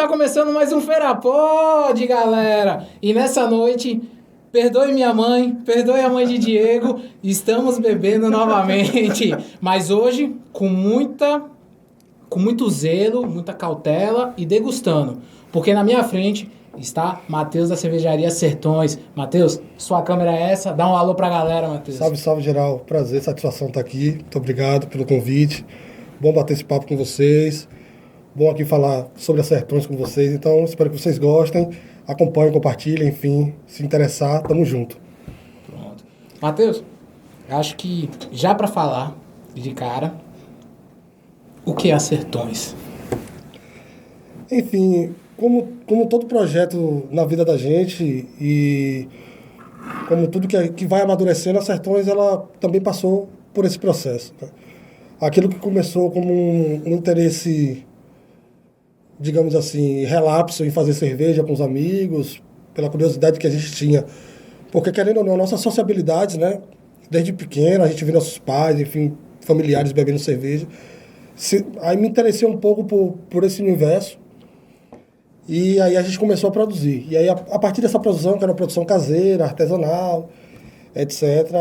Está começando mais um Feira Pod, galera! E nessa noite, perdoe minha mãe, perdoe a mãe de Diego, estamos bebendo novamente. Mas hoje, com muito zelo, muita cautela e degustando. Porque na minha frente está Matheus da Cervejaria Sertões. Matheus, sua câmera é essa? Dá um alô pra galera, Matheus. Salve, salve, geral. Prazer, satisfação estar aqui. Muito obrigado pelo convite. Bom bater esse papo com vocês. Bom aqui falar sobre a Sertões com vocês. Então, espero que vocês gostem. Acompanhem, compartilhem, enfim. Se interessar, tamo junto. Pronto. Matheus, acho que já para falar de cara, o que é a Sertões? Enfim, como todo projeto na vida da gente e como tudo que vai amadurecendo, a Sertões ela também passou por esse processo. Né? Aquilo que começou como um interesse, digamos assim, relapso em fazer cerveja com os amigos, pela curiosidade que a gente tinha. Porque, querendo ou não, nossas sociabilidades, né? Desde pequeno, a gente vê nossos pais, enfim, familiares bebendo cerveja. Aí me interessei um pouco por esse universo. E aí a gente começou a produzir. E aí, a partir dessa produção, que era uma produção caseira, artesanal, etc.,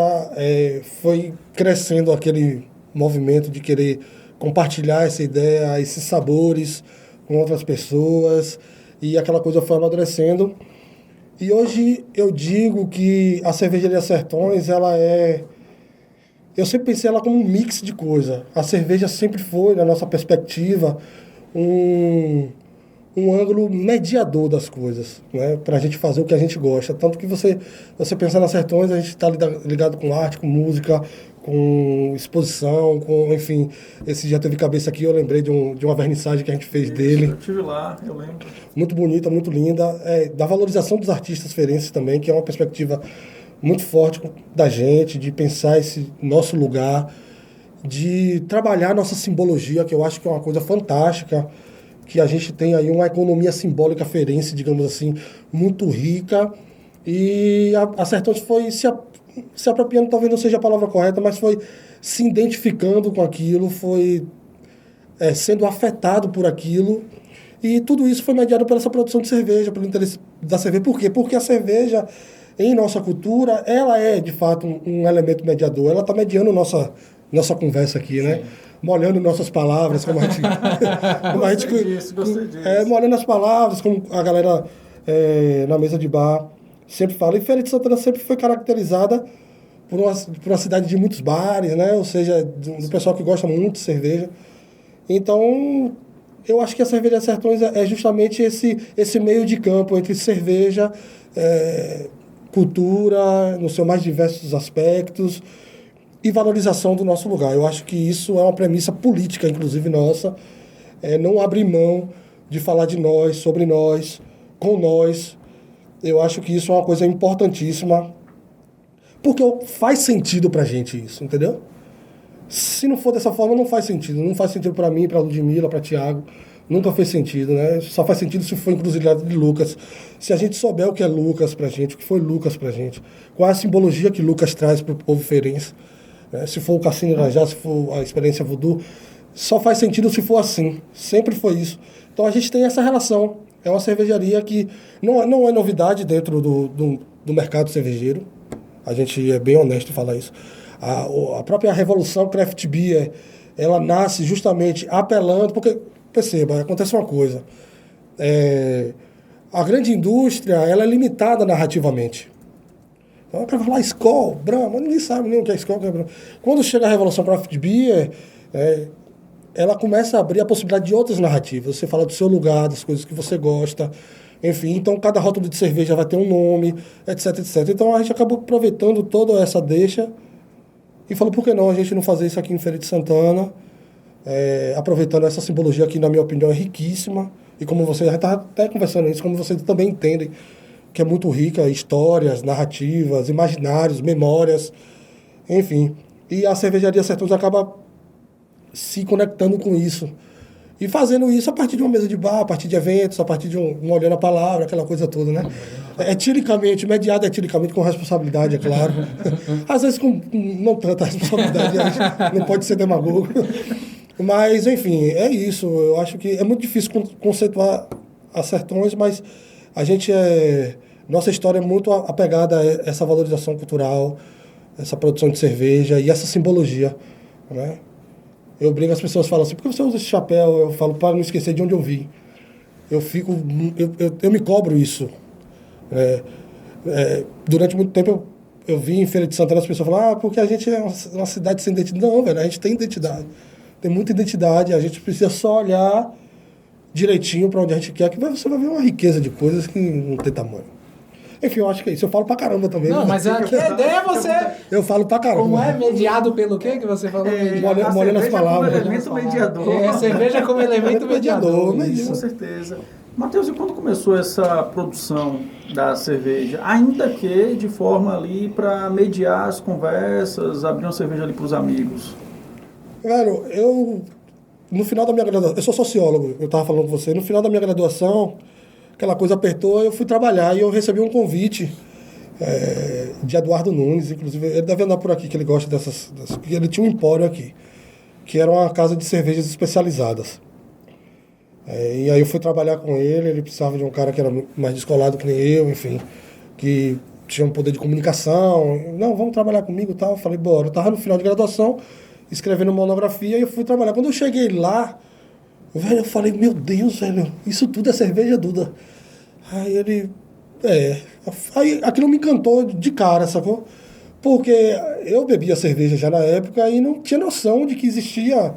foi crescendo aquele movimento de querer compartilhar essa ideia, esses sabores com outras pessoas, e aquela coisa foi amadurecendo. E hoje eu digo que a Cervejaria Sertões, ela é... Eu sempre pensei ela como um mix de coisa. A cerveja sempre foi, na nossa perspectiva, um ângulo mediador das coisas, né? Para a gente fazer o que a gente gosta. Tanto que você pensar nas Sertões, a gente está ligado com arte, com música, com exposição, enfim, esse dia teve cabeça aqui, eu lembrei de uma vernissagem que a gente fez dele. Eu estive lá, eu lembro. Muito bonita, muito linda. Da valorização dos artistas feirenses também, que é uma perspectiva muito forte da gente, de pensar esse nosso lugar, de trabalhar nossa simbologia, que eu acho que é uma coisa fantástica, que a gente tem aí uma economia simbólica feirense, digamos assim, muito rica, e a Sertões foi se apropriando, talvez não seja a palavra correta, mas foi se identificando com aquilo, foi sendo afetado por aquilo, e tudo isso foi mediado pela essa produção de cerveja, pelo interesse da cerveja. Por quê? Porque a cerveja, em nossa cultura, ela é, de fato, um elemento mediador, ela está mediando nossa conversa aqui, né? Molhando nossas palavras, como a gente... Gostei disso. Molhando as palavras, como a galera na mesa de bar sempre fala. E Feira de Santana sempre foi caracterizada por uma cidade de muitos bares, né? Ou seja, do pessoal que gosta muito de cerveja. Então, eu acho que a Cervejaria Sertões é justamente esse meio de campo entre cerveja, cultura, nos seus mais diversos aspectos, e valorização do nosso lugar. Eu acho que isso é uma premissa política, inclusive nossa, não abrir mão de falar de nós, sobre nós, com nós. Eu acho que isso é uma coisa importantíssima, porque faz sentido pra gente isso, entendeu? Se não for dessa forma, não faz sentido. Não faz sentido pra mim, pra Ludmilla, pra Thiago. Nunca fez sentido, né? Só faz sentido se for encruzilhada de Lucas. Se a gente souber o que é Lucas pra gente, o que foi Lucas pra gente, qual é a simbologia que Lucas traz pro povo feirense, se for o Cassino Irajá, se for a experiência voodoo, só faz sentido se for assim. Sempre foi isso. Então a gente tem essa relação. É uma cervejaria que não é novidade dentro do mercado cervejeiro. A gente é bem honesto em falar isso. A própria revolução craft beer, ela nasce justamente apelando, porque, perceba, acontece uma coisa. A grande indústria, ela é limitada narrativamente. Então, para falar Skol, Brahma, ninguém sabe nem o que é Skol, o que é Brahma. Quando chega a revolução craft beer, ela começa a abrir a possibilidade de outras narrativas. Você fala do seu lugar, das coisas que você gosta, enfim. Então, cada rótulo de cerveja vai ter um nome, etc, etc. Então, a gente acabou aproveitando toda essa deixa e falou, por que não a gente não fazer isso aqui em Feira de Santana, aproveitando essa simbologia que, na minha opinião, é riquíssima. E como você já está até conversando isso, como vocês também entendem, que é muito rica, histórias, narrativas, imaginários, memórias, enfim. E a Cervejaria Sertões acaba se conectando com isso. E fazendo isso a partir de uma mesa de bar, a partir de eventos, a partir de um olhando a palavra, aquela coisa toda, né? Eticamente, mediado eticamente, com responsabilidade, é claro. Às vezes com não tanta responsabilidade, a gente não pode ser demagogo. Mas, enfim, é isso. Eu acho que é muito difícil conceituar a Sertões, mas a gente nossa história é muito apegada a essa valorização cultural, essa produção de cerveja e essa simbologia, né? Eu brinco, as pessoas falam assim, por que você usa esse chapéu? Eu falo, para não esquecer de onde eu vim. Eu me cobro isso. Durante muito tempo eu vi em Feira de Santana as pessoas falam, porque a gente é uma cidade sem identidade. Não, velho, a gente tem identidade. Tem muita identidade, a gente precisa só olhar direitinho para onde a gente quer, que você vai ver uma riqueza de coisas que não tem tamanho. Enfim, eu acho que é isso. Eu falo pra caramba também. Não, mas aqui a ideia é você... Eu falo pra caramba. Como é mediado pelo quê que você falou? Molhando as palavras. Como elemento mediador. Cerveja como elemento mediador. Isso. Com certeza. Matheus, e quando começou essa produção da cerveja? Ainda que de forma ali para mediar as conversas, abrir uma cerveja ali para os amigos? Velho, no final da minha graduação, eu sou sociólogo, eu estava falando com você, no final da minha graduação, aquela coisa apertou, eu fui trabalhar e eu recebi um convite de Eduardo Nunes, inclusive, ele deve andar por aqui, que ele gosta dessas, ele tinha um empório aqui, que era uma casa de cervejas especializadas. E aí eu fui trabalhar com ele precisava de um cara que era mais descolado que nem eu, enfim, que tinha um poder de comunicação. Não, vamos trabalhar comigo e tal. Eu falei, bora. Eu estava no final de graduação, escrevendo monografia, e eu fui trabalhar. Quando eu cheguei lá, velho, eu falei, meu Deus, velho, isso tudo é cerveja, Duda. Aí ele, Aí aquilo me encantou de cara, sacou? Porque eu bebia cerveja já na época e não tinha noção de que existia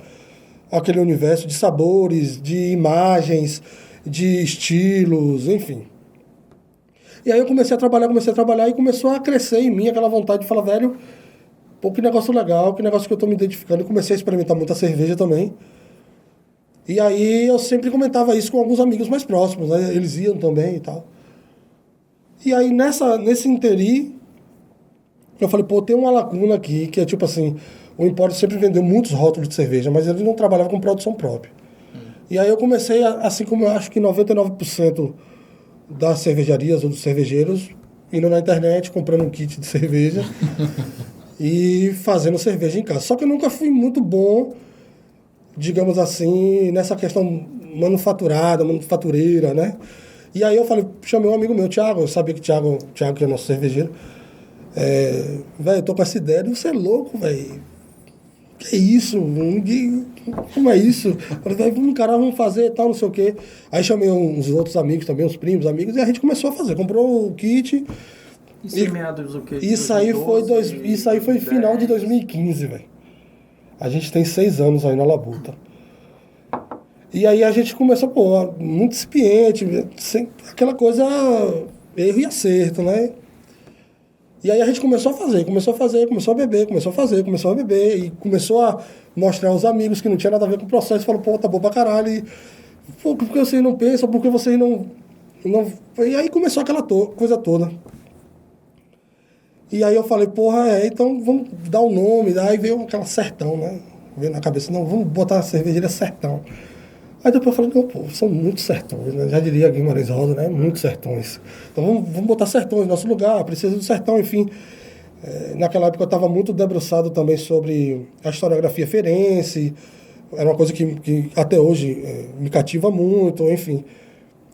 aquele universo de sabores, de imagens, de estilos, enfim. E aí eu comecei a trabalhar e começou a crescer em mim aquela vontade de falar, velho, pô, que negócio legal, que negócio que eu tô me identificando. E comecei a experimentar muita cerveja também. E aí eu sempre comentava isso com alguns amigos mais próximos, né? Eles iam também e tal. E aí nesse interim, eu falei, pô, tem uma lacuna aqui, que é tipo assim, o Empório sempre vendeu muitos rótulos de cerveja, mas ele não trabalhava com produção própria. E aí eu comecei, assim como eu acho que 99% das cervejarias ou dos cervejeiros, indo na internet, comprando um kit de cerveja e fazendo cerveja em casa. Só que eu nunca fui muito bom, digamos assim, nessa questão manufatureira, né? E aí eu chamei um amigo meu, Thiago, eu sabia que Thiago que é nosso cervejeiro, velho, eu tô com essa ideia, você é louco, velho. Que isso? Como é isso? Falei, vamos fazer e tal, não sei o quê. Aí chamei uns outros amigos também, uns primos, amigos, e a gente começou a fazer. Comprou o kit. Isso em meados do quê? Isso aí foi final de 2015, velho. A gente tem 6 anos aí na Labuta. E aí a gente começou, pô, muito incipiente, aquela coisa, erro e acerto, né? E aí a gente começou a fazer, começou a beber, começou a beber, e começou a mostrar aos amigos que não tinha nada a ver com o processo, falou, pô, tá bom pra caralho, e, pô, por que vocês não pensam, por que vocês não... E aí começou aquela coisa toda. E aí eu falei, porra, então vamos dar um nome, aí veio aquela Sertão, né, veio na cabeça, não, vamos botar a cervejaria Sertão. Aí depois eu falei, não, pô, são muitos sertões, né? Já diria Guimarães Rosa, né? Muitos sertões. Então vamos botar sertões no nosso lugar, precisa do sertão, enfim. Naquela época eu estava muito debruçado também sobre a historiografia ferense, era uma coisa que até hoje me cativa muito, enfim.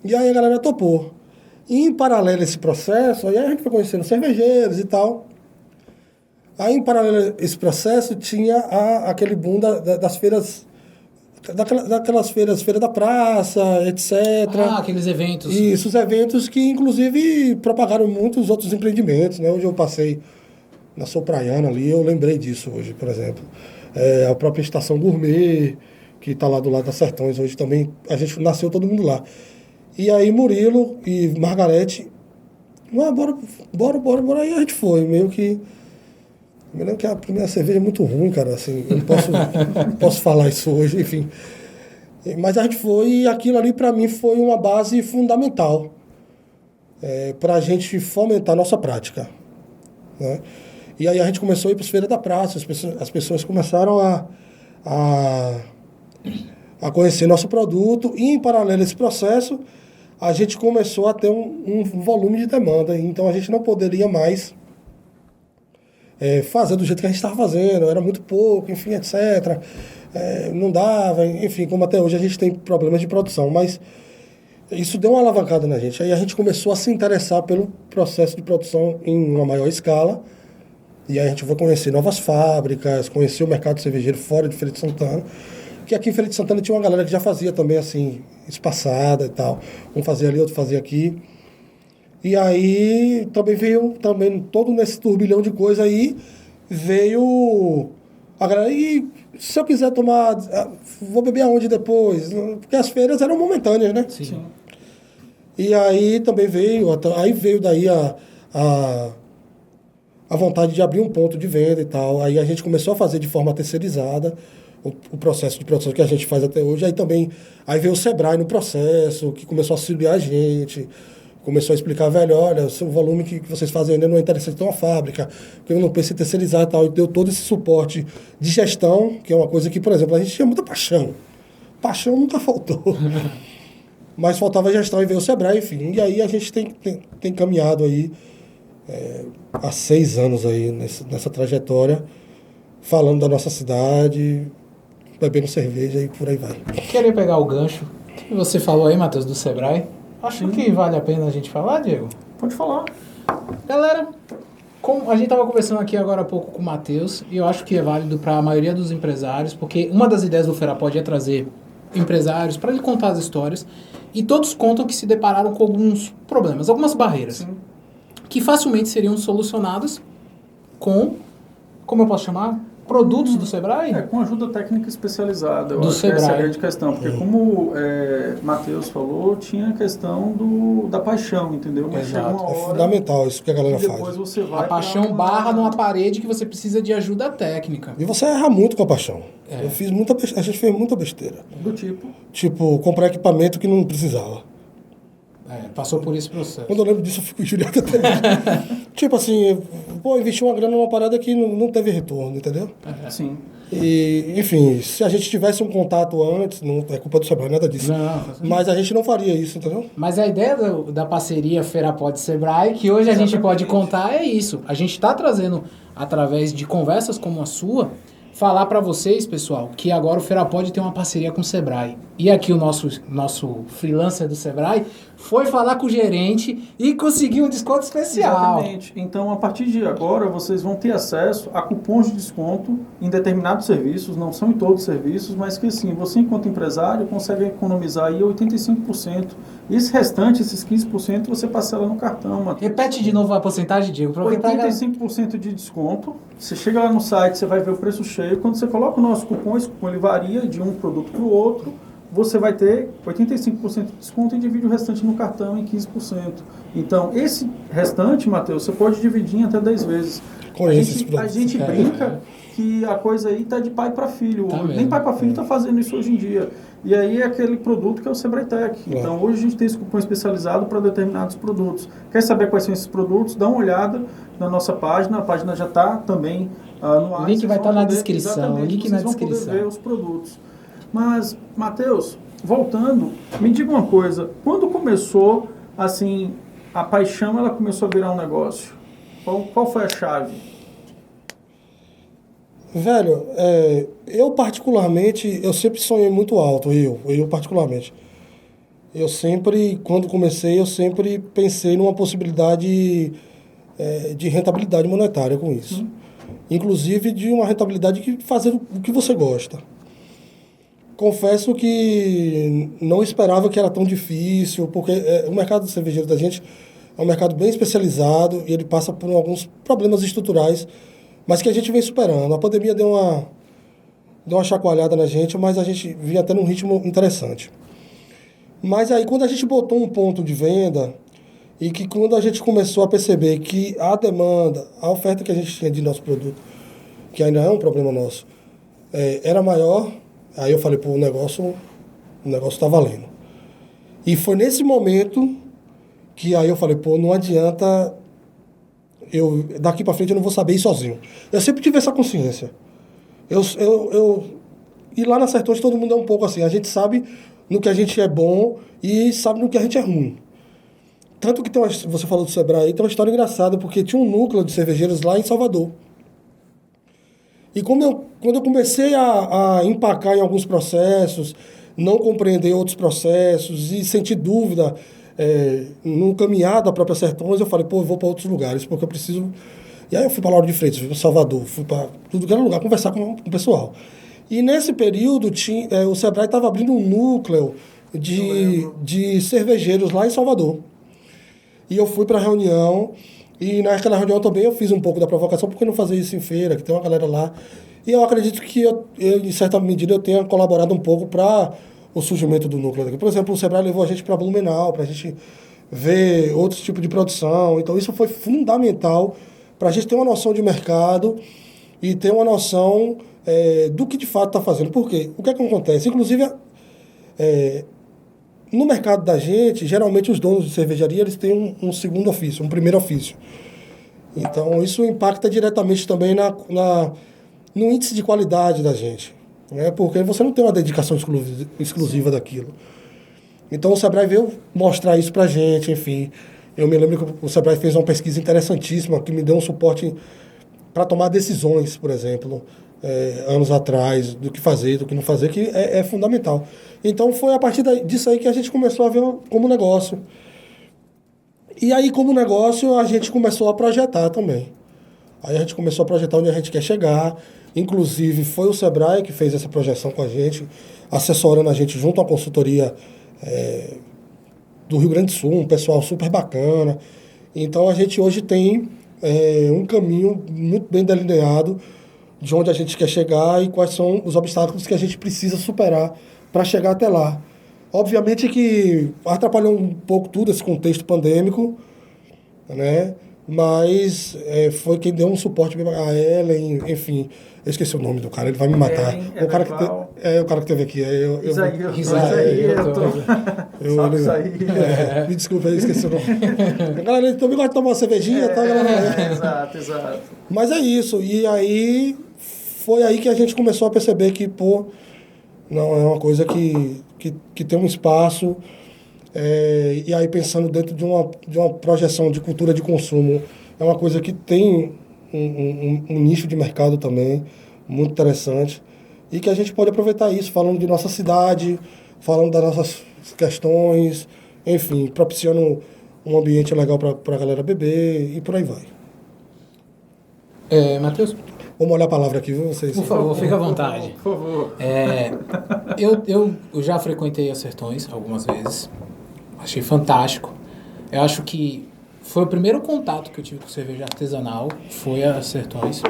E aí a galera topou. E em paralelo a esse processo, aí a gente foi conhecendo cervejeiros e tal. Aí em paralelo a esse processo tinha aquele boom das feiras... Daquelas feiras, Feira da Praça, etc. Aqueles eventos. Isso, os eventos que, inclusive, propagaram muitos outros empreendimentos, né? Hoje eu passei na Sopraiana ali, eu lembrei disso hoje, por exemplo. A própria Estação Gourmet, que está lá do lado das Sertões, hoje também, a gente nasceu todo mundo lá. E aí Murilo e Margarete, bora, e a gente foi, meio que... Eu me lembro que a primeira cerveja é muito ruim, cara, assim, eu não posso falar isso hoje, enfim. Mas a gente foi, e aquilo ali para mim foi uma base fundamental para a gente fomentar a nossa prática, né? E aí a gente começou a ir para as feiras da praça, as pessoas começaram a conhecer nosso produto, e em paralelo a esse processo, a gente começou a ter um volume de demanda, então a gente não poderia mais... fazer do jeito que a gente estava fazendo, era muito pouco, enfim, etc. Não dava, enfim, como até hoje a gente tem problemas de produção, mas Isso deu uma alavancada na gente. Aí a gente começou a se interessar pelo processo de produção em uma maior escala. E aí a gente foi conhecer novas fábricas, conhecer o mercado cervejeiro fora de Feira de Santana. Que aqui em Feira de Santana tinha uma galera que já fazia também assim, espaçada e tal. Um fazia ali, outro fazia aqui. E aí também veio, todo nesse turbilhão de coisa aí, veio a galera, e se eu quiser tomar, vou beber aonde depois? Porque as feiras eram momentâneas, né? Sim. E aí também veio daí a vontade de abrir um ponto de venda e tal. Aí a gente começou a fazer de forma terceirizada o processo de produção que a gente faz até hoje. Aí veio o Sebrae no processo, que começou a auxiliar a gente, começou a explicar, velho, olha, o volume que vocês fazem ainda não é interessante ter uma fábrica, porque eu não penso em terceirizar e tal. E deu todo esse suporte de gestão, que é uma coisa que, por exemplo, a gente tinha muita paixão. Paixão nunca faltou. Mas faltava gestão e veio o Sebrae, enfim. E aí a gente tem caminhado aí há 6 anos aí nessa trajetória, falando da nossa cidade, bebendo cerveja e por aí vai. Queria pegar o gancho que você falou aí, Matheus, do Sebrae. Acho que vale a pena a gente falar, Diego. Pode falar. Galera, como a gente estava conversando aqui agora há pouco com o Matheus, e eu acho que é válido para a maioria dos empresários, porque uma das ideias do Ferapod é trazer empresários para lhe contar as histórias, e todos contam que se depararam com alguns problemas, algumas barreiras, Sim. que facilmente seriam solucionadas com, como eu posso chamar? Produtos do Sebrae? Com ajuda técnica especializada. Eu Do acho que essa é a Sebrae. grande questão. Porque como Matheus falou, tinha a questão da paixão, entendeu? Mas chega Exato. uma É hora fundamental isso que a galera que depois faz. você vai A paixão pra uma- barra numa parede que você precisa de ajuda técnica. E você erra muito com a paixão. É. A gente fez muita besteira. do tipo. Tipo, comprar equipamento que não precisava. Passou por esse processo. Quando eu lembro disso, eu fico injuriado até hoje. Tipo assim, investi uma grana numa parada que não teve retorno, entendeu? Sim. E, enfim, se a gente tivesse um contato antes, não é culpa do Sebrae, nada disso. Não. Mas a gente não faria isso, entendeu? Mas a ideia da parceria Ferapod Sebrae, que hoje a gente pode contar, é isso. A gente está trazendo, através de conversas como a sua, falar para vocês, pessoal, que agora o Ferapod tem uma parceria com o Sebrae. E aqui o nosso freelancer do Sebrae foi falar com o gerente e conseguiu um desconto especial. Exatamente. Então, a partir de agora, vocês vão ter acesso a cupons de desconto em determinados serviços, não são em todos os serviços, mas que assim, você enquanto empresário consegue economizar aí 85%. E esse restante, esses 15%, você parcela no cartão, Matheus. Repete de novo a porcentagem, Diego. Pra quem tá- 85% de desconto. Você chega lá no site, você vai ver o preço cheio. Quando você coloca o nosso cupom, esse cupom ele varia de um produto para o outro. Você vai ter 85% de desconto e divide o restante no cartão em 15%. Então, esse restante, Matheus, você pode dividir em até 10 vezes. Conheço esse A produto. gente brinca que a coisa aí tá de pai para filho. Tá Nem mesmo. pai para filho tá fazendo isso hoje em dia. E aí é aquele produto que é o Sebrae Tech. Então, hoje a gente tem esse cupom especializado para determinados produtos. Quer saber quais são esses produtos? Dá uma olhada na nossa página. A página já está também no ar. O link Vocês vai vão estar na poder- descrição, exatamente, o link vocês na vão poder descrição. ver os produtos. Mas, Matheus, voltando, me diga uma coisa. Quando começou, assim, a paixão, ela começou a virar um negócio? Qual foi a chave? Velho, eu particularmente, eu sempre sonhei muito alto, eu particularmente. Eu sempre, quando comecei, eu sempre pensei numa possibilidade de rentabilidade monetária com isso. Inclusive de uma rentabilidade que fazer o que você gosta. Confesso que não esperava que era tão difícil, porque o mercado cervejeiro da gente é um mercado bem especializado e ele passa por alguns problemas estruturais, mas que a gente vem superando. A pandemia deu uma chacoalhada na gente, mas a gente vinha até num ritmo interessante. Mas aí, quando a gente botou um ponto de venda e que quando a gente começou a perceber que a demanda, a oferta que a gente tinha de nosso produto, que ainda é um problema nosso, era maior, aí eu falei, pô, o negócio tá valendo. E foi nesse momento que aí eu falei, pô, não adianta, daqui para frente eu não vou saber ir sozinho. Eu sempre tive essa consciência. E lá na Sertões todo mundo é um pouco assim, a gente sabe no que a gente é bom e sabe no que a gente é ruim. Tanto que você falou do Sebrae, tem uma história engraçada, porque tinha um núcleo de cervejeiros lá em Salvador. E quando eu comecei a empacar em alguns processos, não compreender outros processos e sentir dúvida no caminhar da própria Sertões, eu falei, pô, eu vou para outros lugares, porque eu preciso... E aí eu fui para Lauro de Freitas, fui para Salvador, fui para tudo que era lugar, conversar com o pessoal. E nesse período, o Sebrae estava abrindo um núcleo de cervejeiros lá em Salvador. E eu fui para a reunião, e naquela reunião também eu fiz um pouco da provocação, porque não fazer isso em feira, que tem uma galera lá. E eu acredito que eu em certa medida, eu tenha colaborado um pouco para o surgimento do núcleo daqui. Por exemplo, o Sebrae levou a gente para Blumenau, para a gente ver outros tipos de produção. Então, isso foi fundamental para a gente ter uma noção de mercado e ter uma noção do que de fato está fazendo. Por quê? O que é que acontece? Inclusive, no mercado da gente, geralmente os donos de cervejaria eles têm um segundo ofício, um primeiro ofício. Então, isso impacta diretamente também no índice de qualidade da gente. Né? Porque você não tem uma dedicação exclusiva daquilo. Então, o Sebrae veio mostrar isso para a gente, enfim. Eu me lembro que o Sebrae fez uma pesquisa interessantíssima que me deu um suporte para tomar decisões, por exemplo, anos atrás, do que fazer, do que não fazer, que é fundamental. Então, foi a partir disso aí que a gente começou a ver como negócio. E aí, como negócio, a gente começou a projetar também. Aí a gente começou a projetar onde a gente quer chegar. Inclusive, foi o Sebrae que fez essa projeção com a gente, assessorando a gente junto à consultoria do Rio Grande do Sul, um pessoal super bacana. Então, a gente hoje tem um caminho muito bem delineado de onde a gente quer chegar e quais são os obstáculos que a gente precisa superar para chegar até lá. Obviamente que atrapalhou um pouco tudo esse contexto pandêmico, né? Mas foi quem deu um suporte a Ellen, enfim. Eu esqueci o nome do cara, ele vai me matar. O cara que teve aqui. Me desculpa, eu esqueci o nome. Galera, ele também gosta de tomar uma cervejinha, tá, galera? Exato. Mas é isso. E aí, foi aí que a gente começou a perceber que, pô, não é uma coisa que tem um espaço. E aí, pensando dentro de uma projeção de cultura de consumo, é uma coisa que tem um nicho de mercado também muito interessante e que a gente pode aproveitar isso, falando de nossa cidade, falando das nossas questões, enfim, propiciando um ambiente legal para a galera beber e por aí vai. Matheus? Vamos olhar a palavra aqui, viu? Vocês. Por favor, fica à vontade. Por favor. Eu já frequentei a Sertões algumas vezes. Achei fantástico. Eu acho que foi o primeiro contato que eu tive com cerveja artesanal, foi a Sertões.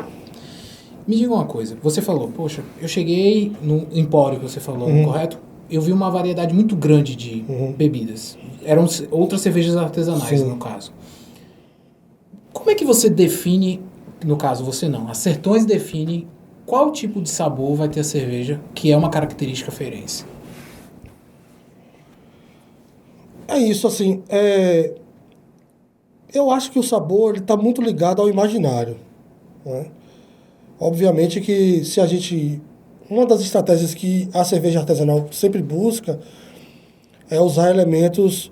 Me diga uma coisa, você falou, poxa, eu cheguei no empório que você falou, correto? Eu vi uma variedade muito grande de bebidas. Eram outras cervejas artesanais, no caso. Como é que você define, no caso você não, a Sertões define qual tipo de sabor vai ter a cerveja, que é uma característica feirense? É isso, assim, eu acho que o sabor está muito ligado ao imaginário, né? Obviamente que se a gente... Uma das estratégias que a cerveja artesanal sempre busca é usar elementos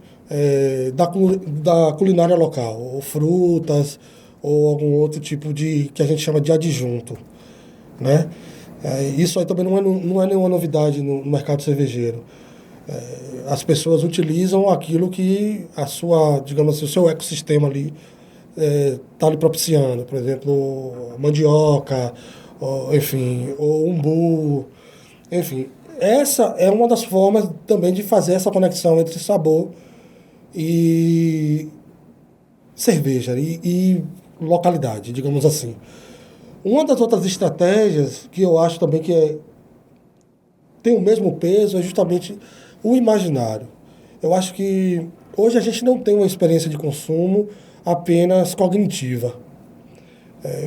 da culinária local, ou frutas, ou algum outro tipo que a gente chama de adjunto, né? Isso aí também não é nenhuma novidade no mercado cervejeiro. As pessoas utilizam aquilo que digamos assim, o seu ecossistema ali está lhe propiciando. Por exemplo, mandioca, ou umbu, enfim. Essa é uma das formas também de fazer essa conexão entre sabor e cerveja e localidade, digamos assim. Uma das outras estratégias que eu acho também que tem o mesmo peso é justamente o imaginário. Eu acho que hoje a gente não tem uma experiência de consumo apenas cognitiva.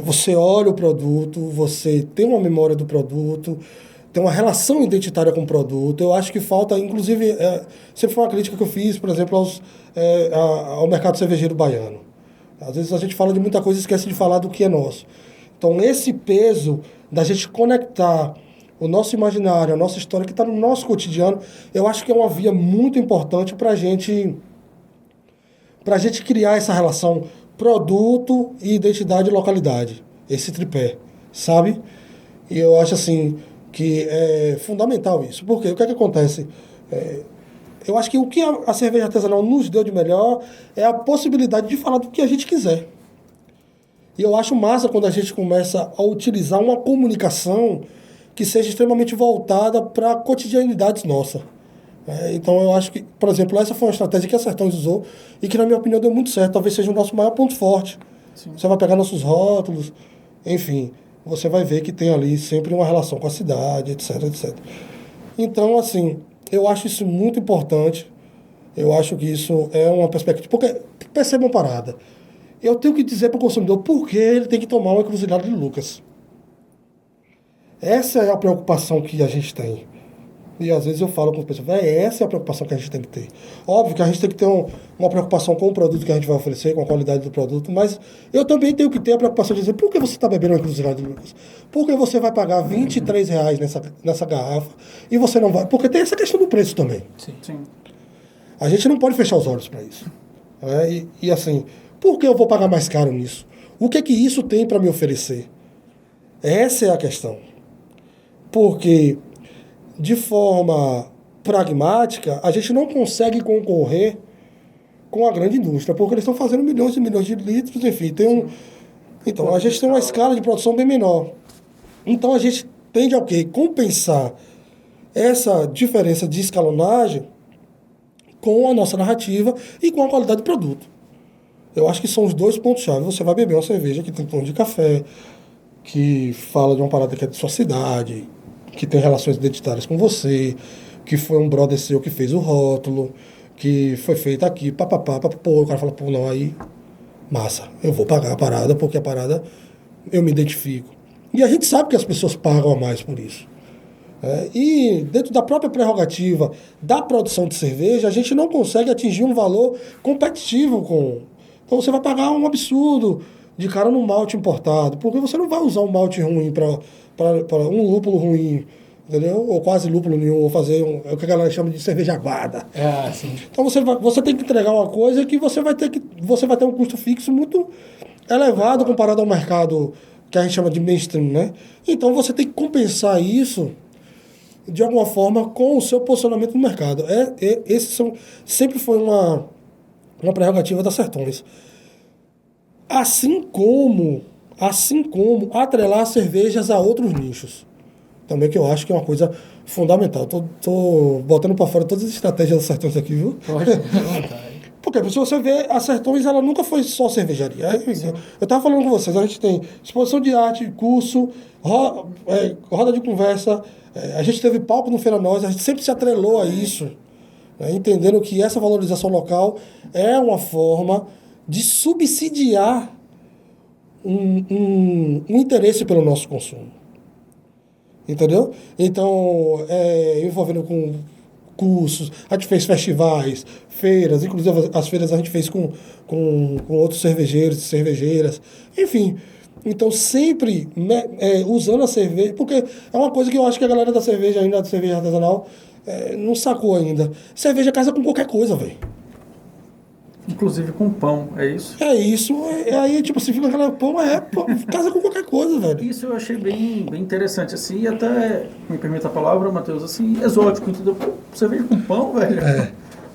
Você olha o produto, você tem uma memória do produto, tem uma relação identitária com o produto. Eu acho que falta, inclusive, sempre foi uma crítica que eu fiz, por exemplo, ao mercado cervejeiro baiano. Às vezes a gente fala de muita coisa e esquece de falar do que é nosso. Então, esse peso da gente conectar o nosso imaginário, a nossa história, que está no nosso cotidiano, eu acho que é uma via muito importante para a gente criar essa relação produto e identidade e localidade, esse tripé, sabe? E eu acho assim que é fundamental isso. Porque o que é que acontece? Eu acho que o que a cerveja artesanal nos deu de melhor é a possibilidade de falar do que a gente quiser. E eu acho massa quando a gente começa a utilizar uma comunicação que seja extremamente voltada para cotidianidades nossas. Então eu acho que, por exemplo, essa foi uma estratégia que a Sertões usou e que, na minha opinião, deu muito certo. Talvez seja o nosso maior ponto forte. Sim. Você vai pegar nossos rótulos, enfim, você vai ver que tem ali sempre uma relação com a cidade, etc, etc. Então, assim, eu acho isso muito importante. Eu acho que isso é uma perspectiva. Porque, perceba uma parada. Eu tenho que dizer para o consumidor por que ele tem que tomar uma encruzilhada de Lucas. Essa é a preocupação que a gente tem. E às vezes eu falo com as pessoas, essa é a preocupação que a gente tem que ter. Óbvio que a gente tem que ter uma preocupação com o produto que a gente vai oferecer, com a qualidade do produto, mas eu também tenho que ter a preocupação de dizer, por que você está bebendo uma encruzilhada de Lucas? Por que você vai pagar R$ 23 nessa garrafa e você não vai... Porque tem essa questão do preço também. Sim. A gente não pode fechar os olhos para isso. E assim, por que eu vou pagar mais caro nisso? O que isso tem para me oferecer? Essa é a questão. Porque, de forma pragmática, a gente não consegue concorrer com a grande indústria, porque eles estão fazendo milhões e milhões de litros, enfim. Então, a gente tem uma escala de produção bem menor. Então, a gente tende ao quê? Compensar essa diferença de escalonagem com a nossa narrativa e com a qualidade do produto. Eu acho que são os dois pontos-chave. Você vai beber uma cerveja que tem tom de café, que fala de uma parada que é de sua cidade, que tem relações identitárias com você, que foi um brother seu que fez o rótulo, que foi feito aqui, papapá, pô, o cara fala, pô, não, aí, massa, eu vou pagar a parada, porque a parada eu me identifico. E a gente sabe que as pessoas pagam a mais por isso. E dentro da própria prerrogativa da produção de cerveja, a gente não consegue atingir um valor competitivo com... Então você vai pagar um absurdo de cara no malte importado, porque você não vai usar um malte ruim para um lúpulo ruim, entendeu? Ou quase lúpulo nenhum, ou fazer o que a galera chama de cerveja aguada. Sim. Então você tem que entregar uma coisa que você vai ter um custo fixo muito elevado comparado ao mercado que a gente chama de mainstream, né? Então você tem que compensar isso de alguma forma com o seu posicionamento no mercado. Sempre foi uma prerrogativa da Sertões. Assim como atrelar cervejas a outros nichos. Também que eu acho que é uma coisa fundamental. Tô botando para fora todas as estratégias da Sertões aqui, viu? Pode, vontade. Porque se você vê, a Sertões ela nunca foi só cervejaria. Eu estava falando com vocês, a gente tem exposição de arte, curso, roda de conversa, a gente teve palco no Feira Nós, a gente sempre se atrelou a isso, né, entendendo que essa valorização local é uma forma de subsidiar um interesse pelo nosso consumo. Entendeu? Então, envolvendo com cursos, a gente fez festivais, feiras, inclusive as feiras a gente fez com outros cervejeiros e cervejeiras, enfim. Então, sempre usando a cerveja, porque é uma coisa que eu acho que a galera da cerveja ainda, da cerveja artesanal, não sacou ainda. Cerveja casa com qualquer coisa, velho. Inclusive com pão, é isso? É isso. Aí, tipo, você fica aquela pão, casa com qualquer coisa, velho. Isso eu achei bem interessante, assim, e até, me permita a palavra, Matheus, assim, exótico, entendeu? Pô, cerveja com pão, velho?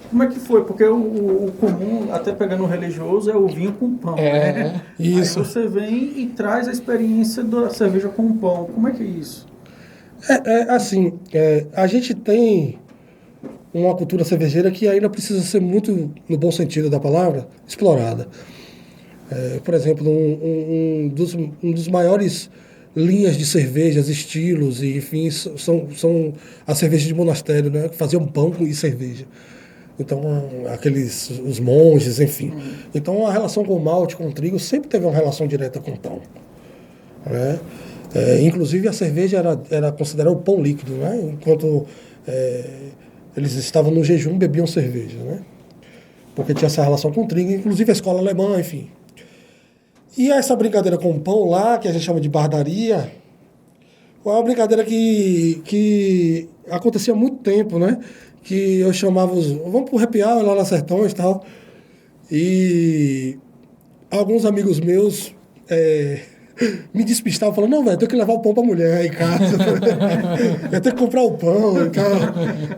Como é que foi? Porque o comum, até pegando o religioso, é o vinho com pão, né? Isso. Aí você vem e traz a experiência da cerveja com pão. Como é que é isso? Assim, a gente tem uma cultura cervejeira que ainda precisa ser muito, no bom sentido da palavra, explorada. Por exemplo, um dos maiores linhas de cervejas, estilos, e enfim, são as cervejas de monastério, né? Que faziam pão e cerveja. Então, os monges, enfim. Então, a relação com o malte, com o trigo, sempre teve uma relação direta com o pão. Né? Inclusive, a cerveja era considerada o pão líquido, né? Enquanto eles estavam no jejum, bebiam cerveja, né? Porque tinha essa relação com o trigo, inclusive a escola alemã, enfim. E essa brincadeira com o pão lá, que a gente chama de bardaria, é uma brincadeira que acontecia há muito tempo, né? Que eu chamava vamos pro happy hour lá na Sertões e tal. E alguns amigos meus me despistava, falando, não, velho, eu tenho que levar o pão pra mulher em casa. Eu tenho que comprar o pão e tal.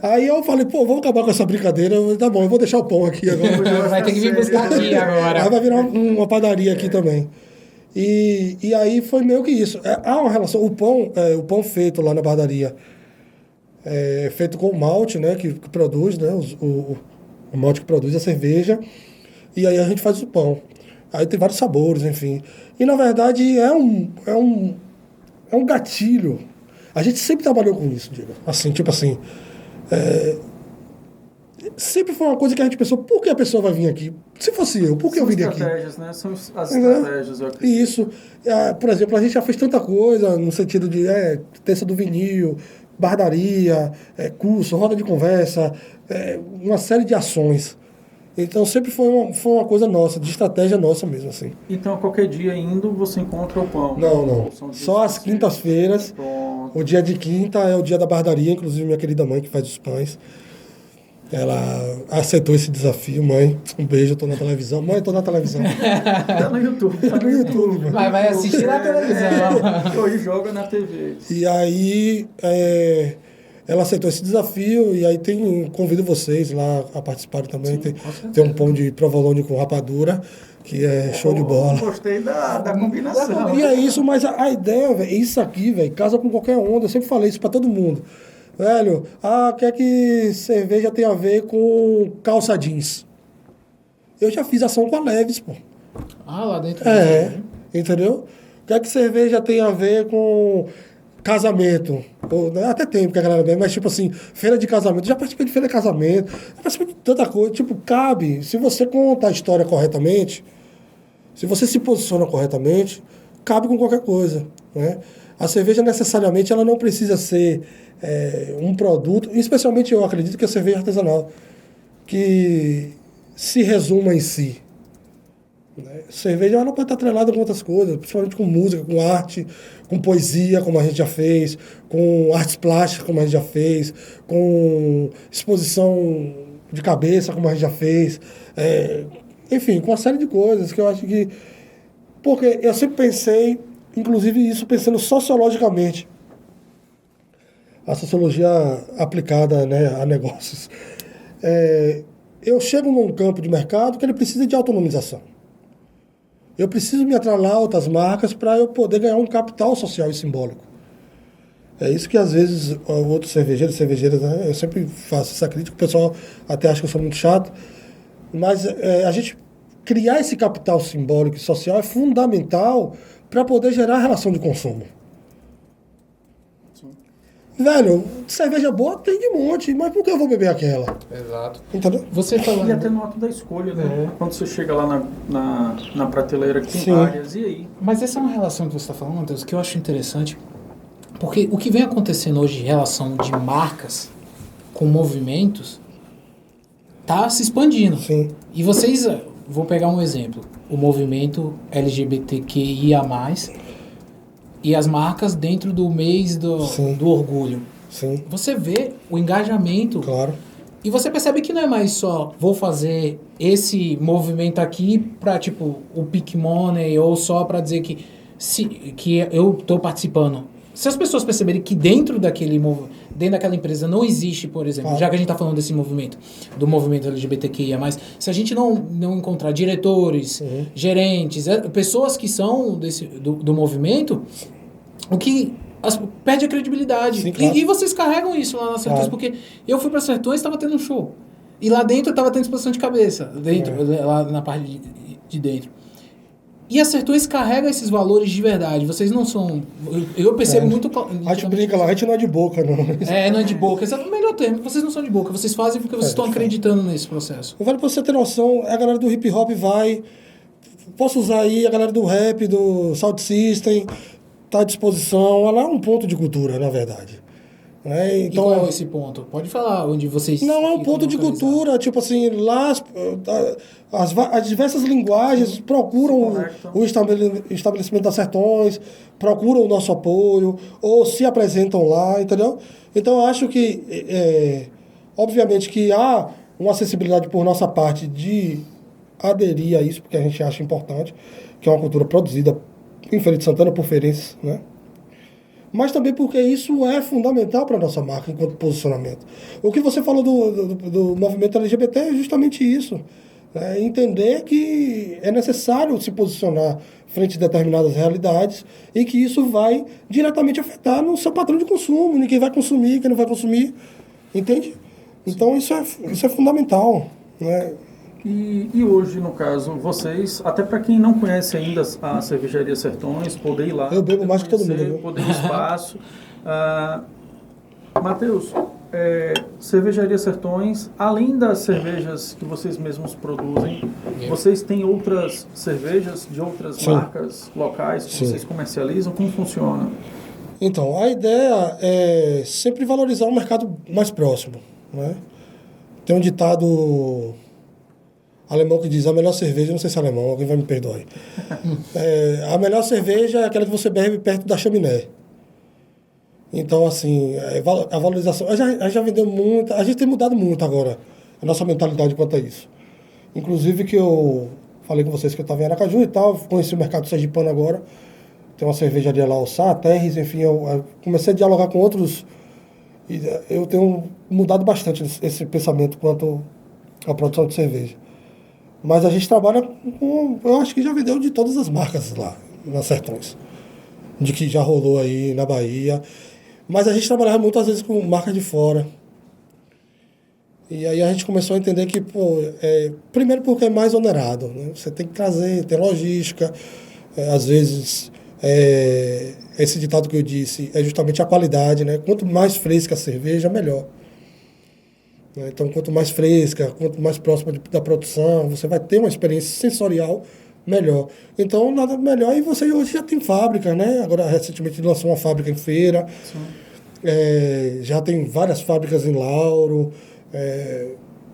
Aí eu falei, pô, vamos acabar com essa brincadeira. Eu falei, tá bom, eu vou deixar o pão aqui agora. Vai ter que vir buscar aqui agora. Aí vai virar uma padaria aqui também. E aí foi meio que isso. Há uma relação. O pão feito lá na padaria é feito com o malte, né? Que produz, né? O malte que produz a cerveja. E aí a gente faz o pão. Aí tem vários sabores, enfim. E na verdade é um gatilho. A gente sempre trabalhou com isso, Diego. Assim, tipo assim. Sempre foi uma coisa que a gente pensou, por que a pessoa vai vir aqui? Se fosse eu, por que eu viria aqui? São estratégias, né? São as estratégias, eu acredito. Isso. Por exemplo, a gente já fez tanta coisa no sentido de terça do vinil, bardaria, curso, roda de conversa, uma série de ações. Então sempre foi uma coisa nossa, de estratégia nossa mesmo, assim. Então, qualquer dia indo, você encontra o pão? Não. Só às quintas-feiras. Pronto. O dia de quinta é o dia da bardaria, inclusive minha querida mãe que faz os pães. Ela aceitou esse desafio, mãe. Um beijo, eu tô na televisão. Mãe, eu tô na televisão. Tá no YouTube. Tá no YouTube, mano. Vai assistir na televisão. Hoje joga na TV. E aí, ela aceitou esse desafio e aí convido vocês lá a participarem também. Tem um pão de provolone com rapadura, que é show de bola. Gostei da combinação. E é isso, mas a ideia, velho, isso aqui, velho, casa com qualquer onda. Eu sempre falei isso pra todo mundo. Velho, o que é que cerveja tem a ver com calça jeans? Eu já fiz ação com a Leves, pô. Lá dentro. Entendeu? O que é que cerveja tem a ver com casamento? Pô, até tem, porque a galera bebe, mas tipo assim, feira de casamento. Já participei de feira de casamento, já participei de tanta coisa. Tipo, cabe, se você conta a história corretamente, se você se posiciona corretamente, cabe com qualquer coisa, né? A cerveja, necessariamente, ela não precisa ser um produto, especialmente eu acredito que a cerveja artesanal, que se resuma em si. Né? Cerveja ela pode estar atrelada com outras coisas, principalmente com música, com arte, com poesia, como a gente já fez, com artes plásticas, como a gente já fez, com exposição de cabeça, como a gente já fez. Enfim, com uma série de coisas que eu acho que... Porque eu sempre pensei, inclusive isso pensando sociologicamente, a sociologia aplicada, né, a negócios. Eu chego num campo de mercado que ele precisa de autonomização. Eu preciso me atrelar a outras marcas para eu poder ganhar um capital social e simbólico. É isso que às vezes outros cervejeiras, né, eu sempre faço essa crítica, o pessoal até acha que eu sou muito chato, mas a gente criar esse capital simbólico e social é fundamental para poder gerar relação de consumo. Velho, cerveja boa tem de monte, mas por que eu vou beber aquela? Exato. Entendeu? Você falando... E até no ato da escolha, né? Quando você chega lá na prateleira que tem Sim. várias, e aí? Mas essa é uma relação que você está falando, Matheus, que eu acho interessante, porque o que vem acontecendo hoje em relação de marcas com movimentos tá se expandindo. Sim. E vocês, vou pegar um exemplo, o movimento LGBTQIA+, e as marcas dentro do mês do orgulho. Sim. Você vê o engajamento. Claro. E você percebe que não é mais só vou fazer esse movimento aqui para tipo o Pick Money ou só para dizer que eu estou participando. Se as pessoas perceberem que dentro daquela empresa não existe, por exemplo, já que a gente está falando desse movimento, do movimento LGBTQIA+, se a gente não encontrar diretores, gerentes, pessoas que são do movimento, o que perde a credibilidade. Sim, claro. E vocês carregam isso lá na Sertões, porque eu fui para Sertões e estava tendo um show. E lá dentro estava tendo exposição de cabeça, lá na parte de dentro. E a Sertões carrega esses valores de verdade. Vocês não são... Eu percebo muito... A gente brinca lá, a gente não é de boca, não. Não é de boca. Esse é o melhor termo. Vocês não são de boca. Vocês fazem porque vocês estão acreditando nesse processo. Vale pra você ter noção, a galera do hip hop vai... Posso usar aí a galera do rap, do Sound System, tá à disposição. Ela é um ponto de cultura, na verdade. Então, e qual é esse ponto? Pode falar onde vocês... Não, é um ponto de cultura, tipo assim, lá as diversas linguagens procuram o estabelecimento das Sertões, procuram o nosso apoio, ou se apresentam lá, entendeu? Então eu acho que, obviamente que há uma acessibilidade por nossa parte de aderir a isso, porque a gente acha importante, que é uma cultura produzida em Feira de Santana, por feirenses, né? Mas também porque isso é fundamental para a nossa marca enquanto posicionamento. O que você falou do movimento LGBT é justamente isso. Né? Entender que é necessário se posicionar frente a determinadas realidades e que isso vai diretamente afetar no seu padrão de consumo, em quem vai consumir, quem não vai consumir. Entende? Então isso é fundamental. Né? E hoje, no caso, vocês, até para quem não conhece ainda a Cervejaria Sertões, poder ir lá. Eu bebo mais que todo mundo, viu? Poder ir espaço. Matheus, Cervejaria Sertões, além das cervejas que vocês mesmos produzem, vocês têm outras cervejas de outras Sim. marcas locais que Sim. vocês comercializam? Como funciona? Então, a ideia é sempre valorizar o mercado mais próximo. Né? Tem um ditado alemão que diz: a melhor cerveja, não sei se é alemão, alguém vai me perdoar. A melhor cerveja é aquela que você bebe perto da chaminé. Então, assim, a valorização... A gente já vendeu muito, a gente tem mudado muito agora a nossa mentalidade quanto a isso. Inclusive que eu falei com vocês que eu estava em Aracaju e tal, conheci o mercado sergipano agora, tem uma cervejaria lá, o Sá, Terres, enfim, eu comecei a dialogar com outros e eu tenho mudado bastante esse pensamento quanto à produção de cerveja. Mas a gente trabalha com... Eu acho que já vendeu de todas as marcas lá, nas Sertões. De que já rolou aí na Bahia. Mas a gente trabalhava muitas vezes com marcas de fora. E aí a gente começou a entender que, primeiro porque é mais onerado. Né? Você tem que trazer, tem logística. Às vezes, esse ditado que eu disse é justamente a qualidade. Né? Quanto mais fresca a cerveja, melhor. Então, quanto mais fresca, quanto mais próxima da produção, você vai ter uma experiência sensorial melhor. Então, nada melhor. E você hoje já tem fábrica, né? Agora, recentemente, lançou uma fábrica em Feira. Já tem várias fábricas em Lauro,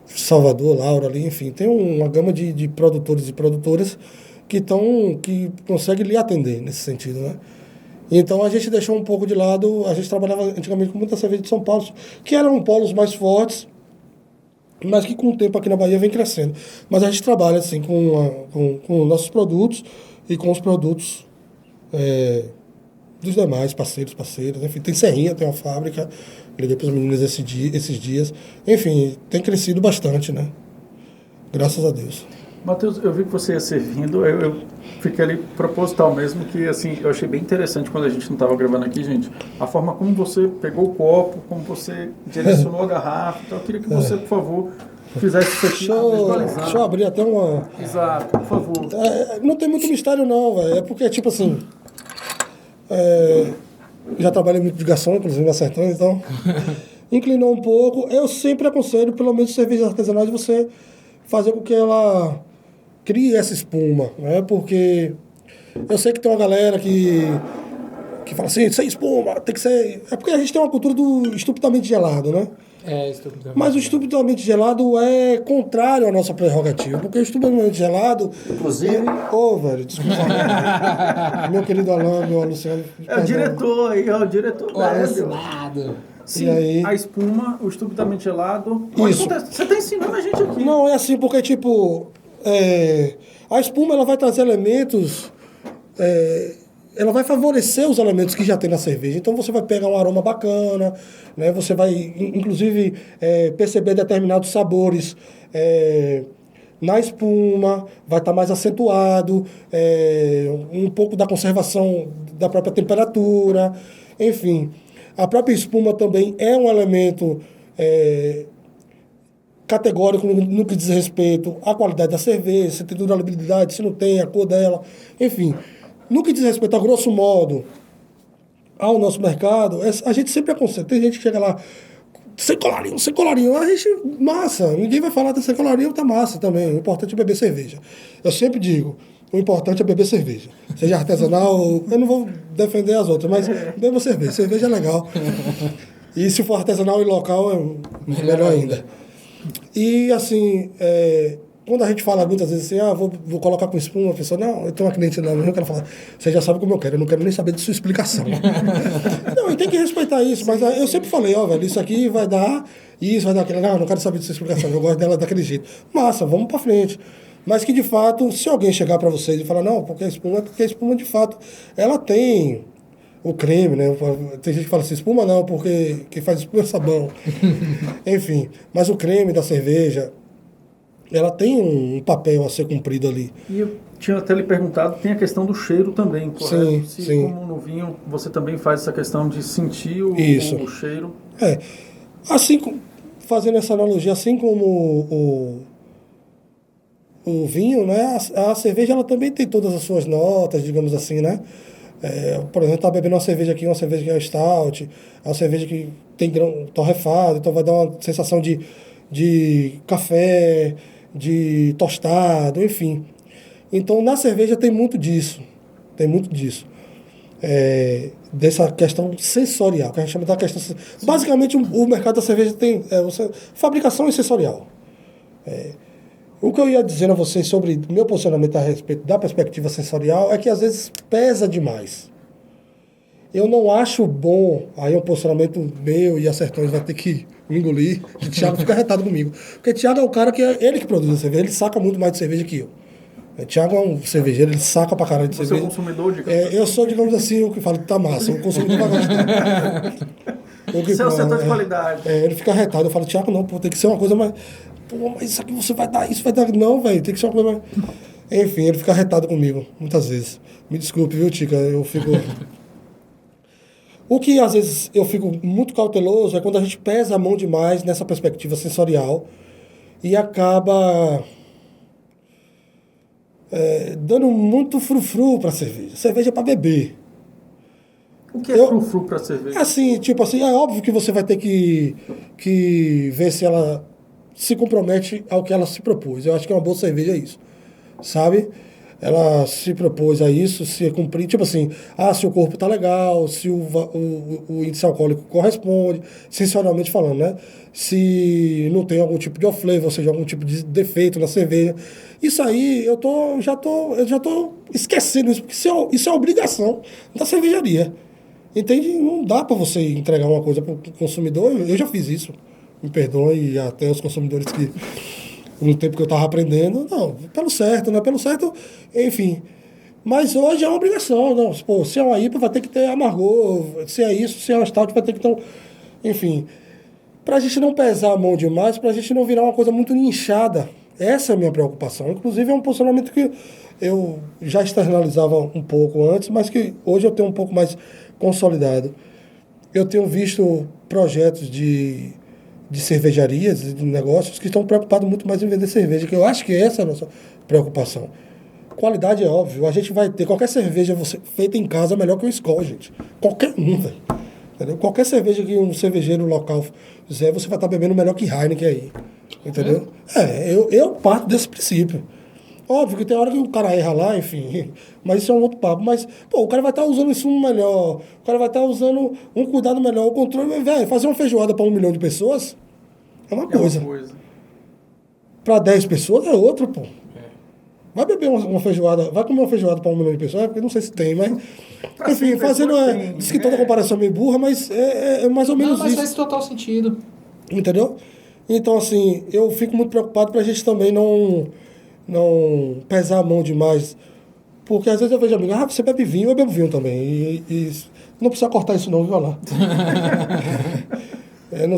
Salvador, Lauro ali, enfim. Tem uma gama de produtores e produtoras que conseguem lhe atender nesse sentido, né? Então, a gente deixou um pouco de lado. A gente trabalhava antigamente com muita cerveja de São Paulo, que eram polos mais fortes, mas que com o tempo aqui na Bahia vem crescendo. Mas a gente trabalha assim com nossos produtos e com os produtos dos demais parceiros. Enfim, tem Serrinha, tem uma fábrica, liguei para os meninos esses dias. Enfim, tem crescido bastante, né? Graças a Deus. Matheus, eu vi que você ia servindo, eu fiquei ali proposital mesmo, que assim, eu achei bem interessante quando a gente não estava gravando aqui, gente, a forma como você pegou o copo, como você direcionou a garrafa, então eu queria que você, por favor, fizesse isso aqui. Deixa eu abrir até uma... Exato, por favor. Não tem muito mistério não, velho, é porque, tipo assim, já trabalhei muito de garçom, inclusive na Sertões, então inclinou um pouco. Eu sempre aconselho, pelo menos cervejas artesanais, você fazer com que ela crie essa espuma, né? Porque eu sei que tem uma galera que fala assim, sem espuma, tem que ser... É porque a gente tem uma cultura do estupidamente gelado, né? Estupidamente. Mas o estupidamente gelado é contrário à nossa prerrogativa, porque o estupidamente gelado... Inclusive... velho, desculpa. Meu querido Alain, meu Luciano... É o diretor aí, é o diretor. O alucinado. Sim, aí? a espuma, o estupidamente gelado... Isso. Você está ensinando a gente aqui. Não, é assim, porque, tipo... a espuma, ela vai trazer elementos... ela vai favorecer os elementos que já tem na cerveja. Então, você vai pegar um aroma bacana, né? Você vai, inclusive, perceber determinados sabores na espuma, vai estar mais acentuado, um pouco da conservação da própria temperatura, enfim. A própria espuma também é um elemento categórico no que diz respeito à qualidade da cerveja, se tem durabilidade, se não tem, a cor dela, enfim. No que diz respeito a grosso modo ao nosso mercado, a gente sempre aconselha. Tem gente que chega lá, sem colarinho. A gente, massa, ninguém vai falar de sem colarinho, tá massa também. O importante é beber cerveja. Eu sempre digo, o importante é beber cerveja. Seja artesanal, eu não vou defender as outras, mas beba cerveja. Cerveja é legal. E se for artesanal e local, é melhor ainda. E assim, quando a gente fala muitas vezes assim, vou colocar com espuma, a pessoa, não, eu tenho uma cliente lá, eu quero falar, você já sabe como eu quero, eu não quero nem saber de sua explicação. Não, e tem que respeitar isso, mas eu sempre falei, velho, isso aqui vai dar isso, vai dar aquilo, não quero saber de sua explicação, eu gosto dela daquele jeito. Massa, vamos pra frente. Mas que, de fato, se alguém chegar para vocês e falar, não, porque a espuma, de fato, ela tem o creme, né? Tem gente que fala assim, espuma não, porque quem faz espuma é sabão. Enfim, mas o creme da cerveja, ela tem um papel a ser cumprido ali. E eu tinha até lhe perguntado, tem a questão do cheiro também, correto? Sim. Como no vinho, você também faz essa questão de sentir o cheiro. Assim, fazendo essa analogia, assim como o vinho, né? A cerveja, ela também tem todas as suas notas, digamos assim, né? Por exemplo, tá bebendo uma cerveja aqui, uma cerveja que é stout, uma cerveja que tem grão torrefado, então vai dar uma sensação de café, de tostado, enfim. Então, na cerveja tem muito disso. Dessa questão sensorial, que a gente chama da questão... Basicamente, o mercado da cerveja tem fabricação e sensorial. O que eu ia dizendo a vocês sobre o meu posicionamento a respeito da perspectiva sensorial é que às vezes pesa demais. Eu não acho bom, aí é um posicionamento meu e a Sertões vai ter que engolir, que o Thiago fica retado comigo. Porque o Thiago é o cara que é ele que produz a cerveja, ele saca muito mais de cerveja que eu. O Thiago é um cervejeiro, ele saca pra caralho de cerveja. Você é o consumidor, digamos eu sou, digamos assim, o que falo, tá massa, o consumidor vai gostar. Você é o setor de qualidade. Ele fica retado, eu falo, Thiago, não, pô, tem que ser uma coisa mais... Pô, mas isso aqui você vai dar, isso vai dar... Não, velho, tem que ser uma coisa mais... Enfim, ele fica retado comigo, muitas vezes. Me desculpe, viu, Tica, eu fico... O que, às vezes, eu fico muito cauteloso é quando a gente pesa a mão demais nessa perspectiva sensorial e acaba dando muito frufru para a cerveja. Cerveja é para beber. O que é frufru para cerveja? Assim, tipo assim, é óbvio que você vai ter que ver se ela se compromete ao que ela se propôs. Eu acho que é uma boa cerveja isso, sabe? Ela se propôs a isso, se cumprir, tipo assim, se o corpo tá legal, se o índice alcoólico corresponde, sensorialmente falando, né? Se não tem algum tipo de off-flavor, ou seja, algum tipo de defeito na cerveja. Isso aí, eu já tô esquecendo isso, porque isso é obrigação da cervejaria. Entende? Não dá para você entregar uma coisa para o consumidor, eu já fiz isso, me perdoe, e até os consumidores que... no tempo que eu estava aprendendo, não, pelo certo, não é pelo certo, enfim. Mas hoje é uma obrigação, não, pô, se é uma IPA vai ter que ter amargor, se é isso, se é uma stout vai ter que ter enfim. Pra gente não pesar a mão demais, pra gente não virar uma coisa muito nichada, essa é a minha preocupação. Inclusive é um posicionamento que eu já externalizava um pouco antes, mas que hoje eu tenho um pouco mais consolidado. Eu tenho visto projetos de cervejarias, de negócios que estão preocupados muito mais em vender cerveja, que eu acho que essa é a nossa preocupação. Qualidade é óbvio, a gente vai ter qualquer cerveja feita em casa melhor que o Skol, gente. Qualquer um, velho. Entendeu? Qualquer cerveja que um cervejeiro local fizer, você vai estar bebendo melhor que Heineken aí. Entendeu? Eu parto desse princípio. Óbvio que tem hora que o cara erra lá, enfim, mas isso é um outro papo. Mas, pô, o cara vai estar usando insumo melhor, o cara vai estar usando um cuidado melhor, o controle, velho, fazer uma feijoada para 1 milhão de pessoas é uma coisa. Para 10 pessoas é outra, pô. Vai beber uma feijoada, vai comer uma feijoada para 1 milhão de pessoas, porque não sei se tem, mas... Enfim, fazendo... Diz que toda comparação é meio burra, mas é mais ou menos isso. Mas faz total sentido. Entendeu? Então, assim, eu fico muito preocupado pra gente também não pesar a mão demais. Porque às vezes eu vejo amigo, você bebe vinho, eu bebo vinho também. E não precisa cortar isso não, viu lá.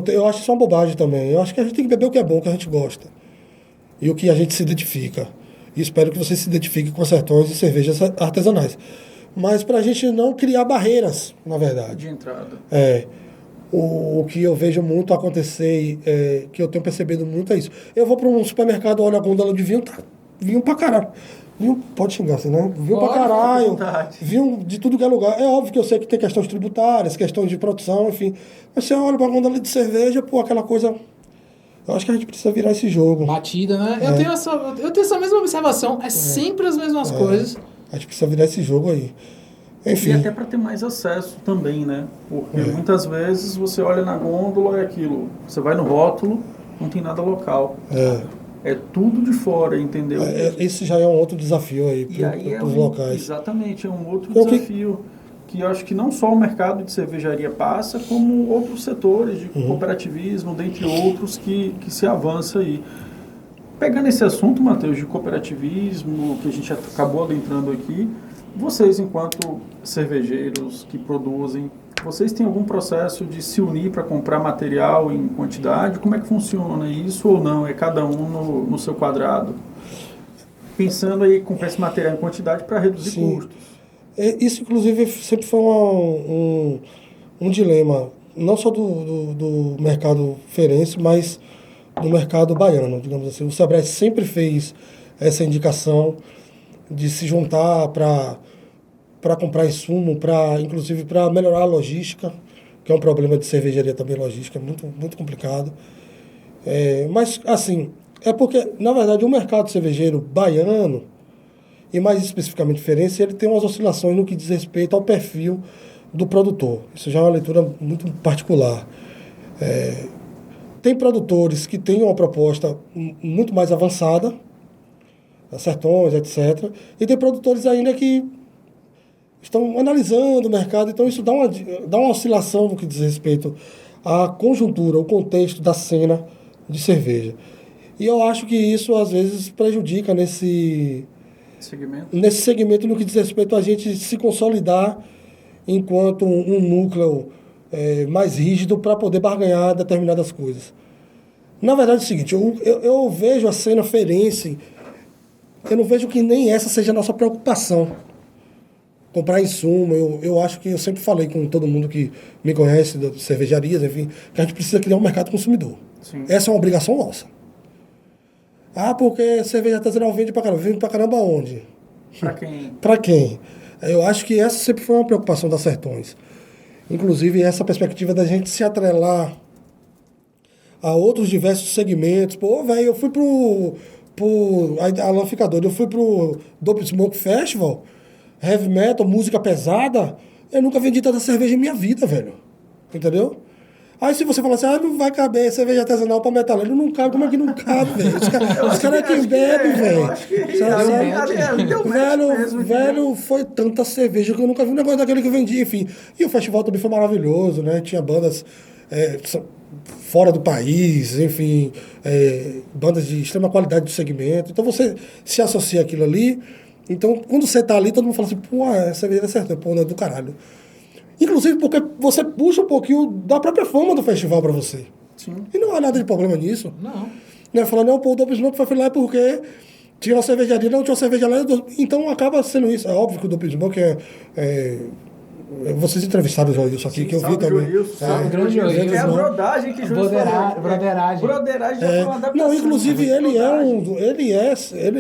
Eu acho isso uma bobagem também. Eu acho que a gente tem que beber o que é bom, o que a gente gosta. E o que a gente se identifica. E espero que você se identifique com Sertões e cervejas artesanais. Mas pra gente não criar barreiras, na verdade. De entrada. O que eu vejo muito acontecer, que eu tenho percebido muito é isso. Eu vou para um supermercado, olho a gôndola de vinho, tá vinho pra caralho. Vinho, pode xingar assim, né? Vinho pra caralho. Vinho de tudo que é lugar. É óbvio que eu sei que tem questões tributárias, questões de produção, enfim. Mas você olha pra gôndola de cerveja, pô, aquela coisa... Eu acho que a gente precisa virar esse jogo. Batida, né? Eu tenho essa mesma observação. É sempre as mesmas coisas. A gente precisa virar esse jogo aí. Enfim. E até para ter mais acesso também, né? Porque muitas vezes você olha na gôndola e aquilo, você vai no rótulo, não tem nada local. É tudo de fora, entendeu? Esse já é um outro desafio aí para os locais. Exatamente, é um outro desafio que eu acho que não só o mercado de cervejaria passa, como outros setores de cooperativismo, dentre outros, que se avança aí. Pegando esse assunto, Matheus, de cooperativismo, que a gente acabou adentrando aqui, vocês, enquanto cervejeiros que produzem, vocês têm algum processo de se unir para comprar material em quantidade? Como é que funciona isso ou não? É cada um no seu quadrado? Pensando aí em comprar esse material em quantidade para reduzir custos. Isso, inclusive, sempre foi um dilema, não só do mercado feirense, mas do mercado baiano, digamos assim. O Sebrae sempre fez essa indicação de se juntar para comprar insumo, inclusive para melhorar a logística, que é um problema de cervejaria também, logística, é muito, muito complicado. Mas, assim, é porque, na verdade, o mercado cervejeiro baiano, e mais especificamente feirense, ele tem umas oscilações no que diz respeito ao perfil do produtor. Isso já é uma leitura muito particular. Tem produtores que têm uma proposta muito mais avançada, sertões, etc. E tem produtores ainda que estão analisando o mercado, então isso dá uma oscilação no que diz respeito à conjuntura, ao contexto da cena de cerveja. E eu acho que isso, às vezes, prejudica nesse segmento no que diz respeito a gente se consolidar enquanto um núcleo mais rígido para poder barganhar determinadas coisas. Na verdade é o seguinte, eu vejo a cena feirense, eu não vejo que nem essa seja a nossa preocupação. Comprar insumo, eu acho que eu sempre falei com todo mundo que me conhece, de cervejarias, enfim, que a gente precisa criar um mercado consumidor. Sim. Essa é uma obrigação nossa. Porque cerveja artesanal vende pra caramba. Vende pra caramba onde? Pra quem? Pra quem? Eu acho que essa sempre foi uma preocupação das Sertões. Inclusive, essa perspectiva da gente se atrelar a outros diversos segmentos. Pô, velho, eu fui pro Alan Ficador, eu fui pro Dope Smoke Festival, heavy metal, música pesada, eu nunca vendi tanta cerveja em minha vida, velho. Entendeu? Aí se você falar assim, não vai caber cerveja artesanal para metaleiro, não cabe, como é que não cabe, velho? Os caras que bebem, velho. Velho, foi tanta cerveja que eu nunca vi um negócio daquele que eu vendi, enfim. E o festival também foi maravilhoso, né? Tinha bandas fora do país, enfim, bandas de extrema qualidade do segmento. Então você se associa àquilo ali. Então, quando você tá ali, todo mundo fala assim, pô, essa cerveja é certa, pô, não é do caralho. Inclusive porque você puxa um pouquinho da própria fama do festival para você. Sim. E não há nada de problema nisso. Não. Né? Falando, não, pô, o Dope Smoke foi lá porque tinha uma cervejaria, não tinha uma cervejaria lá. Então acaba sendo isso. É óbvio que o Dope Smoke vocês entrevistaram o Joilson aqui, que eu vi também. Grande Joilson. É a brodagem que Joilson falou. Broderagem. Broderagem já foi uma adaptação. Não, inclusive ele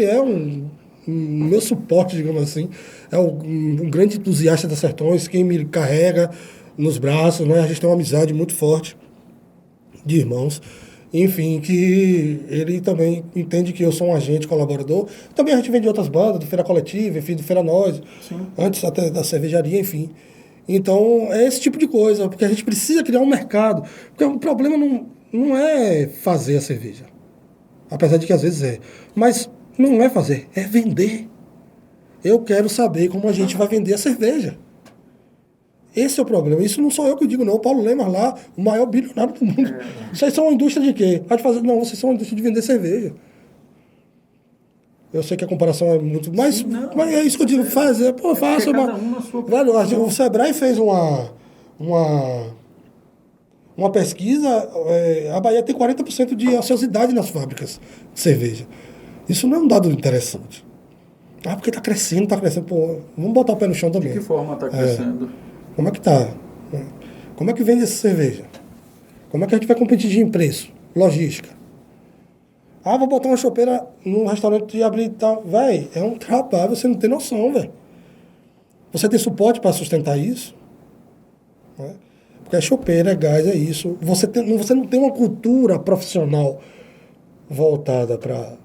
é um meu suporte, digamos assim, é um grande entusiasta das Sertões, quem me carrega nos braços, né? A gente tem uma amizade muito forte de irmãos, enfim, que ele também entende que eu sou um agente colaborador. Também a gente vem de outras bandas, do Feira Coletiva, enfim, do Feira Nós, antes até da cervejaria, enfim. Então, é esse tipo de coisa, porque a gente precisa criar um mercado, porque o problema não é fazer a cerveja, apesar de que às vezes mas não é fazer, é vender. Eu quero saber como a gente vai vender a cerveja. Esse é o problema. Isso não sou eu que digo, não. O Paulo Lemas lá, o maior bilionário do mundo. Vocês são uma indústria de quê? Não, vocês são uma indústria de vender cerveja. Eu sei que a comparação é muito... Mas é isso que eu digo, fazer. Pô, faça uma... Velho, o Sebrae fez uma pesquisa, a Bahia tem 40% de ociosidade nas fábricas de cerveja. Isso não é um dado interessante. Porque está crescendo. Pô, vamos botar o pé no chão também. De que forma está crescendo? Como é que está? Como é que vende essa cerveja? Como é que a gente vai competir em preço? Logística. Vou botar uma chopeira num restaurante e abrir e tal. Véi, é um trabalho, você não tem noção, velho. Você tem suporte para sustentar isso? Né? Porque é chopeira, é gás, é isso. Você não tem uma cultura profissional voltada para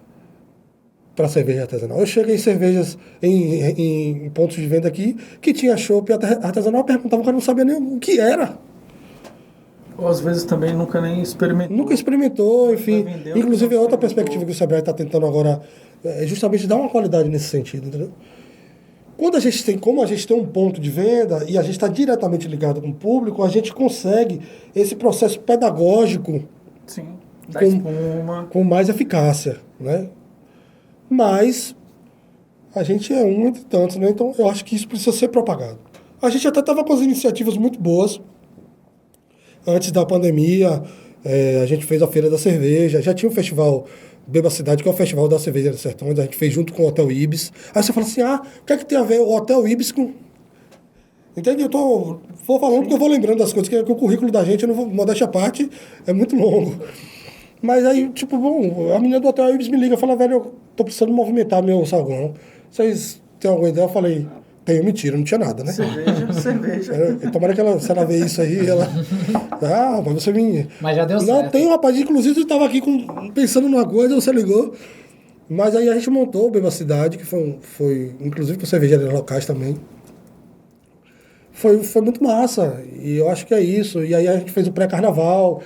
cerveja artesanal. Eu cheguei em cervejas em pontos de venda aqui que tinha chopp artesanal, eu perguntava, o cara não sabia nem o que era. Ou às vezes também nunca nem experimentou. Nunca experimentou, enfim. Inclusive, outra perspectiva que o Sebrae está tentando agora é justamente dar uma qualidade nesse sentido, entendeu? Como a gente tem um ponto de venda e a gente está diretamente ligado com o público, a gente consegue esse processo pedagógico Sim, da espuma. Com mais eficácia. né? Mas a gente é um entre tantos, né? Então eu acho que isso precisa ser propagado. A gente até estava com as iniciativas muito boas antes da pandemia. A gente fez a Feira da Cerveja, já tinha o festival Beba Cidade, que é o festival da cerveja dos Sertões, a gente fez junto com o Hotel Ibis. Aí você fala assim, o que é que tem a ver o Hotel Ibis com... Entende? Vou falando porque eu vou lembrando das coisas, que o currículo da gente, eu não vou, modéstia à parte, é muito longo. Mas aí, tipo, a menina do Hotel Ibis me liga e fala, velho, eu tô precisando movimentar meu saguão. Vocês têm alguma ideia? Eu falei, tenho, mentira, não tinha nada, né? Cerveja. Tomara que se ela ver isso aí, ela... mas você me... Mas já deu certo. Não, tem um rapaz, inclusive, eu estava aqui pensando numa coisa, você ligou. Mas aí a gente montou o Beba Cidade, que foi inclusive com cervejarias locais também. Foi muito massa, e eu acho que é isso. E aí a gente fez o pré-carnaval,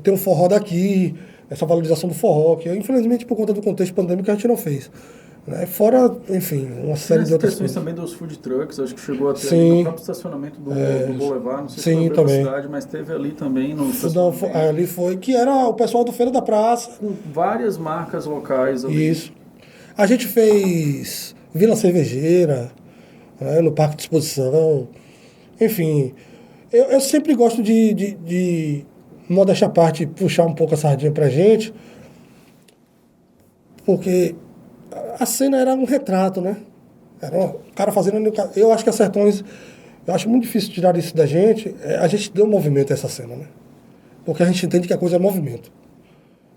tem o forró daqui, essa valorização do forró, que infelizmente por conta do contexto pandêmico a gente não fez. Fora, enfim, uma série de outras questões coisas. Também dos food trucks, acho que chegou até Sim. ali no próprio estacionamento do Boulevard, não sei se foi na também. cidade, mas teve ali também no Ali foi, que era o pessoal do Feira da Praça. Com várias marcas locais ali. Isso. A gente fez Vila Cervejeira, no Parque de Exposição. Enfim, eu sempre gosto de modéstia à parte, puxar um pouco a sardinha pra gente, porque a cena era um retrato, né? Era um cara fazendo... Eu acho que a Sertões... Eu acho muito difícil tirar isso da gente. A gente deu movimento a essa cena, né? Porque a gente entende que a coisa é movimento.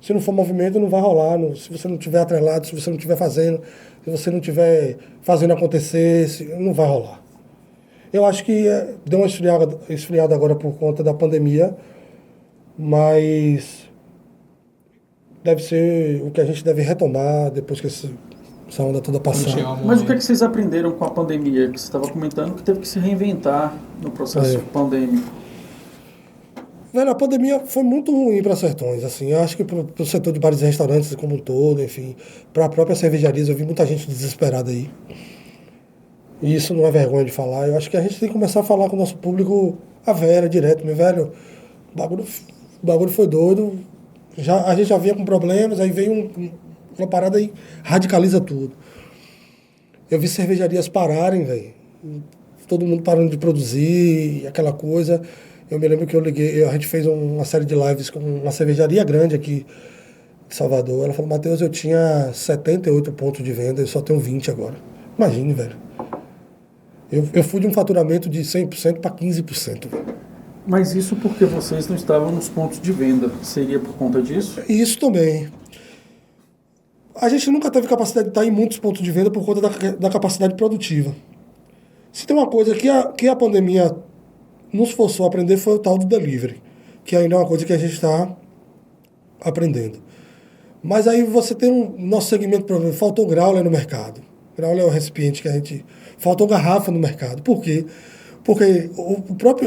Se não for movimento, não vai rolar. Se você não estiver atrelado, se você não estiver fazendo, se você não estiver fazendo acontecer, não vai rolar. Eu acho que deu uma esfriada agora por conta da pandemia, mas deve ser o que a gente deve retomar depois que essa onda toda passar. Mas o que vocês aprenderam com a pandemia? Que você estava comentando que teve que se reinventar no processo pandêmico. Velho, a pandemia foi muito ruim para Sertões, assim. Eu acho que para o setor de bares e restaurantes como um todo, enfim, para a própria cervejaria, eu vi muita gente desesperada aí. E isso não é vergonha de falar. Eu acho que a gente tem que começar a falar com o nosso público a vera, direto. Meu velho, o bagulho foi doido. A gente já vinha com problemas, aí veio uma parada e radicaliza tudo. Eu vi cervejarias pararem, velho. Todo mundo parando de produzir, aquela coisa. Eu me lembro que a gente fez uma série de lives com uma cervejaria grande aqui em Salvador. Ela falou, Matheus, eu tinha 78 pontos de venda, eu só tenho 20 agora. Imagine, velho. Eu fui de um faturamento de 100% para 15%. Velho. Mas isso porque vocês não estavam nos pontos de venda. Seria por conta disso? Isso também. A gente nunca teve capacidade de estar em muitos pontos de venda por conta da capacidade produtiva. Se tem uma coisa que a pandemia nos forçou a aprender foi o tal do delivery, que ainda é uma coisa que a gente está aprendendo. Mas aí você tem nosso segmento, por exemplo, faltou growler no mercado. Growler é o recipiente que a gente... Faltou garrafa no mercado. Por quê? Porque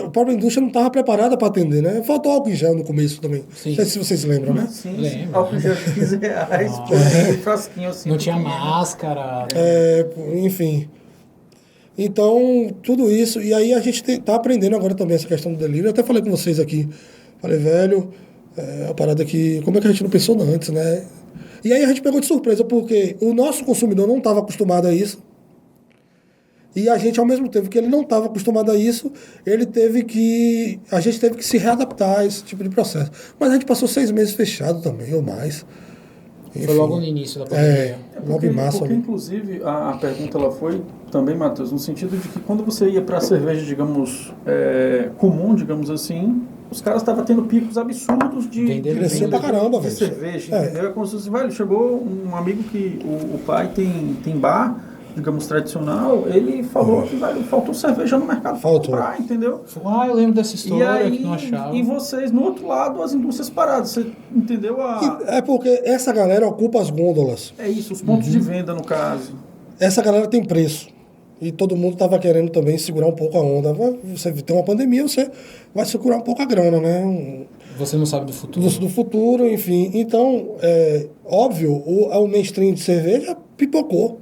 a própria indústria não estava preparada para atender, né? Faltou álcool em gel no começo também. Sim. Não sei se vocês lembram, né? Sim, Lembro. álcool em gel de R$15, um frasquinho assim. Não tinha máscara. Enfim. Então, tudo isso. E aí a gente está aprendendo agora também essa questão do delivery. Eu até falei com vocês aqui. Falei, velho, a parada aqui... Como é que a gente não pensou antes, né? E aí a gente pegou de surpresa, porque o nosso consumidor não estava acostumado a isso. E a gente, ao mesmo tempo que ele não estava acostumado a isso, a gente teve que se readaptar a esse tipo de processo. Mas a gente passou 6 meses fechado também, ou mais. Enfim, Foi logo no início da pandemia. Logo em março. Porque, inclusive, a pergunta ela foi também, Matheus, no sentido de que quando você ia para a cerveja, digamos, comum, digamos assim, os caras estavam tendo picos absurdos de cresceu pra caramba, velho. cerveja, entendeu? É como se fosse, velho, chegou um amigo que o pai tem bar, digamos, tradicional, ele falou que, velho, faltou cerveja no mercado para comprar, entendeu? Eu lembro dessa história, e aí, que não achava. E vocês, no outro lado, as indústrias paradas, você entendeu? É porque essa galera ocupa as gôndolas. É isso, os pontos de venda, no caso. Essa galera tem preço. E todo mundo estava querendo também segurar um pouco a onda. Você tem uma pandemia, você vai segurar um pouco a grana, né? Você não sabe do futuro. Do futuro, enfim. Então, óbvio, o mainstream de cerveja pipocou.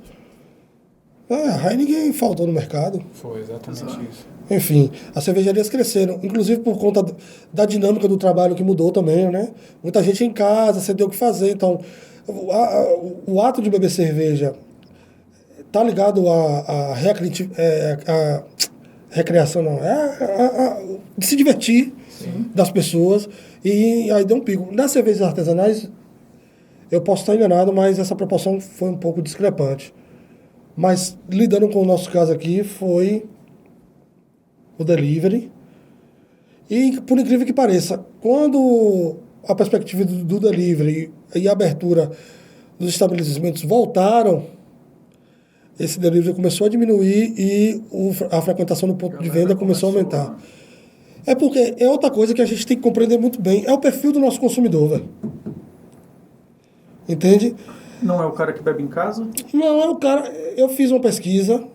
A Heineken faltou no mercado. Foi exatamente isso. Enfim, as cervejarias cresceram, inclusive por conta da dinâmica do trabalho que mudou também, né? Muita gente em casa, sem ter o que fazer, então o ato de beber cerveja está ligado à recreação, não, de se divertir das pessoas, e aí deu um pico. Nas cervejas artesanais, eu posso estar enganado, mas essa proporção foi um pouco discrepante. Mas, lidando com o nosso caso aqui, foi o delivery. E, por incrível que pareça, quando a perspectiva do delivery e a abertura dos estabelecimentos voltaram, esse delivery começou a diminuir e a frequentação do ponto de venda começou a aumentar. É porque é outra coisa que a gente tem que compreender muito bem. É o perfil do nosso consumidor, velho. Entende? Não é o cara que bebe em casa? Não, é o cara... Eu fiz uma pesquisa,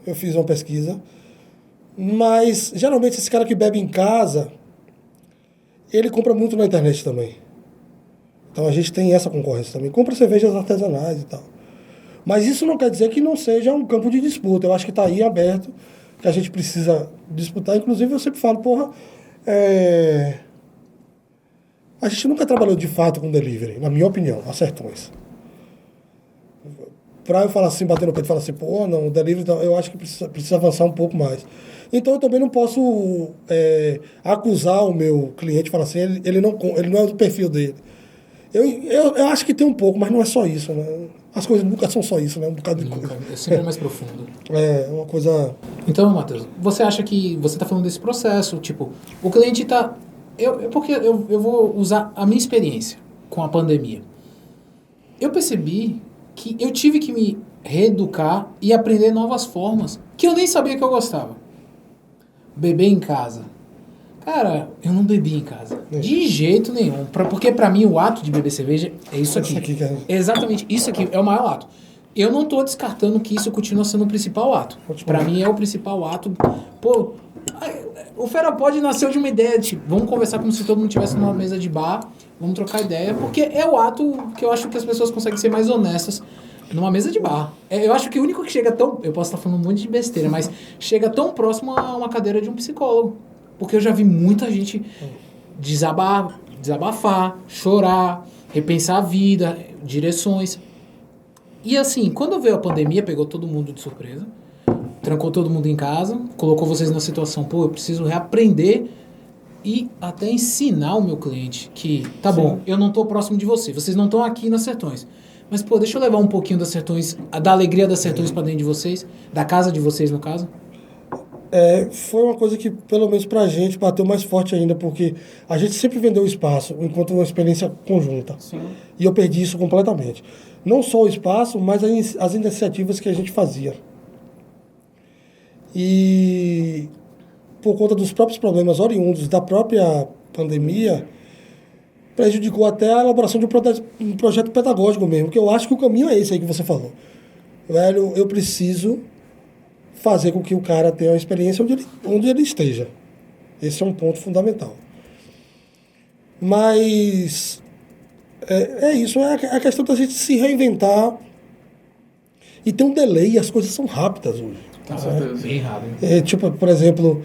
mas geralmente esse cara que bebe em casa, ele compra muito na internet também. Então a gente tem essa concorrência também. Compra cervejas artesanais e tal. Mas isso não quer dizer que não seja um campo de disputa. Eu acho que está aí aberto, que a gente precisa disputar. Inclusive, eu sempre falo, a gente nunca trabalhou de fato com delivery, na minha opinião, a Sertões. Para eu falar assim, bater no peito e falar assim, não, o delivery, eu acho que precisa avançar um pouco mais. Então, eu também não posso acusar o meu cliente e falar assim, ele não é do perfil dele. Eu acho que tem um pouco, mas não é só isso, né? As coisas nunca são só isso, né? Um bocado de coisa. É sempre mais profundo. É, uma coisa... Então, Matheus, você acha que você está falando desse processo, tipo, o cliente está... Porque eu vou usar a minha experiência com a pandemia. Eu percebi que eu tive que me reeducar e aprender novas formas que eu nem sabia que eu gostava. Beber em casa. Cara, eu não bebi em casa. De jeito nenhum. Porque pra mim o ato de beber cerveja é isso aqui. Exatamente, isso aqui é o maior ato. Eu não tô descartando que isso continua sendo o principal ato. Pra mim é o principal ato. Pô, o Ferapod nasceu de uma ideia de vamos conversar como se todo mundo estivesse numa mesa de bar, vamos trocar ideia, porque é o ato que eu acho que as pessoas conseguem ser mais honestas numa mesa de bar. Eu acho que o único que chega tão... Eu posso estar falando um monte de besteira, mas chega tão próximo a uma cadeira de um psicólogo. Porque eu já vi muita gente desabafar, chorar, repensar a vida, direções. E assim, quando veio a pandemia, pegou todo mundo de surpresa, trancou todo mundo em casa, colocou vocês na situação, eu preciso reaprender e até ensinar o meu cliente que, tá bom, eu não estou próximo de vocês não estão aqui nas Sertões, mas deixa eu levar um pouquinho das Sertões, da alegria das Sertões para dentro de vocês, da casa de vocês, no caso. Foi uma coisa que, pelo menos pra gente, bateu mais forte ainda, porque a gente sempre vendeu o espaço enquanto uma experiência conjunta. Sim. E eu perdi isso completamente. Não só o espaço, mas as iniciativas que a gente fazia. E por conta dos próprios problemas oriundos da própria pandemia, prejudicou até a elaboração de um projeto pedagógico mesmo, que eu acho que o caminho é esse aí que você falou. Velho, eu preciso fazer com que o cara tenha uma experiência onde ele esteja. Esse é um ponto fundamental. Mas isso, é a questão da gente se reinventar e ter um delay, as coisas são rápidas hoje. Com certeza. Bem rápido. Tipo, por exemplo,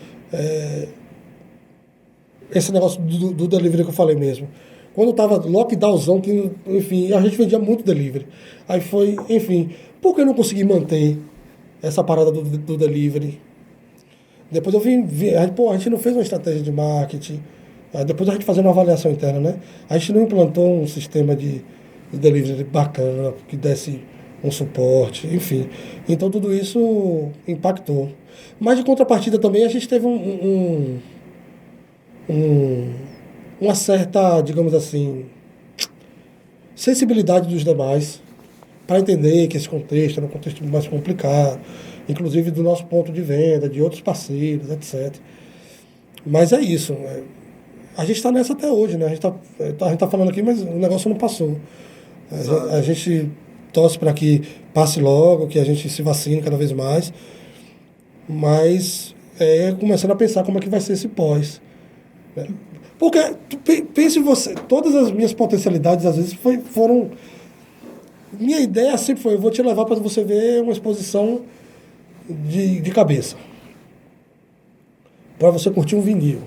esse negócio do delivery que eu falei mesmo. Quando estava lockdownzão, que, enfim, a gente vendia muito delivery. Aí foi, enfim, por que eu não consegui manter essa parada do delivery? Depois eu a gente não fez uma estratégia de marketing. Depois a gente fazendo uma avaliação interna, né? A gente não implantou um sistema de delivery bacana, que desse um suporte, enfim. Então tudo isso impactou. Mas de contrapartida também a gente teve uma certa, digamos assim, sensibilidade dos demais para entender que esse contexto era um contexto mais complicado, inclusive do nosso ponto de venda, de outros parceiros, etc. Mas é isso. A gente está nessa até hoje, né? A gente tá falando aqui, mas o negócio não passou. A gente torce para que passe logo, que a gente se vacine cada vez mais, mas começando a pensar como é que vai ser esse pós. Né? Porque, pense você, todas as minhas potencialidades, às vezes, foram... Minha ideia sempre foi, eu vou te levar para você ver uma exposição de cabeça. Para você curtir um vinil.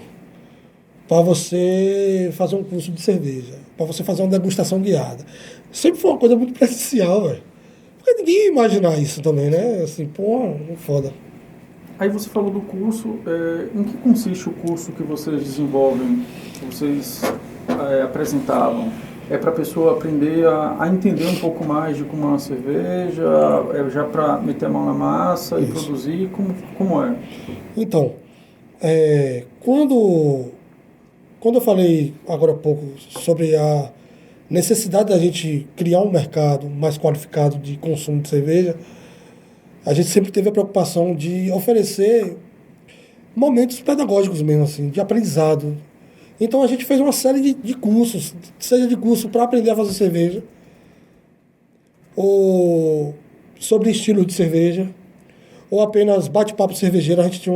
para você fazer um curso de cerveja, para você fazer uma degustação guiada. Sempre foi uma coisa muito presencial, velho. Porque ninguém ia imaginar isso também, né? Assim, pô, foda. Aí você falou do curso. Em que consiste o curso que vocês desenvolvem, que vocês apresentavam? É para a pessoa aprender a entender um pouco mais de como é uma cerveja? É já para meter a mão na massa e produzir? Como é? Então, quando eu falei agora há pouco sobre a necessidade da gente criar um mercado mais qualificado de consumo de cerveja, a gente sempre teve a preocupação de oferecer momentos pedagógicos mesmo, assim, de aprendizado. Então a gente fez uma série de cursos, seja de curso para aprender a fazer cerveja, ou sobre estilo de cerveja, ou apenas bate-papo cervejeiro. A gente tinha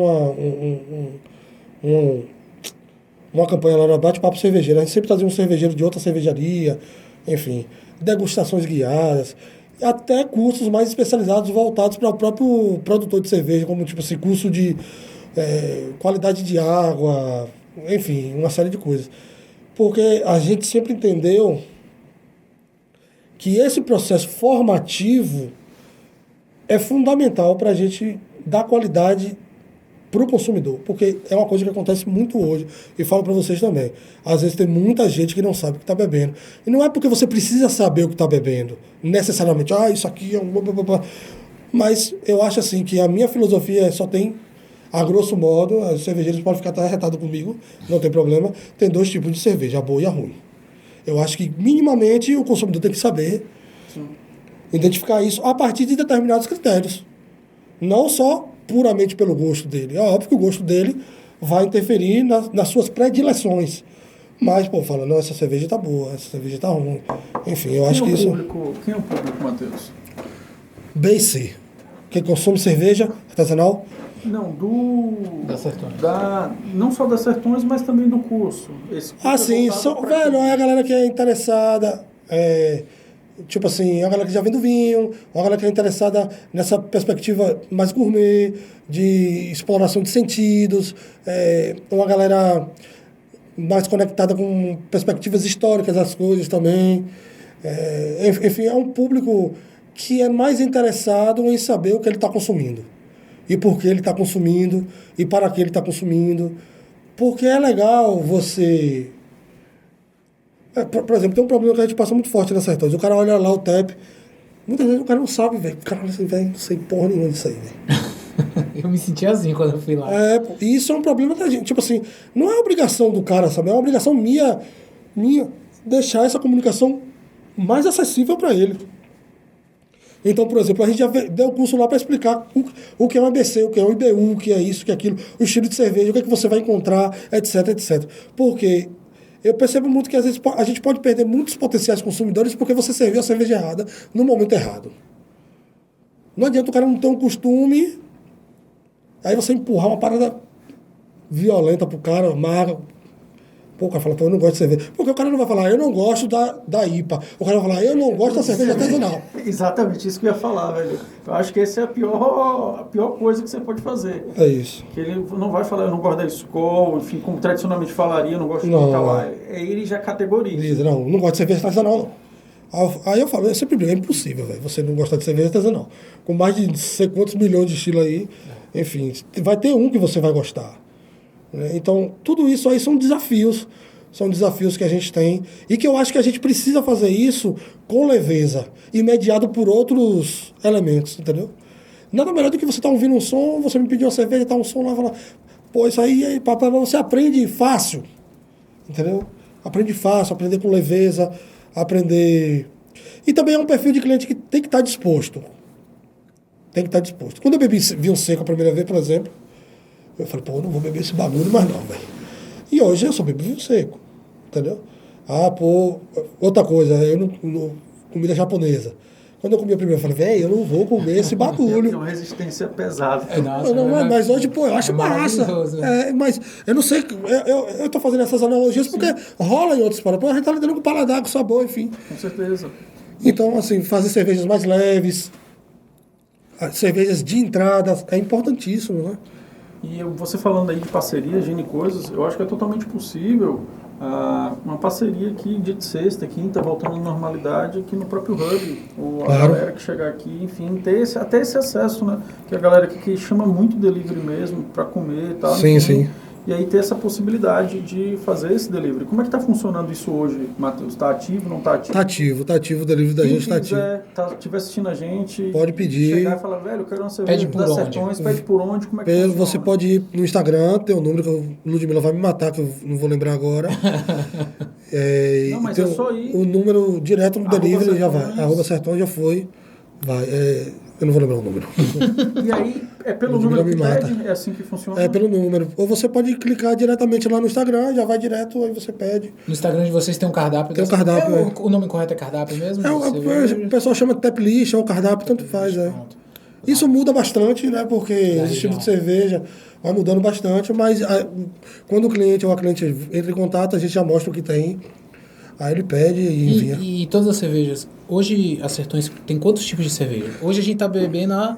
uma campanha lá no Bate-Papo Cervejeiro. A gente sempre trazia um cervejeiro de outra cervejaria, enfim, degustações guiadas, até cursos mais especializados voltados para o próprio produtor de cerveja, como tipo assim, curso de qualidade de água, enfim, uma série de coisas. Porque a gente sempre entendeu que esse processo formativo é fundamental para a gente dar qualidade para o consumidor, porque é uma coisa que acontece muito hoje, e falo para vocês também. Às vezes tem muita gente que não sabe o que está bebendo. E não é porque você precisa saber o que está bebendo, necessariamente, isso aqui é um... Mas eu acho assim que a minha filosofia só tem, a grosso modo, os cervejeiros podem ficar até arretados comigo, não tem problema, tem 2 tipos de cerveja, a boa e a ruim. Eu acho que minimamente o consumidor tem que saber identificar isso a partir de determinados critérios. Não só puramente pelo gosto dele. É óbvio que o gosto dele vai interferir nas suas predileções. Mas, fala, não, essa cerveja tá boa, essa cerveja tá ruim. Enfim, eu acho que isso... Quem é o público, Matheus? B&C. Quem consome cerveja artesanal? Não, Da Sertões. Não só das Sertões, mas também do curso. Esse curso Sim, é a galera que é interessada, tipo assim, a galera que já vem do vinho, a galera que é interessada nessa perspectiva mais gourmet, de exploração de sentidos, uma galera mais conectada com perspectivas históricas das coisas também. Enfim, é um público que é mais interessado em saber o que ele está consumindo. E por que ele está consumindo, e para que ele está consumindo. Porque é legal você... Por exemplo, tem um problema que a gente passa muito forte nas Sertões. O cara olha lá o TEP, muitas vezes o cara não sabe, velho. O cara olha assim, velho, não sei porra nenhuma disso aí, velho. Eu me senti assim quando eu fui lá. E isso é um problema da gente. Tipo assim, não é obrigação do cara, sabe? É uma obrigação minha deixar essa comunicação mais acessível para ele. Então, por exemplo, a gente já deu curso lá para explicar o que é um ABC, o que é um IBU, o que é isso, o que é aquilo, o estilo de cerveja, o que é que você vai encontrar, etc, etc. Porque eu percebo muito que às vezes a gente pode perder muitos potenciais consumidores porque você serviu a cerveja errada no momento errado. Não adianta o cara não ter um costume, aí você empurrar uma parada violenta pro cara, amarga. Pô, o cara fala, eu não gosto de cerveja. Porque o cara não vai falar, eu não gosto da IPA. O cara vai falar, eu não gosto da cerveja artesanal. Exatamente isso que eu ia falar, velho. Eu acho que essa é a pior coisa que você pode fazer. É isso. Que ele não vai falar, eu não gosto da Skol, enfim, como tradicionalmente falaria, eu não gosto de tal. Ele já categoriza. Não gosto de cerveja artesanal, não. Aí eu falo, eu sempre digo, é impossível, velho, você não gostar de cerveja artesanal. Com mais de não sei quantos milhões de estilos aí, enfim, vai ter um que você vai gostar. Então, tudo isso aí são desafios que a gente tem e que eu acho que a gente precisa fazer isso com leveza e mediado por outros elementos, entendeu? Nada melhor do que você estar ouvindo um som, você me pediu uma cerveja, tá um som lá, fala, pô, isso aí, papai, você aprende fácil, entendeu? Aprende fácil, aprender com leveza, aprender... E também é um perfil de cliente que tem que estar disposto. Tem que estar disposto. Quando eu bebi vinho seco a primeira vez, por exemplo, eu falei, pô, eu não vou beber esse bagulho mais não, velho. E hoje eu só bebo vinho seco, entendeu? Outra coisa, comida japonesa. Quando eu comi a primeira, eu falei, velho, eu não vou comer esse bagulho. Tem uma resistência pesada. Mas hoje, pô, eu acho massa. Mas eu não sei, eu tô fazendo essas analogias porque rola em outros paladar. A gente tá lidando com paladar, com sabor, enfim. Com certeza. Então, assim, fazer cervejas mais leves, cervejas de entrada, é importantíssimo, né? E você falando aí de parceria, Gene Coisas, eu acho que é totalmente possível uma parceria aqui de sexta, quinta, voltando à normalidade aqui no próprio Hub. Ou a galera que chegar aqui, enfim, até esse acesso, né? Que a galera que chama muito delivery mesmo para comer e tal. Sim, enfim, sim. E aí ter essa possibilidade de fazer esse delivery. Como é que está funcionando isso hoje, Matheus? Está ativo, não está ativo? Tá ativo, o delivery da gente está ativo. Quem estiver assistindo a gente, pode pedir. Chegar e falar, velho, eu quero uma cerveja Pede por das onde? Sertões, pede por onde, como é que funciona? Você pode ir no Instagram, tem um número que o Ludmilla vai me matar, que eu não vou lembrar agora. Não, mas é só ir. O número direto no delivery já vai. Sertões. @Sertões já foi. Vai. Eu não vou lembrar o número. E aí, é pelo Ludmilla número que me mata. pede? É assim que funciona? É pelo número. Ou você pode clicar diretamente lá no Instagram, já vai direto, aí você pede. No Instagram de vocês tem um cardápio? Tem um cardápio, O nome correto é cardápio mesmo? O pessoal chama de tap list ou cardápio, tanto faz. Isso muda bastante, né? Porque os estilos de cerveja vai mudando bastante, mas quando o cliente ou a cliente entra em contato, a gente já mostra o que tem. Aí ele pede e envia. E todas as cervejas, hoje a Sertões tem quantos tipos de cerveja? Hoje a gente tá bebendo a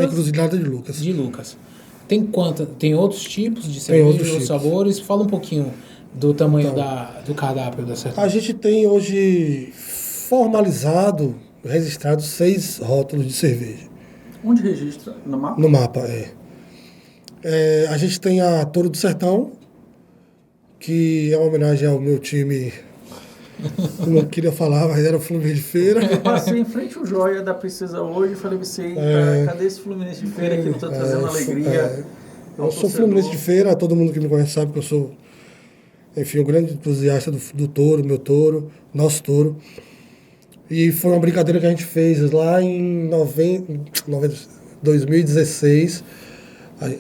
encruzilhada de Lucas. Tem outros tipos de cerveja, outros outros tipos. sabores? Fala um pouquinho do tamanho do cardápio da Sertões. A gente tem hoje formalizado, registrado 6 rótulos de cerveja. Onde registra? No mapa? No mapa, a gente tem a Toro do Sertão, que é uma homenagem ao meu time, eu não queria falar, mas era o Fluminense de Feira. Eu passei em frente ao Joia da Princesa hoje e falei, você, cadê esse Fluminense de Feira que não está trazendo alegria? Eu sou Fluminense de Feira, todo mundo que me conhece sabe que eu sou, enfim, um grande entusiasta do touro, meu touro, nosso touro. E foi uma brincadeira que a gente fez lá em 2016.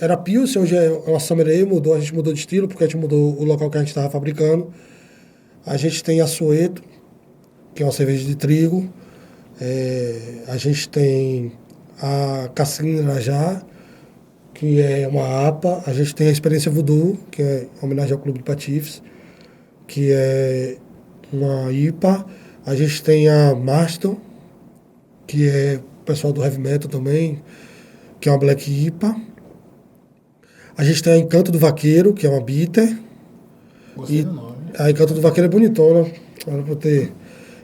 Era Pilsen, hoje é uma Summer Ale, a gente mudou de estilo, porque a gente mudou o local que a gente estava fabricando. A gente tem a Soeto, que é uma cerveja de trigo. A gente tem a Cassina Irajá, que é uma APA. A gente tem a Experiência Voodoo, que é uma homenagem ao Clube de Patifes, que é uma IPA. A gente tem a Marston, que é o pessoal do Heavy Metal também, que é uma Black IPA. A gente tem a Encanto do Vaqueiro, que é uma bitter. Gostei do nome. A Encanto do Vaqueiro é bonitona.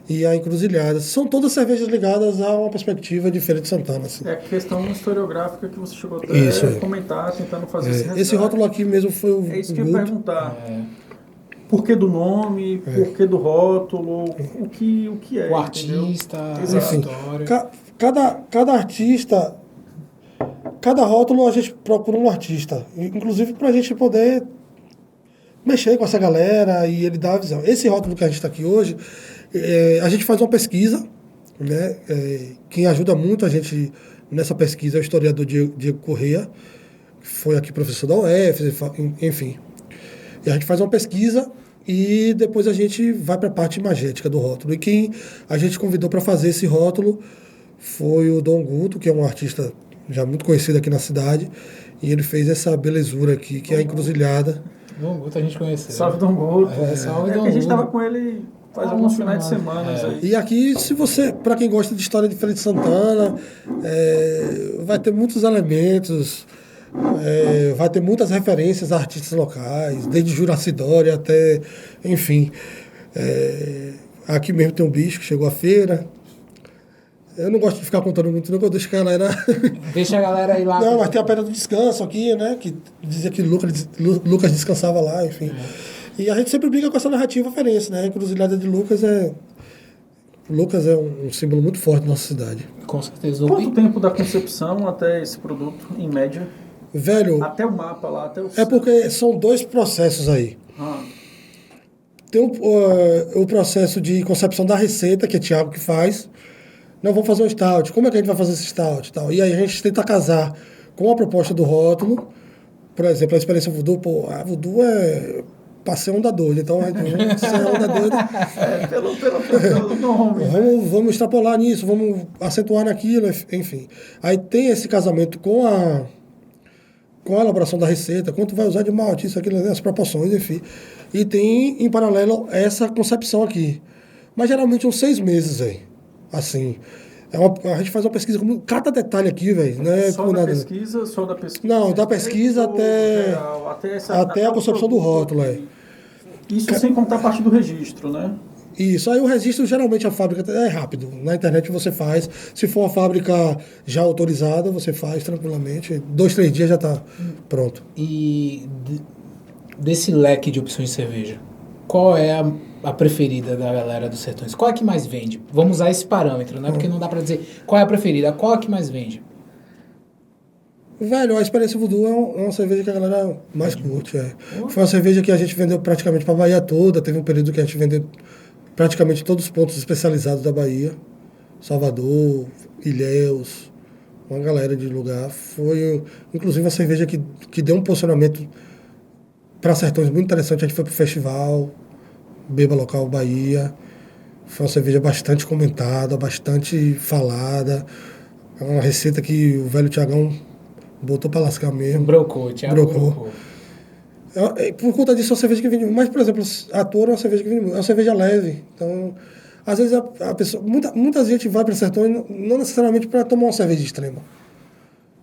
E a Encruzilhada. São todas cervejas ligadas a uma perspectiva diferente de Santana. Assim. É a questão historiográfica que você chegou até a comentar, tentando fazer esse resgate. Esse rótulo aqui mesmo foi o É isso que eu ia perguntar. Por que do nome? Por que do rótulo? O que é? O artista, a Enfim, história. Cada artista... Cada rótulo a gente procura um artista, inclusive para a gente poder mexer com essa galera e ele dar a visão. Esse rótulo que a gente está aqui hoje, a gente faz uma pesquisa, né? Quem ajuda muito a gente nessa pesquisa é o historiador Diego Corrêa, que foi aqui professor da UF, enfim. E a gente faz uma pesquisa e depois a gente vai para a parte imagética do rótulo. E quem a gente convidou para fazer esse rótulo foi o Dom Guto, que é um artista já muito conhecido aqui na cidade, e ele fez essa belezura aqui, que é a Encruzilhada. Dom Guto a gente conheceu. Salve Dom Guto. Salve Dom Guto. A gente estava Guto. com ele faz alguns finais de semana aí. E aqui, se você, para quem gosta de história de Feira de Santana, vai ter muitos elementos, vai ter muitas referências a artistas locais, desde Juraci Dória até, enfim. Aqui mesmo tem um bicho que chegou à feira. Eu não gosto de ficar contando muito, não, que eu deixo a galera... Deixa a galera ir lá. Não, mas tem a Pedra do Descanso aqui, né? Que dizia que Lucas descansava lá, enfim. E a gente sempre brinca com essa narrativa referência, né? A Encruzilhada de Lucas é um símbolo muito forte da nossa cidade. Com certeza. Quanto tempo da concepção até esse produto, em média? Velho... Até o mapa lá, até o... porque são 2 processos aí. Tem o processo de concepção da receita, que é o Thiago que faz. Não, vamos fazer um stout. Como é que a gente vai fazer esse stout? Tal? E aí a gente tenta casar com a proposta do rótulo. Por exemplo, a experiência Voodoo. A Voodoo é passeio onda doida. Então, vamos ser onda doida. Pelo nome. Vamos extrapolar nisso, vamos acentuar naquilo, enfim. Aí tem esse casamento com a elaboração da receita, quanto vai usar de malte, isso, aquilo, as proporções, enfim. E tem, em paralelo, essa concepção aqui. Mas geralmente uns 6 meses aí. Assim, A gente faz uma pesquisa com cada detalhe aqui, velho. Não é Só por da nada. pesquisa, só da pesquisa? Não, da pesquisa geral, até a concepção do rótulo, Isso sem contar a parte do registro, né? Isso, aí o registro, geralmente a fábrica é rápido. Na internet você faz. Se for uma fábrica já autorizada, você faz tranquilamente. 2, 3 dias já está pronto. E desse leque de opções de cerveja, qual é a preferida da galera dos Sertões? Qual é que mais vende? Vamos usar esse parâmetro, né? Porque não dá pra dizer qual é a preferida. Qual é que mais vende? Velho, a Experiência Voodoo é uma cerveja que a galera mais curte. Foi uma cerveja que a gente vendeu praticamente para a Bahia toda. Teve um período que a gente vendeu praticamente todos os pontos especializados da Bahia. Salvador, Ilhéus, uma galera de lugar. Foi, inclusive, uma cerveja que deu um posicionamento para Sertões muito interessante. A gente foi pro festival, Beba Local Bahia. Foi uma cerveja bastante comentada, bastante falada. É uma receita que o velho Tiagão botou para lascar mesmo. Brocou, Thiago Brocou. Por conta disso, é uma cerveja que vende. Mas, por exemplo, a Toro é uma cerveja que vende muito. É uma cerveja leve. Então, às vezes a pessoa. Muita gente vai para Sertões não necessariamente para tomar uma cerveja extrema.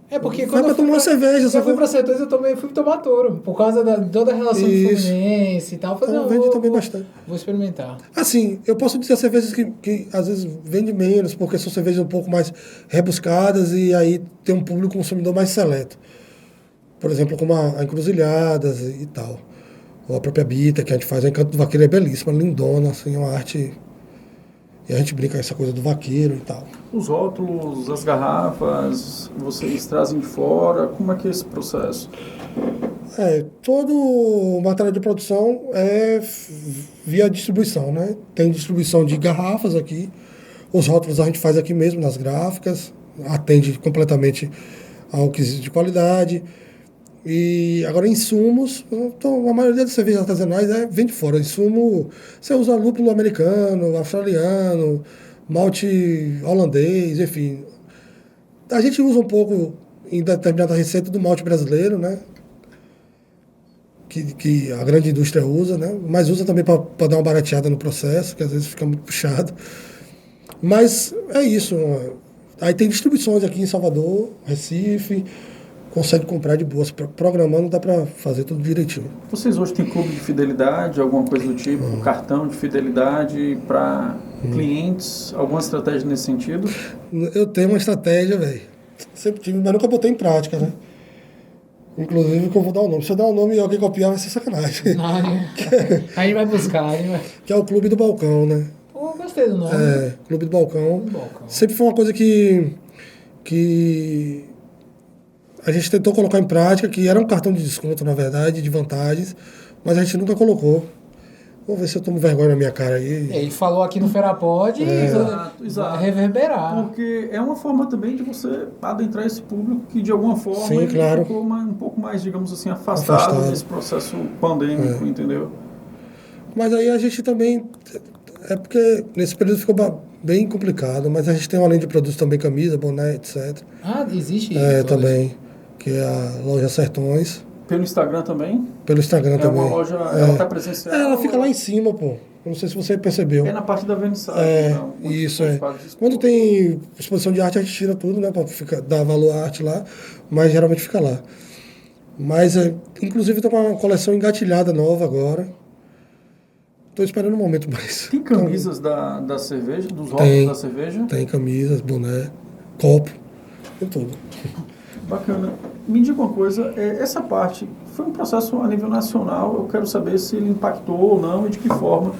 É porque Vai quando pra tomar uma cerveja, eu fui pra Sertões, fui tomar Touro. Por causa da toda a relação do Isso. Fluminense e tal. Falei, Então, vende também bastante. Vou experimentar. Assim, eu posso dizer cervejas que às vezes vende menos, porque são cervejas um pouco mais rebuscadas e aí tem um público consumidor mais seleto. Por exemplo, como a Encruzilhadas e tal. Ou a própria Bita, que a gente faz. A Encanto do Vaqueiro é belíssima, lindona, assim, é uma arte. E a gente brinca com essa coisa do vaqueiro e tal. Os rótulos, as garrafas, vocês trazem de fora? Como é que é esse processo? Todo o material de produção é via distribuição, né? Tem distribuição de garrafas aqui. Os rótulos a gente faz aqui mesmo, nas gráficas. Atende completamente ao quesito de qualidade. E agora, insumos, então, a maioria das cervejas artesanais vem de fora. Insumo, você usa lúpulo americano, australiano, malte holandês, enfim. A gente usa um pouco, em determinada receita, do malte brasileiro, né? Que a grande indústria usa, né? Mas usa também para dar uma barateada no processo, que às vezes fica muito puxado. Mas é isso. Aí tem distribuições aqui em Salvador, Recife, consegue comprar de boas. Programando dá para fazer tudo direitinho. Vocês hoje têm clube de fidelidade, alguma coisa do tipo, cartão de fidelidade para clientes, alguma estratégia nesse sentido? Eu tenho uma estratégia, velho. Sempre tive, mas nunca botei em prática, né? Inclusive que eu vou dar o nome. Se eu dar o nome e alguém copiar, vai ser sacanagem. Não, a gente vai buscar, Que é o Clube do Balcão, né? Gostei do nome. Clube do Balcão. Clube do Balcão. Sempre foi uma coisa que a gente tentou colocar em prática, que era um cartão de desconto, na verdade, de vantagens, mas a gente nunca colocou. Vamos ver se eu tomo vergonha na minha cara aí. Ele falou aqui no Ferapod e vai reverberar. Porque é uma forma também de você adentrar esse público que, de alguma forma, Sim, claro, ficou um pouco mais, digamos assim, afastado desse processo pandêmico, entendeu? Mas aí a gente também... É porque nesse período ficou bem complicado, mas a gente tem uma linha de produtos também, camisa, boné, etc. Ah, existe isso? Também, que é a loja Sertões. Pelo Instagram também? Pelo Instagram também. É uma loja, ela está presencial? Ela fica lá em cima, pô. Eu não sei se você percebeu. É na parte da vernissagem. Então, isso é. Quando tem exposição de arte, a gente tira tudo, né? Pra dar valor à arte lá, mas geralmente fica lá. Mas, inclusive, estou com uma coleção engatilhada nova agora. Estou esperando um momento mais. Tem camisas da cerveja, dos rótulos da cerveja? Tem camisas, boné, copo, tem tudo. Bacana. Me diga uma coisa, essa parte foi um processo a nível nacional, eu quero saber se ele impactou ou não e de que forma.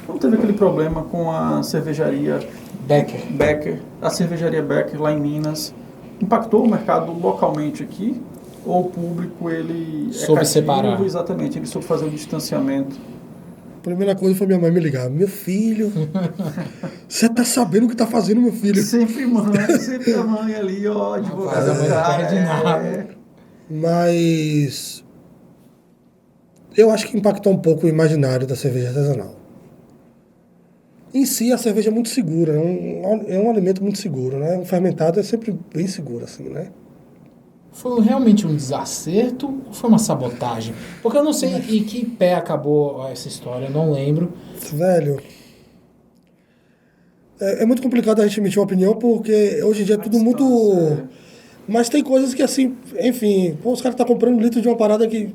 Não teve aquele problema com a cervejaria Becker, a cervejaria Becker lá em Minas, impactou o mercado localmente aqui? Ou o público, ele soube separar? Exatamente, ele soube fazer o distanciamento. A primeira coisa foi minha mãe me ligar. Meu filho, você tá sabendo o que tá fazendo, meu filho? Sempre a mãe ali, ó, advogada. Mas eu acho que impactou um pouco o imaginário da cerveja artesanal. Em si, a cerveja é muito segura, é um alimento muito seguro, né? Um fermentado é sempre bem seguro, assim, né? Foi realmente um desacerto ou foi uma sabotagem? Porque eu não sei em que pé acabou essa história, eu não lembro. Velho, É muito complicado a gente emitir uma opinião, porque hoje em dia é tudo muito... Mas tem coisas que, assim, enfim, pô, os caras estão comprando litro de uma parada que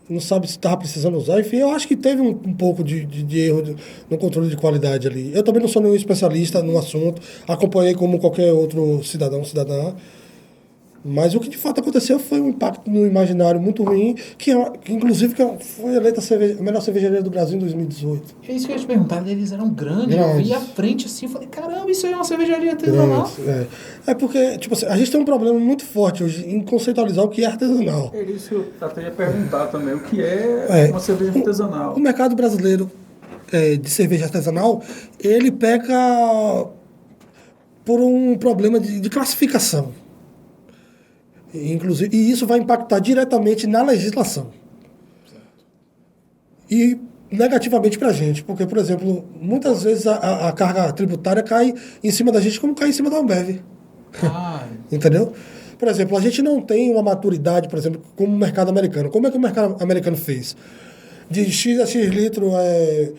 não sabe se estava precisando usar. Enfim, eu acho que teve um pouco de erro no controle de qualidade ali. Eu também não sou nenhum especialista no assunto, acompanhei como qualquer outro cidadão, cidadã. Mas o que de fato aconteceu foi um impacto no imaginário muito ruim, que inclusive foi eleita a melhor cervejaria do Brasil em 2018. É isso que eu ia te perguntar, eles eram grandes, eu vi à frente assim, eu falei, caramba, isso aí é uma cervejaria artesanal. É porque, tipo assim, a gente tem um problema muito forte hoje em conceitualizar o que é artesanal. É isso que eu até ia perguntar também, o que é uma cerveja artesanal? O mercado brasileiro de cerveja artesanal, ele peca por um problema de classificação. Inclusive, e isso vai impactar diretamente na legislação. Certo. E negativamente para a gente, porque, por exemplo, muitas vezes a carga tributária cai em cima da gente como cai em cima da Ambev. Entendeu? Por exemplo, a gente não tem uma maturidade, por exemplo, como o mercado americano. Como é que o mercado americano fez? De X a X litro é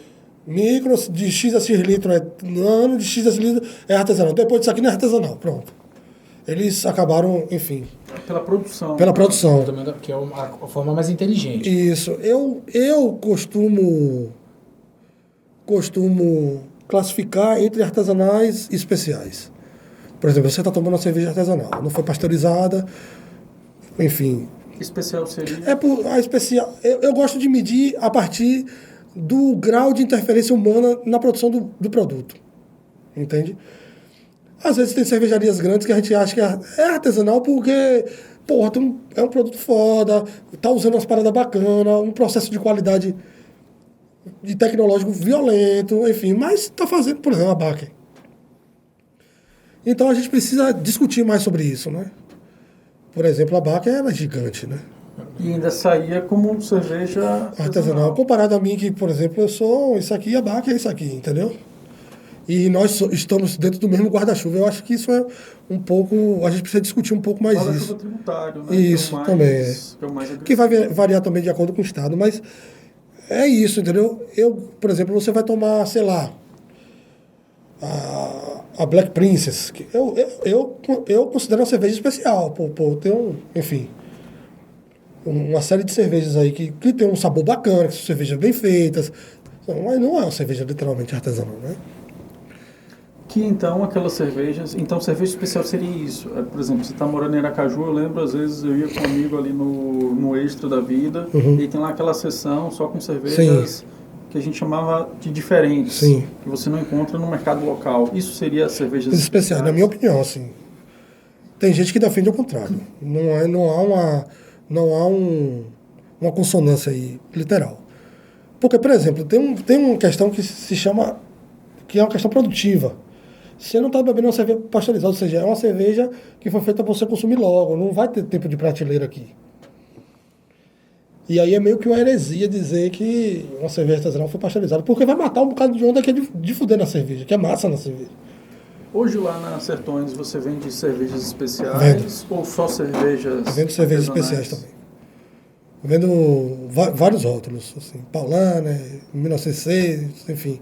micro, de X a X litro é nano, de X a X litro é artesanal. Depois disso aqui não é artesanal, pronto. Eles acabaram, enfim... Pela produção. Pela produção. Que é a forma mais inteligente. Isso. Eu costumo classificar entre artesanais e especiais. Por exemplo, você está tomando uma cerveja artesanal, não foi pasteurizada, enfim. Especial seria? A especial, eu gosto de medir a partir do grau de interferência humana na produção do produto. Entende? Às vezes tem cervejarias grandes que a gente acha que é artesanal porque, porra, é um produto foda, tá usando umas paradas bacanas, um processo de qualidade de tecnológico violento, enfim, mas tá fazendo, por exemplo, a Baker. Então a gente precisa discutir mais sobre isso, né? Por exemplo, a Baker era gigante, né? E ainda saía como cerveja artesanal. Comparado a mim, que, por exemplo, eu sou isso aqui, a Baker é isso aqui, entendeu? E nós estamos dentro do mesmo guarda-chuva. Eu acho que isso é um pouco... A gente precisa discutir um pouco mais isso. Guarda-chuva tributário, né? Isso, que é também. Que vai variar também de acordo com o Estado. Mas é isso, entendeu? Por exemplo, você vai tomar, sei lá, a Black Princess. Que eu considero uma cerveja especial. Enfim, uma série de cervejas aí que tem um sabor bacana, que são cervejas bem feitas. Mas não é uma cerveja literalmente artesanal, né? Que então aquelas cervejas... Então cerveja especial seria isso. Por exemplo, você está morando em Aracaju, eu lembro, às vezes eu ia com um amigo ali no Extra da Vida, e tem lá aquela seção só com cervejas que a gente chamava de diferentes, que você não encontra no mercado local. Isso seria cervejas especiais? Na minha opinião, assim. Tem gente que defende o contrário. Não há uma consonância aí literal. Porque, por exemplo, tem uma questão que se chama... que é uma questão produtiva. Você não está bebendo uma cerveja pasteurizada, ou seja, é uma cerveja que foi feita para você consumir logo, não vai ter tempo de prateleira aqui. E aí é meio que uma heresia dizer que uma cerveja artesanal foi pasteurizada, porque vai matar um bocado de onda que é de fuder na cerveja, que é massa na cerveja. Hoje lá na Sertões você vende cervejas especiais ou só cervejas Vendo cervejas especiais também. Vendo vários rótulos, assim, Paulana, 1906, enfim,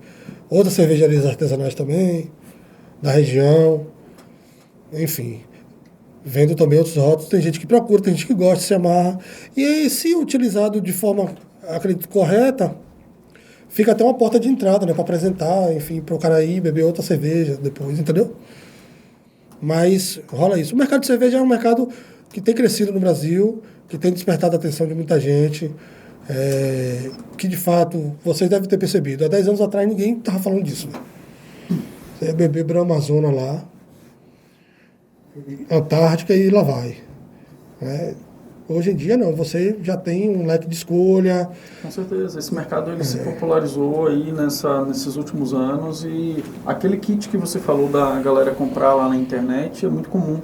outras cervejarias artesanais também, da região, enfim. Vendo também outros rótulos, tem gente que procura, tem gente que gosta, se amarra. E aí, se utilizado de forma, acredito, correta, fica até uma porta de entrada, né, para apresentar, enfim, para o cara ir beber outra cerveja depois, entendeu? Mas rola isso. O mercado de cerveja é um mercado que tem crescido no Brasil, que tem despertado a atenção de muita gente, que de fato, vocês devem ter percebido, há 10 anos atrás ninguém estava falando disso. Você ia beber Brahma Amazônia lá, Antártica e lá vai. Hoje em dia não, você já tem um leque de escolha. Com certeza, esse mercado ele se popularizou aí nesses últimos anos e aquele kit que você falou da galera comprar lá na internet é muito comum.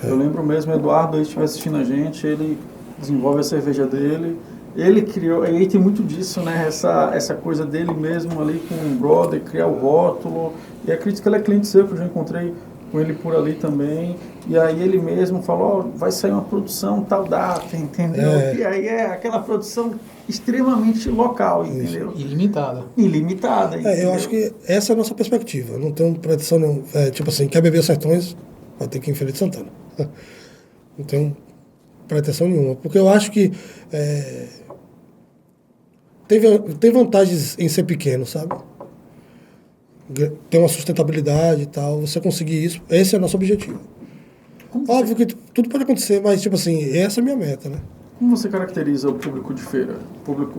Eu lembro mesmo, o Eduardo aí estiver assistindo a gente, ele desenvolve a cerveja dele, ele criou, e aí tem muito disso, né, essa coisa dele mesmo ali com o brother, criar o rótulo, e acredito que ele é cliente seu, que eu já encontrei com ele por ali também, e aí ele mesmo falou, vai sair uma produção tal data, entendeu? E aí aquela produção extremamente local, entendeu? Ilimitada. Ilimitada. Eu acho que essa é a nossa perspectiva. Não tenho pretensão, não. Tipo assim, quer beber Sertões, vai ter que ir em Feira de Santana. Não tenho pretensão nenhuma. Porque eu acho que tem vantagens em ser pequeno, sabe? Tem uma sustentabilidade e tal. Você conseguir isso, esse é o nosso objetivo. Óbvio que tudo pode acontecer, mas, tipo assim, essa é a minha meta, né? Como você caracteriza o público de feira? Público,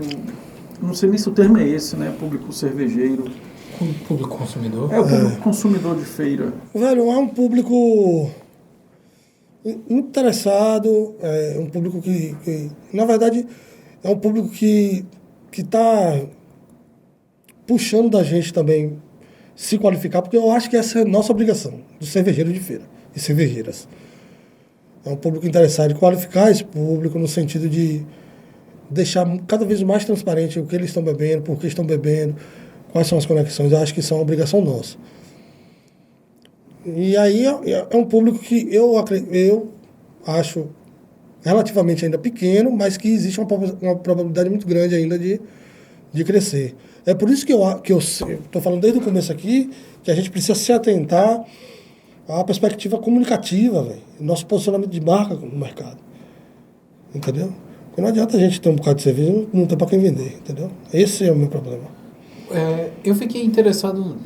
não sei nem se o termo é esse, né? Público cervejeiro. Público consumidor. É o público consumidor de feira. Velho, é um público interessado, é um público que, na verdade, é um público que está puxando da gente também se qualificar, porque eu acho que essa é a nossa obrigação, do cervejeiro de feira e cervejeiras. É um público interessado em qualificar esse público no sentido de deixar cada vez mais transparente o que eles estão bebendo, por que estão bebendo, quais são as conexões. Eu acho que isso é uma obrigação nossa. E aí é um público que eu acho relativamente ainda pequeno, mas que existe uma probabilidade muito grande ainda de crescer. É por isso que eu estou falando desde o começo aqui que a gente precisa se atentar à perspectiva comunicativa, véio, nosso posicionamento de marca no mercado. Entendeu? Porque não adianta a gente ter um bocado de cerveja e não ter para quem vender, entendeu? Esse é o meu problema. Eu fiquei interessado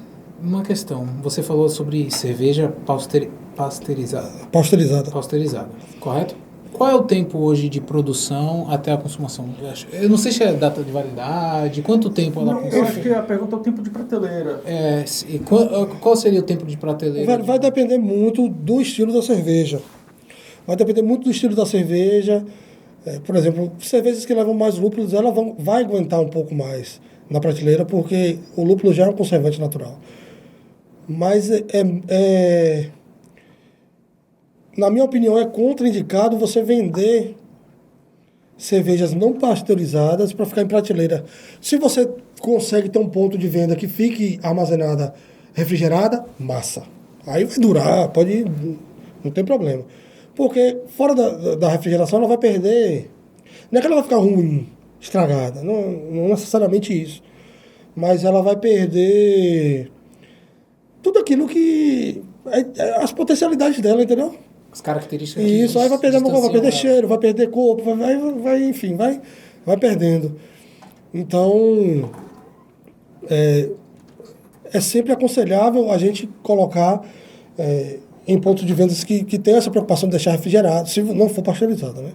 numa questão. Você falou sobre cerveja pasteurizada. Pasteurizada, correto? Qual é o tempo hoje de produção até a consumação? Eu não sei se é data de validade, quanto tempo ela consome. Eu acho que a pergunta é o tempo de prateleira. Qual seria o tempo de prateleira? Vai depender muito do estilo da cerveja. Vai depender muito do estilo da cerveja. Por exemplo, cervejas que levam mais lúpulos, ela vai aguentar um pouco mais na prateleira, porque o lúpulo já é um conservante natural. Mas na minha opinião, é contraindicado você vender cervejas não pasteurizadas para ficar em prateleira. Se você consegue ter um ponto de venda que fique armazenada refrigerada, massa. Aí vai durar, não tem problema. Porque fora da refrigeração ela vai perder. Não é que ela vai ficar ruim, estragada, não necessariamente isso. Mas ela vai perder tudo aquilo que... as potencialidades dela, entendeu? As características. Isso, aí vai perder cheiro, vai perder corpo, enfim, vai perdendo. Então, é sempre aconselhável a gente colocar em pontos de vendas que tem essa preocupação de deixar refrigerado, se não for pasteurizado, né?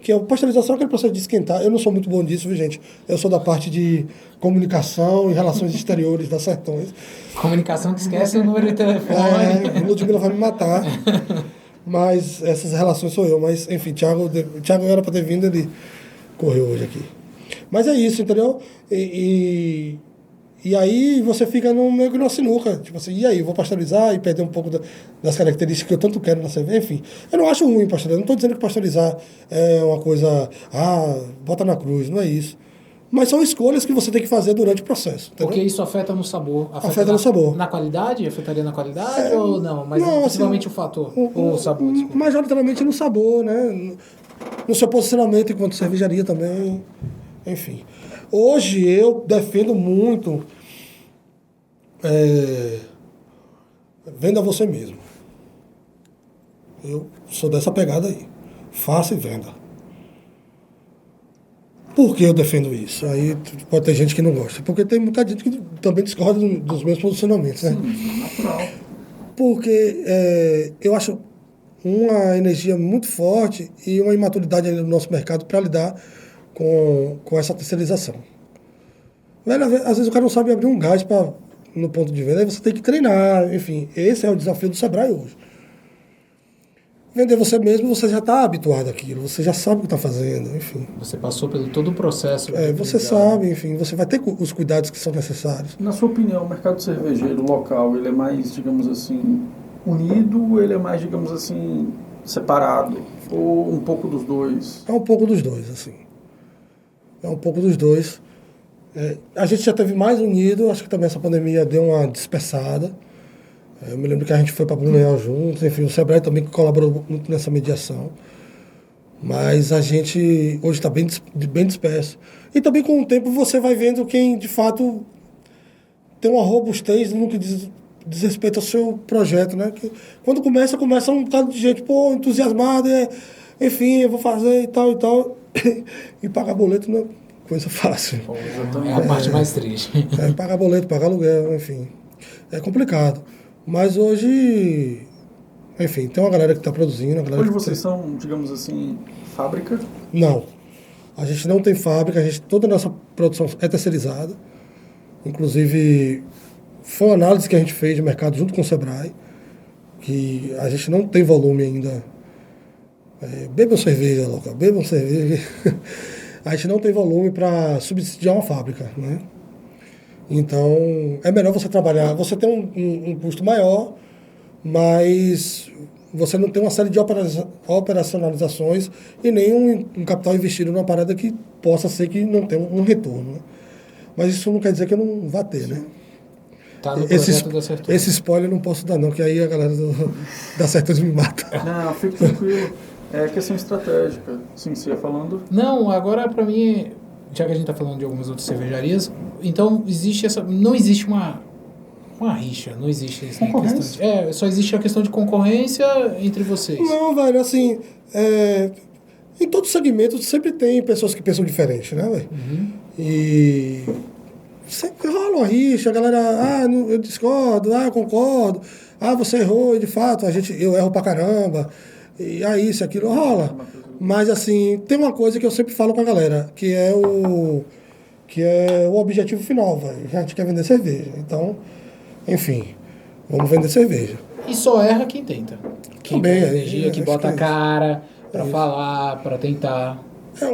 Que a pasteurização é aquele processo de esquentar. Eu não sou muito bom disso, viu, gente? Eu sou da parte de comunicação e relações exteriores da Sertões. Comunicação que esquece o número de telefone. Ludmila vai me matar. Mas essas relações sou eu. Mas, enfim, Thiago era para ter vindo, ele correu hoje aqui. Mas é isso, entendeu? E aí você fica meio que numa sinuca. Tipo assim, e aí, vou pasteurizar e perder um pouco das características que eu tanto quero na cerveja? Enfim, eu não acho ruim pasteurizar. Não estou dizendo que pasteurizar é uma coisa... bota na cruz. Não é isso. Mas são escolhas que você tem que fazer durante o processo. Entendeu? Porque isso afeta no sabor. Afeta no sabor. Na qualidade? Afetaria na qualidade ou não? Mas não, principalmente assim, o fator. O sabor, desculpa. Majoritariamente no sabor, né? No seu posicionamento enquanto cervejaria também. Enfim. Hoje eu defendo muito... venda você mesmo. Eu sou dessa pegada aí. Faça e venda. Por que eu defendo isso? Aí pode ter gente que não gosta. Porque tem muita gente que também discorda dos meus posicionamentos, né? Sim, natural. Porque eu acho uma energia muito forte e uma imaturidade no nosso mercado para lidar com essa terceirização. Velho, às vezes o cara não sabe abrir um gás no ponto de venda, aí você tem que treinar, enfim. Esse é o desafio do Sebrae hoje. Vender você mesmo, você já está habituado àquilo, você já sabe o que está fazendo, enfim. Você passou pelo todo o processo. Você sabe, enfim, você vai ter os cuidados que são necessários. Na sua opinião, o mercado cervejeiro local, ele é mais, digamos assim, unido ou ele é mais, digamos assim, separado? Ou um pouco dos dois? É um pouco dos dois, assim. É um pouco dos dois. A gente já teve mais unido, acho que também essa pandemia deu uma dispersada. Eu me lembro que a gente foi para Blumenau juntos, enfim, o Sebrae também colaborou muito nessa mediação. Mas a gente hoje está bem disperso. E também com o tempo você vai vendo quem de fato tem uma robustez no que diz respeito ao seu projeto, né? Que quando começa um bocado de gente, pô, entusiasmada, enfim, eu vou fazer e tal e tal. E pagar boleto não é coisa fácil. É a parte mais triste. Pagar boleto, pagar aluguel, enfim. É complicado. Mas hoje, enfim, tem uma galera que está produzindo. Hoje vocês são, digamos assim, fábrica? Não. A gente não tem fábrica, toda a nossa produção é terceirizada. Inclusive, foi uma análise que a gente fez de mercado junto com o Sebrae, que a gente não tem volume ainda. Bebam cerveja, louca, bebam cerveja. A gente não tem volume para subsidiar uma fábrica, né? Então, é melhor você trabalhar. Você tem um custo maior, mas você não tem uma série de operacionalizações e nem um capital investido numa parada que possa ser que não tenha um retorno, né? Mas isso não quer dizer que eu não vá ter, né? Tá no projeto da Sertões. Esse spoiler eu não posso dar não, que aí a galera da Sertões me mata. Não, fique tranquilo. É questão estratégica. Sim, você ia falando? Não, agora pra mim, já que a gente tá falando de algumas outras cervejarias, então não existe uma rixa, não existe essa questão. Só existe a questão de concorrência entre vocês. Não, velho, assim, em todos os segmentos sempre tem pessoas que pensam diferente, né, velho? Uhum. E sempre rola uma rixa, a galera, eu discordo, eu concordo, você errou, e de fato, eu erro pra caramba, e isso, aquilo, rola. Mas, assim, tem uma coisa que eu sempre falo com a galera, que é o objetivo final, velho. A gente quer vender cerveja. Então, enfim, vamos vender cerveja. E só erra quem tenta. Quem Também, tem energia, que bota a cara pra isso. falar, pra tentar.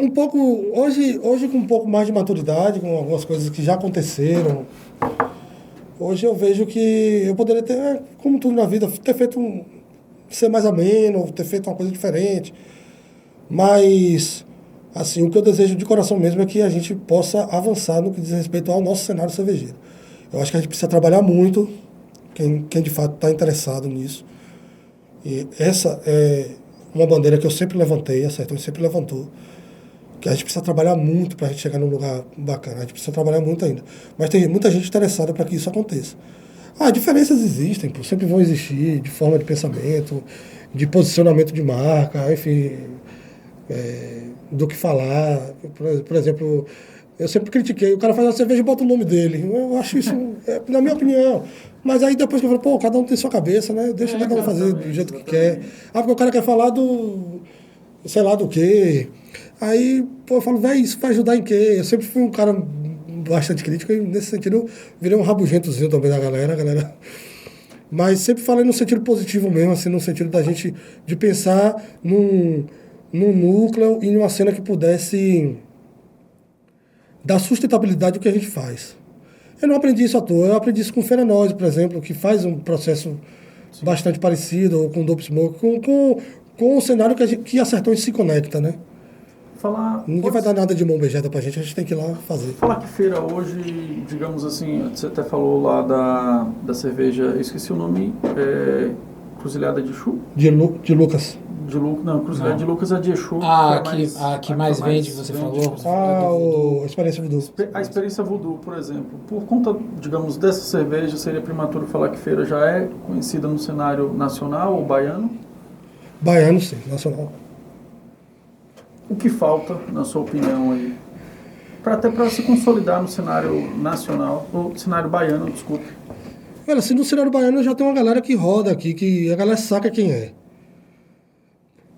Um pouco, hoje com um pouco mais de maturidade, com algumas coisas que já aconteceram, hoje eu vejo que eu poderia ter, como tudo na vida, ter feito ser mais ameno, ter feito uma coisa diferente. Mas, assim, o que eu desejo de coração mesmo é que a gente possa avançar no que diz respeito ao nosso cenário cervejeiro. Eu acho que a gente precisa trabalhar muito, quem de fato está interessado nisso. E essa é uma bandeira que eu sempre levantei, a Sertões sempre levantou, que a gente precisa trabalhar muito para a gente chegar num lugar bacana. A gente precisa trabalhar muito ainda. Mas tem muita gente interessada para que isso aconteça. Diferenças existem, sempre vão existir, de forma de pensamento, de posicionamento de marca, enfim, do que falar. Por exemplo, eu sempre critiquei, o cara faz uma cerveja e bota o nome dele. Eu acho isso, na minha opinião. Mas aí depois que eu falo, cada um tem sua cabeça, né? Deixa cada um fazer do jeito que quer. Porque o cara quer falar sei lá do quê. Aí, eu falo, isso vai ajudar em quê? Eu sempre fui um cara bastante crítico e nesse sentido eu virei um rabugentozinho também da galera. Mas sempre falei no sentido positivo mesmo, assim, no sentido da gente de pensar num núcleo e numa cena que pudesse dar sustentabilidade ao que a gente faz. Eu não aprendi isso à toa, eu aprendi isso com o Feranose, por exemplo, que faz um processo bastante parecido, ou com o Dope Smoke, com o cenário que a Sertões se conecta, né? Ninguém vai dar nada de mão beijada pra gente, a gente tem que ir lá fazer. Falar que feira hoje, digamos assim, você até falou lá da cerveja, eu esqueci o nome, Cruzilhada de Exu? De Lucas. Cruzilhada de Lucas é de Exu. A que mais vende, você falou? A Experiência Voodoo. A Experiência Voodoo, por exemplo. Por conta, digamos, dessa cerveja, seria prematuro falar que feira já é conhecida no cenário nacional ou baiano? Baiano, sim, nacional. O que falta, na sua opinião, aí, até para se consolidar no cenário nacional, no cenário baiano, desculpe? Olha, assim, no cenário baiano já tem uma galera que roda aqui, que a galera saca quem é.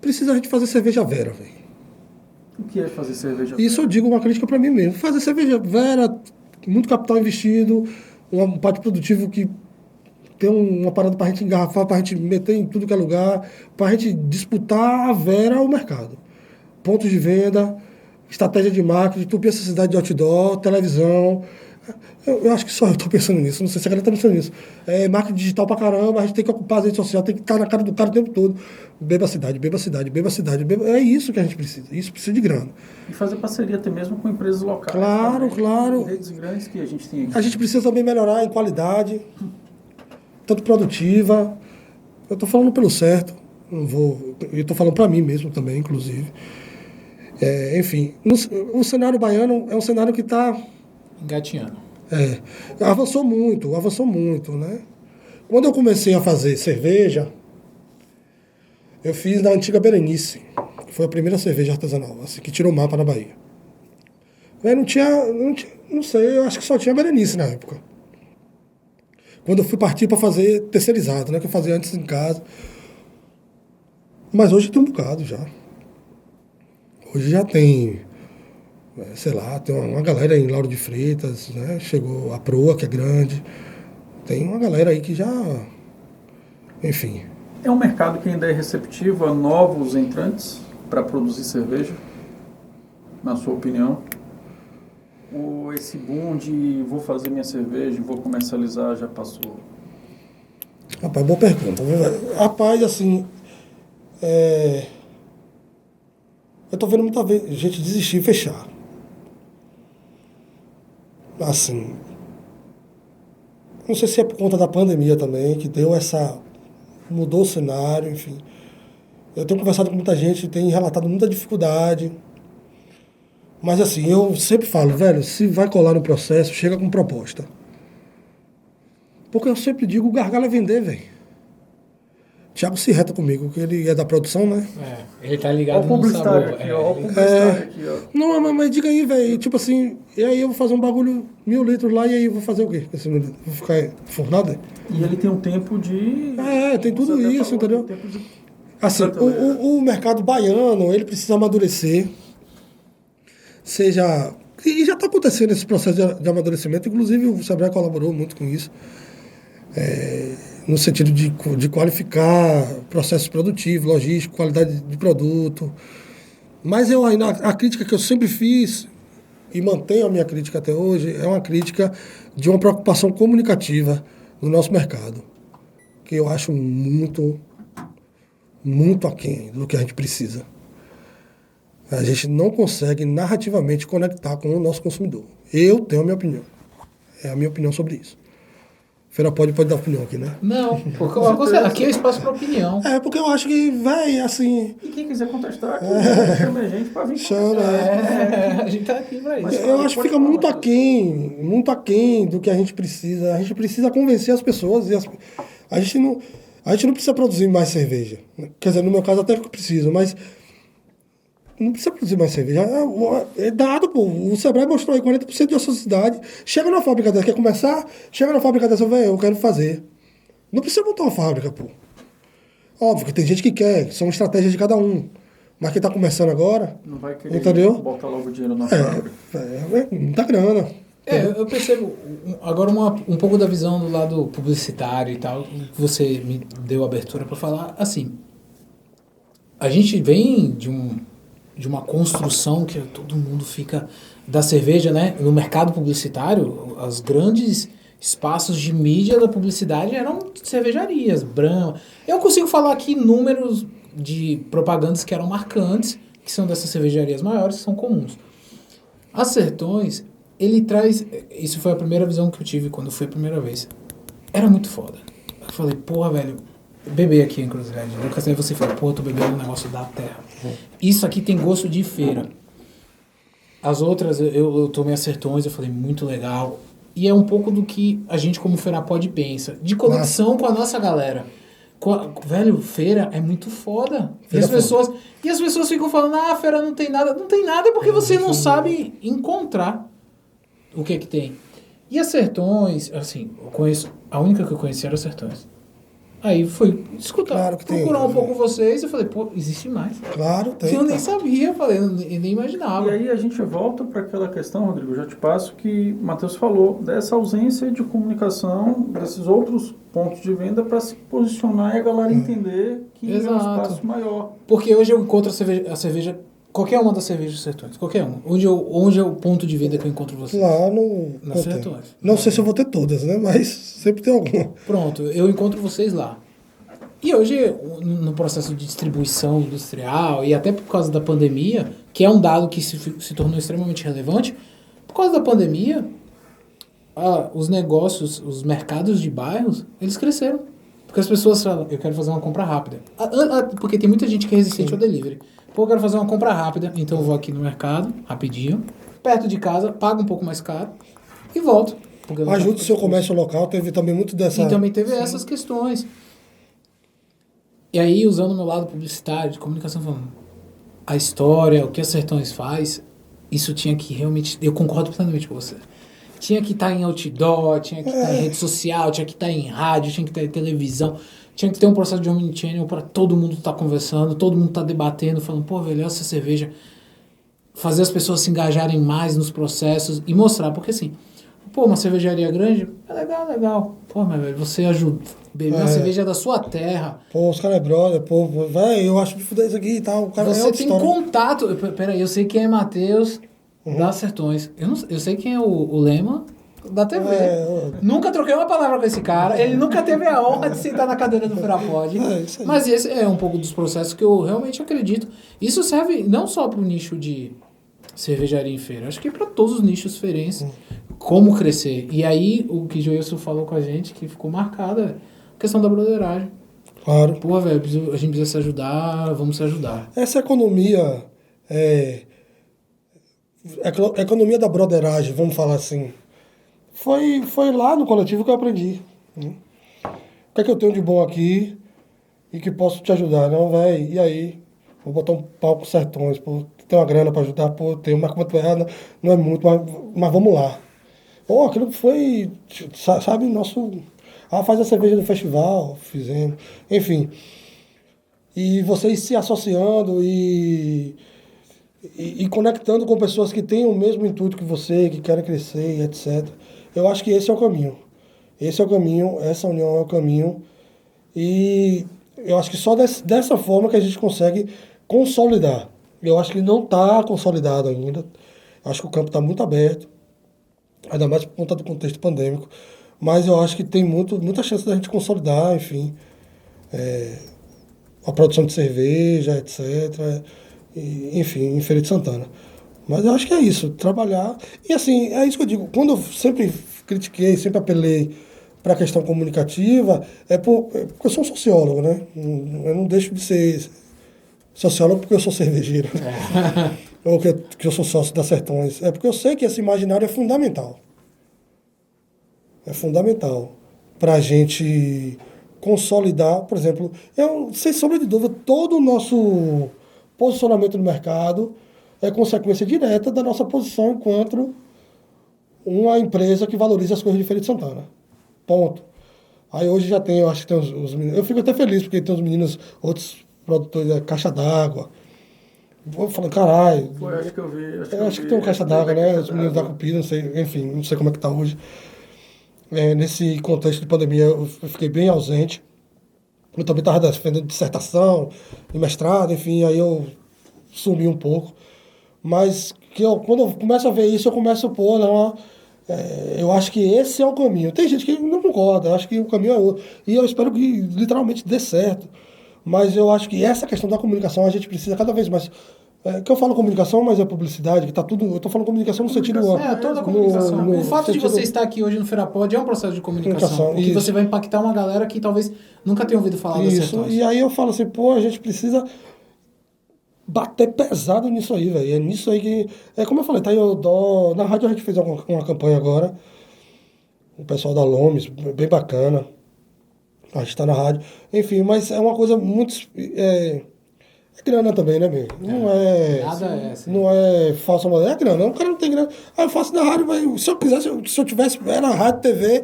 Precisa a gente fazer cerveja vera, velho. O que é fazer cerveja vera? Isso eu digo uma crítica para mim mesmo. Fazer cerveja vera, muito capital investido, um pátio produtivo que tem uma parada pra gente engarrafar, pra gente meter em tudo que é lugar, pra gente disputar a vera ao mercado. Pontos de venda, estratégia de marketing, entupir essa cidade de outdoor, televisão. Eu acho que só eu estou pensando nisso, não sei se a galera está pensando nisso. Marketing digital pra caramba, a gente tem que ocupar as redes sociais, tem que estar na cara do cara o tempo todo. Beba a cidade, beba a cidade, beba a cidade. É isso que a gente precisa, isso precisa de grana. E fazer parceria até mesmo com empresas locais. Claro, também, claro. Redes grandes que a gente tem aqui. A gente precisa também melhorar em qualidade, tanto produtiva. Eu estou falando pelo certo. não vou... Eu estou falando para mim mesmo também, inclusive. Enfim, o cenário baiano é um cenário que está... Engatinhando. Avançou muito, né? Quando eu comecei a fazer cerveja, eu fiz na antiga Berenice, que foi a primeira cerveja artesanal, assim, que tirou o mapa na Bahia. Não tinha, não sei, eu acho que só tinha Berenice na época. Quando eu fui partir para fazer terceirizado, né? Que eu fazia antes em casa. Mas hoje tem um bocado já. Hoje já tem, sei lá, tem uma galera em Lauro de Freitas, né? Chegou a Proa, que é grande. Tem uma galera aí que já... Enfim. É um mercado que ainda é receptivo a novos entrantes para produzir cerveja, na sua opinião? Ou esse boom de vou fazer minha cerveja, vou comercializar, já passou? Rapaz, boa pergunta. Rapaz, assim... Eu tô vendo muita gente desistir e fechar. Assim... Não sei se é por conta da pandemia também, que deu essa... Mudou o cenário, enfim. Eu tenho conversado com muita gente, tem relatado muita dificuldade. Mas assim, eu sempre falo, velho, se vai colar no processo, chega com proposta. Porque eu sempre digo, o gargalo é vender, velho. Thiago se reta comigo, que ele é da produção, né? Ele tá ligado no publicitário sabor. aqui, ó. O publicitário aqui, ó. Não, mas diga aí, velho. Tipo assim, e aí eu vou fazer um bagulho 1.000 litros lá, e aí eu vou fazer o quê? Vou ficar fornado? E ele tem um tempo de... Tem tudo isso, entendeu? Tempo de... Assim, o mercado baiano, ele precisa amadurecer. Seja... E já está acontecendo esse processo de amadurecimento. Inclusive, o Sebrae colaborou muito com isso. No sentido de qualificar processos produtivos, logísticos, qualidade de produto. Mas eu ainda, a crítica que eu sempre fiz, e mantenho a minha crítica até hoje, é uma crítica de uma preocupação comunicativa no nosso mercado, que eu acho muito aquém do que a gente precisa. A gente não consegue narrativamente conectar com o nosso consumidor. Eu tenho a minha opinião. É a minha opinião sobre isso. Feira pode dar opinião aqui, né? Não, porque aqui é espaço para opinião. Porque eu acho que, assim... E quem quiser contestar, chama a gente para vir A gente tá aqui para isso. Eu acho que fica muito aquém do que a gente precisa. A gente precisa convencer as pessoas. A gente não precisa produzir mais cerveja. Quer dizer, no meu caso até que eu preciso, mas... Não precisa produzir mais cerveja. É dado, pô. O Sebrae mostrou aí 40% da sociedade. Chega na fábrica dessa, quer começar? Chega na fábrica dessa, velho, eu quero fazer. Não precisa montar uma fábrica, pô. Óbvio que tem gente que quer, são estratégias de cada um. Mas quem tá começando agora... Não vai querer botar logo dinheiro na fábrica. Muita grana. Eu percebo agora um pouco da visão do lado publicitário e tal, que você me deu abertura para falar. Assim, a gente vem de uma construção que todo mundo fica da cerveja, né? No mercado publicitário, os grandes espaços de mídia da publicidade eram cervejarias, Brahma. Eu consigo falar aqui números de propagandas que eram marcantes, que são dessas cervejarias maiores, que são comuns. As Sertões, ele traz... Isso foi a primeira visão que eu tive quando foi a primeira vez. Era muito foda. Eu falei, porra, velho... Beber aqui em Cruzilhade. Lucas, aí você fala, pô, eu tô bebendo um negócio da terra. Isso aqui tem gosto de feira. As outras, eu tomei as Sertões, eu falei, muito legal. E é um pouco do que a gente, como Feirapod, pensa. De conexão com a nossa galera. Velho, feira é muito foda. E as pessoas ficam falando, feira não tem nada. Não tem nada porque você não sabe encontrar o que tem. E as Sertões, assim, eu conheço... A única que eu conheci era as Sertões. Aí fui escutar, procurar um pouco vocês, eu falei, pô, existe mais. Claro, tem. Que eu nem sabia, falei, eu nem imaginava. E aí a gente volta para aquela questão, Rodrigo, já te passo, que o Matheus falou, dessa ausência de comunicação, desses outros pontos de venda para se posicionar e a galera entender que é um espaço maior. Porque hoje eu encontro a cerveja qualquer uma das cervejas Sertões, qualquer uma. Onde é o ponto de venda que eu encontro vocês? Lá nas Sertões. Não sei se eu vou ter todas, né? Mas sempre tem alguma. Pronto, eu encontro vocês lá. E hoje, no processo de distribuição industrial, e até por causa da pandemia, que é um dado que se tornou extremamente relevante, por causa da pandemia, os negócios, os mercados de bairros, eles cresceram. Porque as pessoas falam, eu quero fazer uma compra rápida. Porque tem muita gente que é resistente ao delivery. Pô, eu quero fazer uma compra rápida, então eu vou aqui no mercado, rapidinho, perto de casa, pago um pouco mais caro e volto. Ajuda o seu comércio local, teve também muito dessa... E também teve essas questões. E aí, usando o meu lado publicitário, de comunicação, falando, a história, o que a Sertões faz, isso tinha que realmente... Eu concordo plenamente com você. Tinha que estar em outdoor, tinha que estar em rede social, tinha que estar em rádio, tinha que estar em televisão, tinha que ter um processo de omnichannel para todo mundo estar conversando, todo mundo estar debatendo, falando, pô, velho, essa cerveja... Fazer as pessoas se engajarem mais nos processos e mostrar, porque assim, pô, uma cervejaria grande, é legal. Pô, mas velho, você ajuda, beber uma cerveja da sua terra. Pô, os caras é brother, pô, vai, eu acho que fuder isso aqui e tal. O cara Você tem história. contato. Peraí, eu sei quem é Matheus da Sertões. Eu sei quem é o Lema da TV. Nunca troquei uma palavra com esse cara. Ele nunca teve a honra de sentar na cadeira do Ferapod. Isso aí. Mas esse é um pouco dos processos que eu realmente acredito. Isso serve não só para o nicho de cervejaria em feira, acho que para todos os nichos feirenses, como crescer. E aí, o que o Joilson falou com a gente, que ficou marcado, é a questão da broderagem. Claro. Pô, velho, a gente precisa se ajudar, vamos se ajudar. Essa economia, a economia da broderagem, vamos falar assim, foi lá no coletivo que eu aprendi. O que é que eu tenho de bom aqui e que posso te ajudar? Não, velho, e aí? Vou botar um palco Sertões, pô, tem uma grana pra ajudar, pô, tem uma quanto não é muito, mas vamos lá. Pô, aquilo foi, sabe, nosso... faz a cerveja do festival, fizemos, enfim. E vocês se associando e conectando com pessoas que têm o mesmo intuito que você, que querem crescer, etc. Eu acho que esse é o caminho. Esse é o caminho, essa união é o caminho. E eu acho que só dessa forma que a gente consegue consolidar. Eu acho que não está consolidado ainda. Eu acho que o campo está muito aberto, ainda mais por conta do contexto pandêmico. Mas eu acho que tem muita chance da gente consolidar, enfim, a produção de cerveja, etc. Enfim, em Feira de Santana. Mas eu acho que é isso, trabalhar. E assim, é isso que eu digo. Quando eu sempre critiquei, sempre apelei para a questão comunicativa, porque eu sou um sociólogo, né? Eu não deixo de ser sociólogo porque eu sou cervejeiro. Ou que eu sou sócio da Sertões. É porque eu sei que esse imaginário é fundamental. É fundamental para a gente consolidar, por exemplo, sem sombra de dúvida, todo o nosso posicionamento no mercado é consequência direta da nossa posição enquanto uma empresa que valoriza as coisas de Feira de Santana. Ponto. Aí hoje já tem, eu acho que tem os meninos. Eu fico até feliz porque tem os meninos, outros produtores, Caixa d'Água. Vou falando, caralho. Foi, acho que eu vi. Acho que tem um Caixa d'Água, né? Os meninos da Cupira, não sei, enfim, não sei como é que tá hoje. Nesse contexto de pandemia, eu fiquei bem ausente. Eu também estava defendendo dissertação, e mestrado, enfim, aí eu sumi um pouco. Mas quando eu começo a ver isso, eu começo a pôr, não, eu acho que esse é o caminho. Tem gente que não concorda, acho que o caminho é outro. E eu espero que literalmente dê certo. Mas eu acho que essa questão da comunicação a gente precisa cada vez mais. Que eu falo comunicação, mas é publicidade, que tá tudo. Eu tô falando comunicação no sentido. Toda a comunicação. O fato de você estar aqui hoje no Feirapod é um processo de comunicação. Porque você vai impactar uma galera que talvez nunca tenha ouvido falar da Sertões. E aí eu falo assim, pô, a gente precisa bater pesado nisso aí, velho. É nisso aí que. Como eu falei, tá aí na rádio a gente fez uma campanha agora. O pessoal da Lomes, bem bacana. A gente tá na rádio. Enfim, mas é uma coisa muito. É grana também, né, meu? Não é. Nada é assim. Não é falsa moda. É grana. O cara não tem grana. Eu faço na rádio, mas se eu quisesse, se eu tivesse. Era rádio, TV,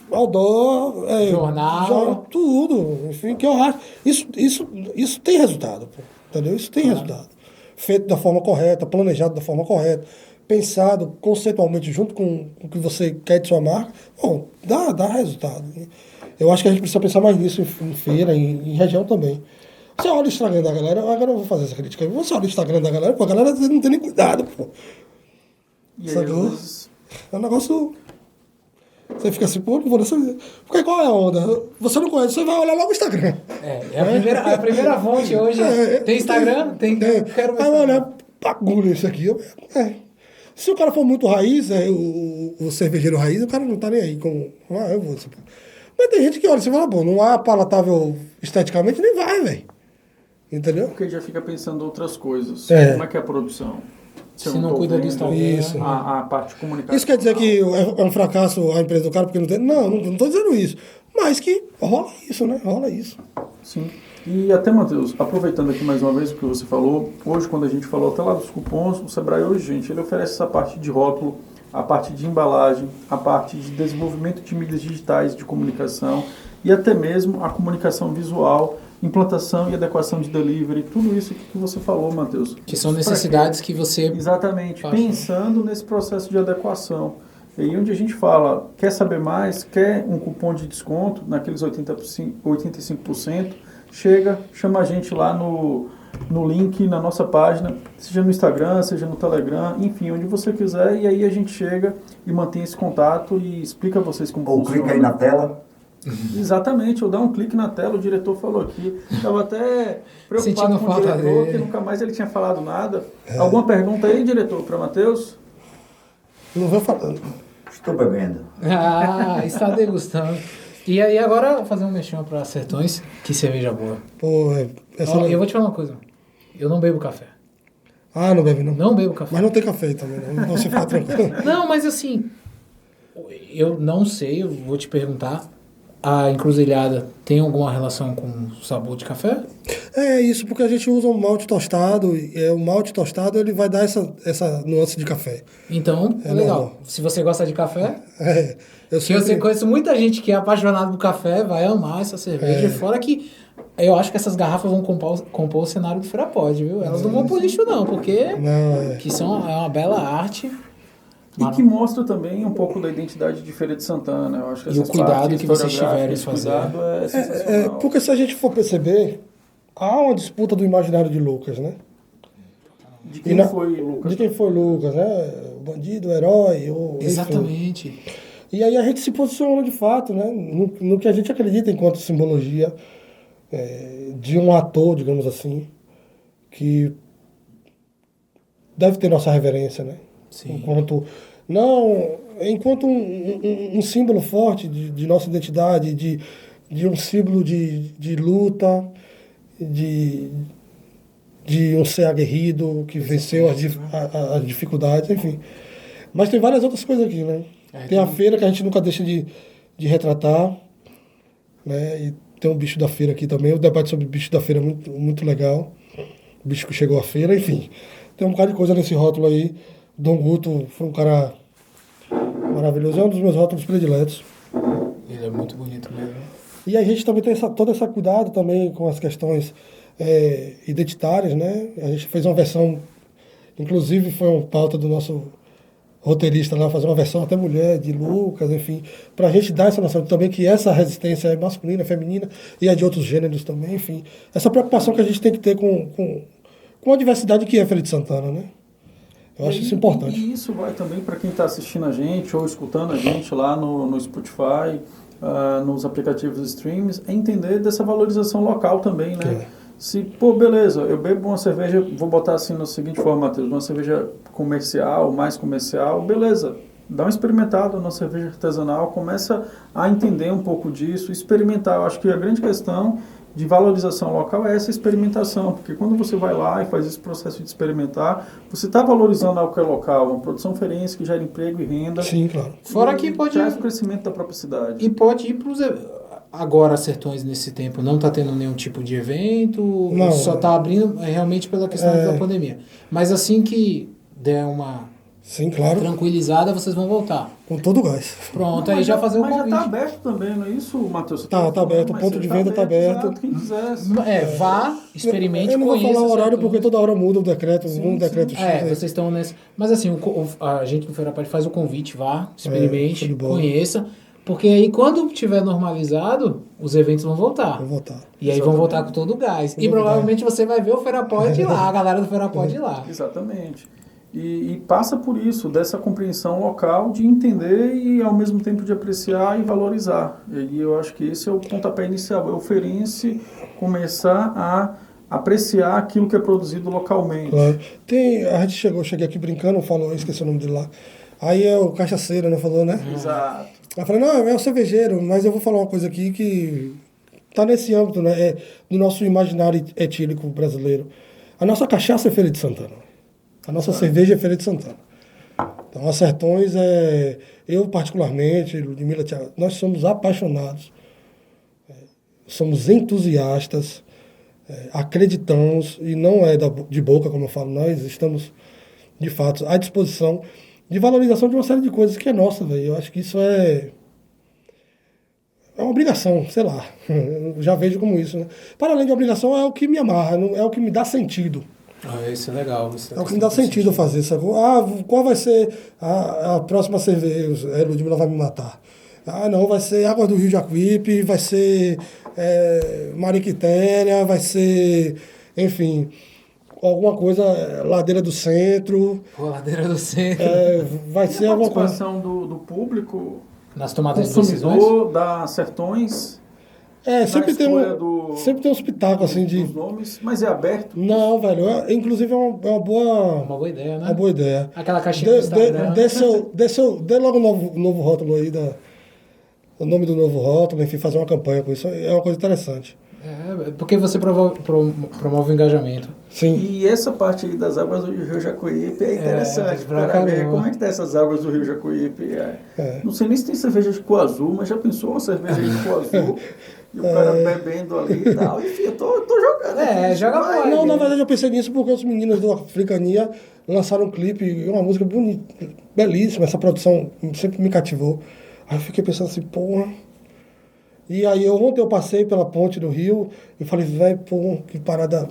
outdoor, jornal. Tudo. Enfim, que eu acho. Isso tem resultado, pô. Entendeu? Isso tem resultado. Feito da forma correta, planejado da forma correta, pensado conceitualmente junto com o que você quer de sua marca, bom, dá resultado. Eu acho que a gente precisa pensar mais nisso em feira, em região também. Você olha o Instagram da galera, agora eu vou fazer essa crítica aí. Você olha o Instagram da galera, pô, a galera não tem nem cuidado, pô. E aí, é um negócio. Você fica assim, pô, não vou nessa. Porque qual é a onda? Você não conhece, você vai olhar logo o Instagram. A primeira fonte hoje. Tem Instagram? Tem. Quero ver. Aí olha, bagulho isso aqui. Se o cara for muito raiz, o cervejeiro raiz, o cara não tá nem aí com. Eu vou. Mas tem gente que olha, você fala, pô, não é palatável esteticamente, nem vai, velho. Entendeu? Porque já fica pensando outras coisas. É. Como é que é a produção? Se não cuida do Instagram. Isso. A parte de comunicação. Isso quer dizer que é um fracasso a empresa do cara porque não tem... Não tô dizendo isso. Mas que rola isso, né? Rola isso. Sim. E até, Matheus, aproveitando aqui mais uma vez o que você falou, hoje quando a gente falou até lá dos cupons, o Sebrae hoje, gente, ele oferece essa parte de rótulo, a parte de embalagem, a parte de desenvolvimento de mídias digitais de comunicação e até mesmo a comunicação visual, implantação e adequação de delivery, tudo isso que você falou, Matheus. Que são necessidades que você... Exatamente, passa. pensando nesse processo de adequação. E aí onde a gente fala, quer saber mais, quer um cupom de desconto, naqueles 85%, chega, chama a gente lá no link, na nossa página, seja no Instagram, seja no Telegram, enfim, onde você quiser, e aí a gente chega e mantém esse contato e explica a vocês como Ou funciona. clica aí na tela. Exatamente, ou dá um clique na tela, o diretor falou aqui. Estava até preocupado Sentindo com o falta diretor, dele. que nunca mais ele tinha falado nada. Alguma pergunta aí, diretor, para Matheus? Não vou falando. Estou bebendo. Ah, está degustando. E aí agora vou fazer um mexão para Sertões, que cerveja boa. Pô, essa Ó, não... eu vou te falar uma coisa. Eu não bebo café. Ah, não bebe não. Não bebo café. Mas não tem café também, não. Então você fica tranquilo. Não, mas assim, eu não sei, eu vou te perguntar. A encruzilhada tem alguma relação com o sabor de café? É isso, porque a gente usa um malte tostado, e o malte tostado ele vai dar essa nuance de café. Então, É legal. normal. Se você gosta de café, É, eu que eu sempre... conheço muita gente que é apaixonada por café, vai amar essa cerveja. É. Fora que eu acho que essas garrafas vão compor o cenário do Ferapod, viu? Elas não vão pro lixo não, porque Não, é. que é uma bela arte. E que mostra também um pouco da identidade de Feira de Santana. Eu acho que E o essa cuidado parte que vocês historiográfica, tiveram em esse fazer. cuidado é sensacional. Porque se a gente for perceber, há uma disputa do imaginário de Lucas, né? De E quem na- foi Lucas? De quem foi Lucas, né? O bandido, o herói, enfim. Exatamente. E aí a gente se posiciona de fato, né? No que a gente acredita enquanto simbologia de um ator, digamos assim, que deve ter nossa reverência, né? Sim. Enquanto um símbolo forte de nossa identidade, de um símbolo de luta, de um ser aguerrido, que venceu as dificuldades, enfim. Mas tem várias outras coisas aqui, né? Tem a feira que a gente nunca deixa de retratar, né? E tem um bicho da feira aqui também. O debate sobre o bicho da feira é muito, muito legal. O bicho que chegou à feira, enfim. Tem um bocado de coisa nesse rótulo aí. Dom Guto foi um cara maravilhoso. É um dos meus rótulos prediletos. Ele é muito bonito mesmo. E a gente também tem todo esse cuidado também com as questões identitárias, né? A gente fez uma versão, inclusive foi uma pauta do nosso roteirista lá, fazer uma versão até mulher, de Lucas, enfim, para a gente dar essa noção também que essa resistência é masculina, feminina e é de outros gêneros também, enfim. Essa preocupação que a gente tem que ter com a diversidade que é Feira de Santana, né? Eu acho isso importante. E isso vai também para quem está assistindo a gente ou escutando a gente lá no Spotify, nos aplicativos de streams, é entender dessa valorização local também, né? Se, pô, beleza, eu bebo uma cerveja, vou botar assim na seguinte forma, Matheus, uma cerveja comercial, mais comercial, beleza, dá uma experimentada na cerveja artesanal, começa a entender um pouco disso, experimentar. Eu acho que a grande questão de valorização local é essa experimentação, porque quando você vai lá e faz esse processo de experimentar, você está valorizando algo que é local, uma produção feirense que gera emprego e renda. Sim, claro. Fora que pode traz o crescimento da própria cidade. E pode ir para os... Agora, Sertões, nesse tempo, não está tendo nenhum tipo de evento, Não. só está abrindo realmente pela questão da pandemia. Mas assim que der uma Sim, claro. tranquilizada, vocês vão voltar. Com todo o gás. Pronto, aí já fazer o Mas já convite. está aberto também, não é isso, Matheus? Você Tá falando, aberto, o mas ponto você de venda tá aberto. Exato, quem quiser. Vá, experimente, Eu não vou conheça. falar o horário Sertões. porque toda hora muda o decreto, Sim, decreto X. Vocês estão nesse... Mas assim, a gente do Feira Pode faz o convite, vá, show experimente, de bola. conheça. Porque aí, quando tiver normalizado, os eventos vão voltar. Vou votar. E aí vão voltar com todo o gás. E provavelmente você vai ver o Feira Pode lá, a galera do Feira Pode lá. Exatamente. E passa por isso, dessa compreensão local, de entender e ao mesmo tempo de apreciar e valorizar. E eu acho que esse é o pontapé inicial, é o feirense começar a apreciar aquilo que é produzido localmente. Claro. A gente cheguei aqui brincando, falou, esqueci o nome dele lá. Aí é o Cachaceiro, né? Falou, né? Exato. Ela falou, não, é o cervejeiro, mas eu vou falar uma coisa aqui que tá nesse âmbito, né? É do nosso imaginário etílico brasileiro. A nossa cachaça é Feira de Santana. A nossa cerveja é Feira de Santana. Então, a Sertões eu particularmente, Ludmila, Thiago, nós somos apaixonados, somos entusiastas, acreditamos, e não é de boca, como eu falo, nós estamos, de fato, à disposição de valorização de uma série de coisas que é nossa, velho. Eu acho que isso é uma obrigação, sei lá. Eu já vejo como isso, né? Para além de obrigação, é o que me amarra, é o que me dá sentido. Isso é legal. Isso É o que me dá sentido fazer, sabe? Ah, qual vai ser a próxima cerveja? Ludmila vai me matar. Ah, não, vai ser Água do Rio Jacuípe, vai ser Mariquitéria, vai ser, enfim, alguma coisa, Ladeira do Centro. Pô, Ladeira do Centro. Vai E ser a alguma coisa. participação do público, Nas tomadas de decisões. consumidor, da Sertões, Sempre tem, escolha do- sempre tem uns pitacos assim de. dos nomes, mas é aberto. Não, velho. Inclusive é uma boa. Uma boa ideia, né? Uma boa ideia. Aquela caixinha do Instagram. Dê logo o novo rótulo aí, o nome do novo rótulo, enfim, fazer uma campanha com isso. É uma coisa interessante. Porque você promove o engajamento. Sim. E essa parte aí das águas do Rio Jacuípe é interessante pra para ver caramba. como é que tá essas águas do Rio Jacuípe. Não sei nem se tem cerveja de Coazul, mas já pensou uma cerveja de Coazul e o cara bebendo ali e tal. Enfim, eu tô jogando. aqui, joga vai. fora. Não, na verdade eu pensei nisso porque os meninos do Africania lançaram um clipe, uma música bonita, belíssima, essa produção sempre me cativou. Aí eu fiquei pensando assim, porra. E aí ontem eu passei pela ponte do Rio e falei, velho, pô, que parada.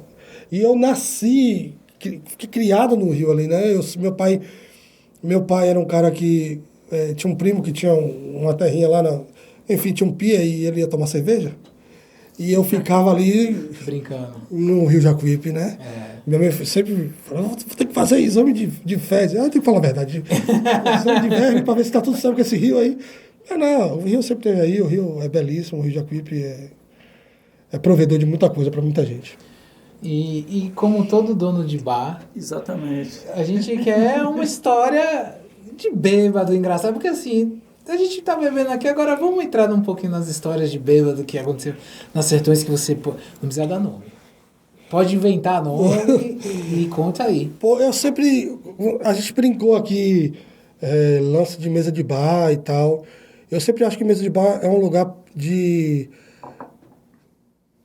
E eu nasci, fiquei criado no Rio ali, né? Meu pai era um cara que tinha um primo que tinha uma terrinha lá, enfim, tinha um pia e ele ia tomar cerveja. E eu ficava ali Brincando. no Rio Jacuípe, né? Minha mãe sempre falou, vou ter que fazer exame de fezes. Eu tenho que falar a verdade. Exame de verme para ver se tá tudo certo com esse rio aí. Não, o rio sempre teve aí, o rio é belíssimo, o Rio Jacuípe é provedor de muita coisa para muita gente. E como todo dono de bar, Exatamente. a gente quer uma história de bêbado engraçado, porque assim, a gente tá bebendo aqui, agora vamos entrar um pouquinho nas histórias de bêbado que aconteceu nas Sertões, que você não precisa dar nome. Pode inventar nome e conta aí. Pô, a gente brincou aqui, lance de mesa de bar e tal. Eu sempre acho que mesa de bar é um lugar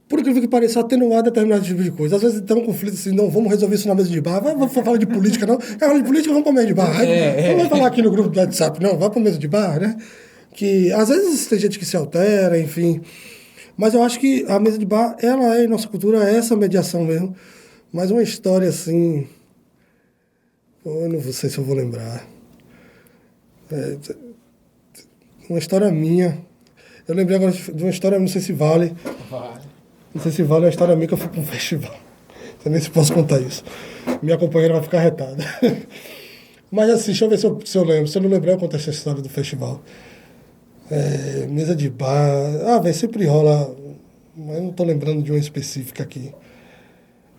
por incrível que pareça, atenuar determinado tipo de coisa. Às vezes tem um conflito assim, não, vamos resolver isso na mesa de bar. Vamos falar de política, não. Falar de política, vamos pra mesa de bar. Não vamos falar aqui no grupo do WhatsApp, não. Vai pra mesa de bar, né? Que às vezes tem gente que se altera, enfim. Mas eu acho que a mesa de bar, ela é, em nossa cultura, é essa mediação mesmo. Mas uma história assim... eu não sei se eu vou lembrar. Uma história minha. Eu lembrei agora de uma história, não sei se vale. Não sei se vale, uma história minha que eu fui para um festival. Não sei nem se posso contar isso. Minha companheira vai ficar retada. Mas assim, deixa eu ver se eu lembro. Se eu não lembrar, eu conto essa história do festival. Mesa de bar. Velho, sempre rola. Mas não estou lembrando de uma específica aqui.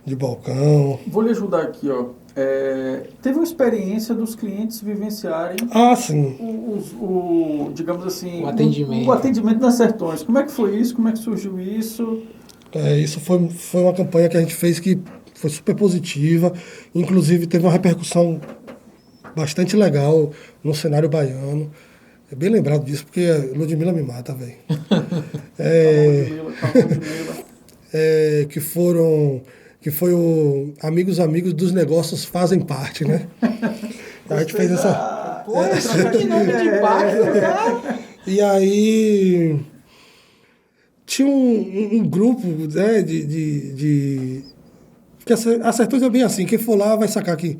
De balcão. Vou lhe ajudar aqui, ó. Teve uma experiência dos clientes vivenciarem Sim. digamos assim, O atendimento. O atendimento nas Sertões. Como é que foi isso? Como é que surgiu isso? Isso foi uma campanha que a gente fez que foi super positiva. Inclusive, teve uma repercussão bastante legal no cenário baiano. É bem lembrado disso, porque a Ludmila me mata, velho. Que foi o Amigos dos Negócios Fazem Parte, né? A gente fez essa... Pô, que nome de pacto, cara. E aí... Tinha um grupo, né, que a Sertões é bem assim, quem for lá vai sacar que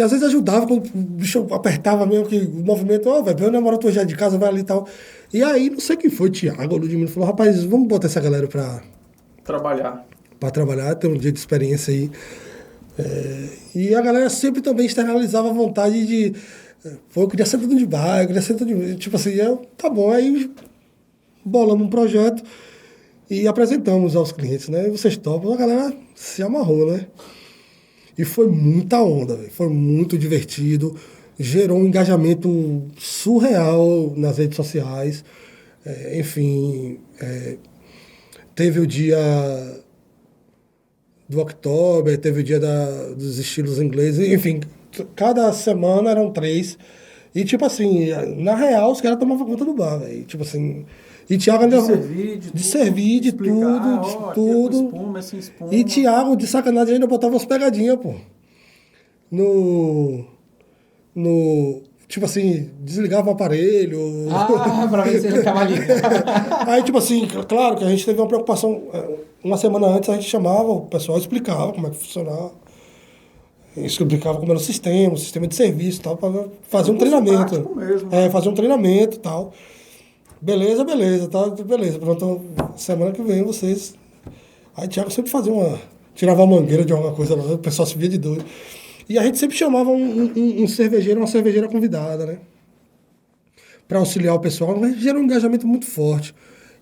às vezes ajudava, quando o bicho apertava mesmo, que o movimento, velho, meu namorado tô já de casa, vai ali e tal. E aí, não sei quem foi, Thiago, o Ludmila falou, rapaz, vamos botar essa galera pra trabalhar, ter um dia de experiência aí. E a galera sempre também externalizava a vontade de, eu queria ser dono de bar, eu queria ser dono de... Tipo assim, tá bom, aí bolamos um projeto e apresentamos aos clientes, né? E vocês topam, a galera se amarrou, né? E foi muita onda, véio. Foi muito divertido. gerou um engajamento surreal nas redes sociais. Enfim, teve o dia do Oktober, teve o dia dos estilos ingleses, enfim, cada semana eram 3. E, tipo assim, na real, os caras tomavam conta do bar, velho. Tipo assim. E Thiago ainda. De servir, de tudo. Espuma, sem espuma. E Thiago, de sacanagem, ainda botava umas pegadinhas, pô. Tipo assim, desligava o aparelho. Pra ver se ele tava ali. Aí, tipo assim, claro que a gente teve uma preocupação. Uma semana antes a gente chamava, o pessoal explicava como é que funcionava. Explicava como era o sistema de serviço e tal, para fazer um treinamento. Mesmo. Fazer um treinamento e tal. Beleza, tá, beleza. Pronto, semana que vem vocês. Aí o Thiago sempre fazia tirava a mangueira de alguma coisa lá, o pessoal se via de doido. E a gente sempre chamava um cervejeiro, uma cervejeira convidada, né? Para auxiliar o pessoal, mas gerou um engajamento muito forte.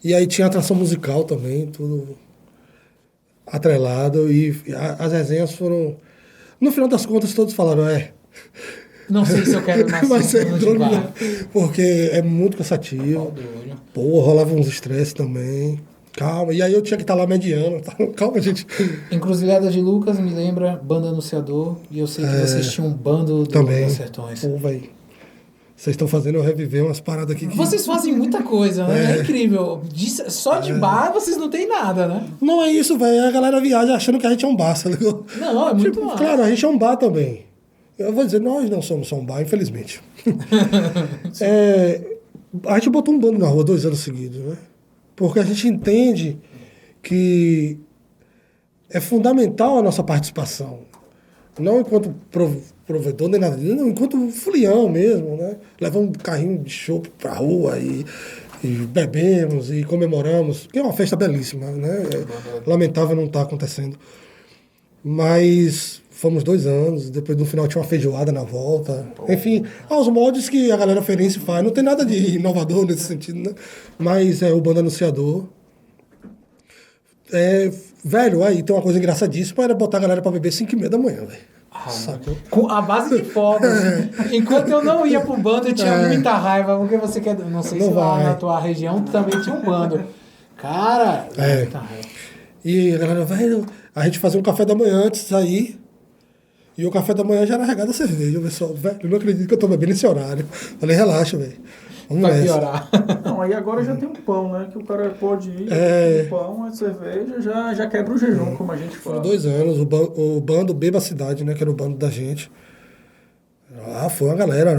E aí tinha atração musical também, tudo atrelado. E as resenhas foram. No final das contas, todos falaram, Não sei se eu quero nascer vai ser no dono, bar. porque é muito cansativo. Pô, rolava uns estresses também. Calma. E aí eu tinha que estar lá mediano. Tá? Calma, gente. Encruzilhada de Lucas me lembra Banda Anunciador. E eu sei que vocês tinham um bando também. Sertões. Pô, velho. Vocês estão fazendo eu reviver umas paradas aqui. Vocês fazem muita coisa, né? É incrível. Só de bar vocês não tem nada, né? Não é isso, velho. A galera viaja achando que a gente é um bar, sabe? Não, é muito massa. Claro, a gente é um bar também. Eu vou dizer, nós não somos só um bar, infelizmente. A gente botou um bando na rua 2 anos seguidos, né? Porque a gente entende que é fundamental a nossa participação. Não enquanto provedor nem nada disso, não, enquanto fulião mesmo, né? Levamos um carrinho de chopp pra rua e bebemos e comemoramos, que é uma festa belíssima, né? Lamentável não estar acontecendo. Mas fomos 2 anos, depois no final tinha uma feijoada na volta. Enfim, aos moldes que a galera feirense faz. Não tem nada de inovador nesse sentido, né? Mas é o Banda Anunciador. Velho, aí tem uma coisa engraçadíssima, era botar a galera pra beber 5h30 da manhã, velho. Com a base de fogos. Enquanto eu não ia pro bando, eu tinha muita raiva, porque você quer. Não sei se lá na tua região também tinha um bando. Cara, muita raiva. E a galera, velho, a gente fazia um café da manhã antes de sair. E o café da manhã já era regado a cerveja. O pessoal, velho, eu não acredito que eu tô bebendo nesse horário. Falei, relaxa, velho. Vamos Vai nessa. piorar. Não, aí agora já tem um pão, né? Que o cara pode ir, o pão, a cerveja, já quebra o jejum, como a gente fala. Foram 2 anos, o bando Beba a Cidade, né? Que era o bando da gente. Foi uma galera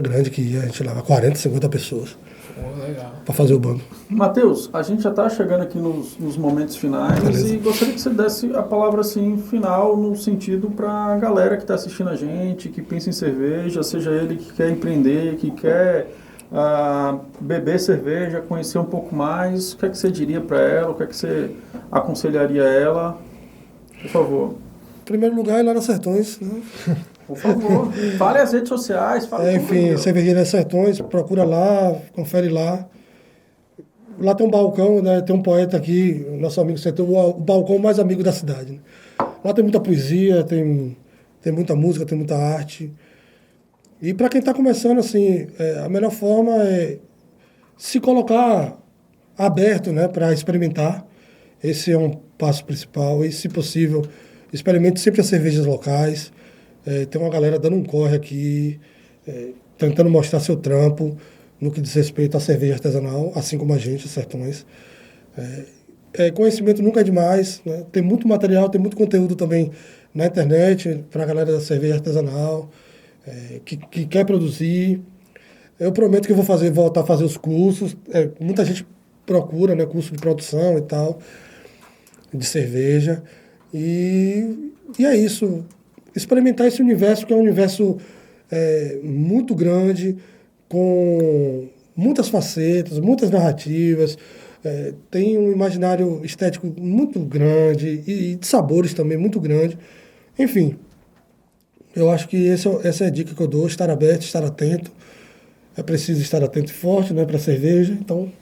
grande que ia, a gente leva 40, 50 pessoas. Legal. Pra fazer o bando. Matheus, a gente já está chegando aqui nos momentos finais. Beleza. E gostaria que você desse a palavra assim, final, no sentido para a galera que está assistindo a gente, que pensa em cerveja, seja ele que quer empreender, que quer beber cerveja, conhecer um pouco mais. O que é que você diria para ela? O que é que você aconselharia ela? Por favor. Em primeiro lugar, é lá na Sertões, né? Por favor, fale as redes sociais, fale enfim, Cervejaria Sertões, procura lá, confere lá. Lá tem um balcão, né? Tem um poeta aqui, nosso amigo Sertão, o balcão mais amigo da cidade. Né? Lá tem muita poesia, tem muita música, tem muita arte. E para quem está começando, assim, a melhor forma é se colocar aberto, né, para experimentar. Esse é um passo principal. E, se possível, experimente sempre as cervejas locais. Tem uma galera dando um corre aqui, tentando mostrar seu trampo no que diz respeito à cerveja artesanal, assim como a gente, Sertões. Conhecimento nunca é demais, né? Tem muito material, tem muito conteúdo também na internet para a galera da cerveja artesanal, que quer produzir. Eu prometo que eu vou voltar a fazer os cursos. Muita gente procura, né, curso de produção e tal, de cerveja. E é isso. Experimentar esse universo, que é um universo muito grande, com muitas facetas, muitas narrativas, tem um imaginário estético muito grande e de sabores também muito grande. Enfim, eu acho que essa é a dica que eu dou, estar aberto, estar atento. É preciso estar atento e forte, né, para a cerveja, então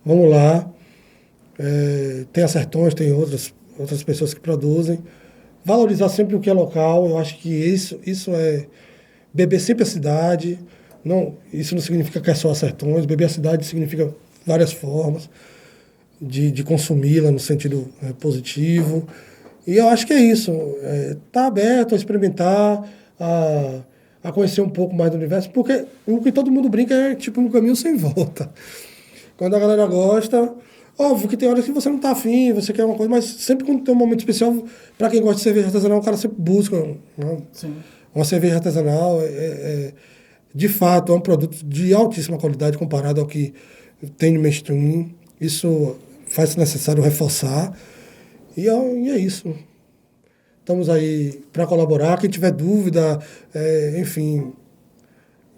vamos lá. Tem a Sertões, tem outras pessoas que produzem. Valorizar sempre o que é local, eu acho que isso é beber sempre a cidade. Não, isso não significa que é só a Sertões. Beber a cidade significa várias formas de consumi-la no sentido positivo. E eu acho que é isso. Tá aberto a experimentar, a conhecer um pouco mais do universo, porque o que todo mundo brinca é tipo um caminho sem volta. Quando a galera gosta, óbvio que tem horas que você não tá afim, você quer uma coisa, mas sempre quando tem um momento especial, para quem gosta de cerveja artesanal, o cara sempre busca uma cerveja artesanal. De fato, é um produto de altíssima qualidade comparado ao que tem no mainstream. Isso faz necessário reforçar. E é isso. Estamos aí para colaborar. Quem tiver dúvida, enfim,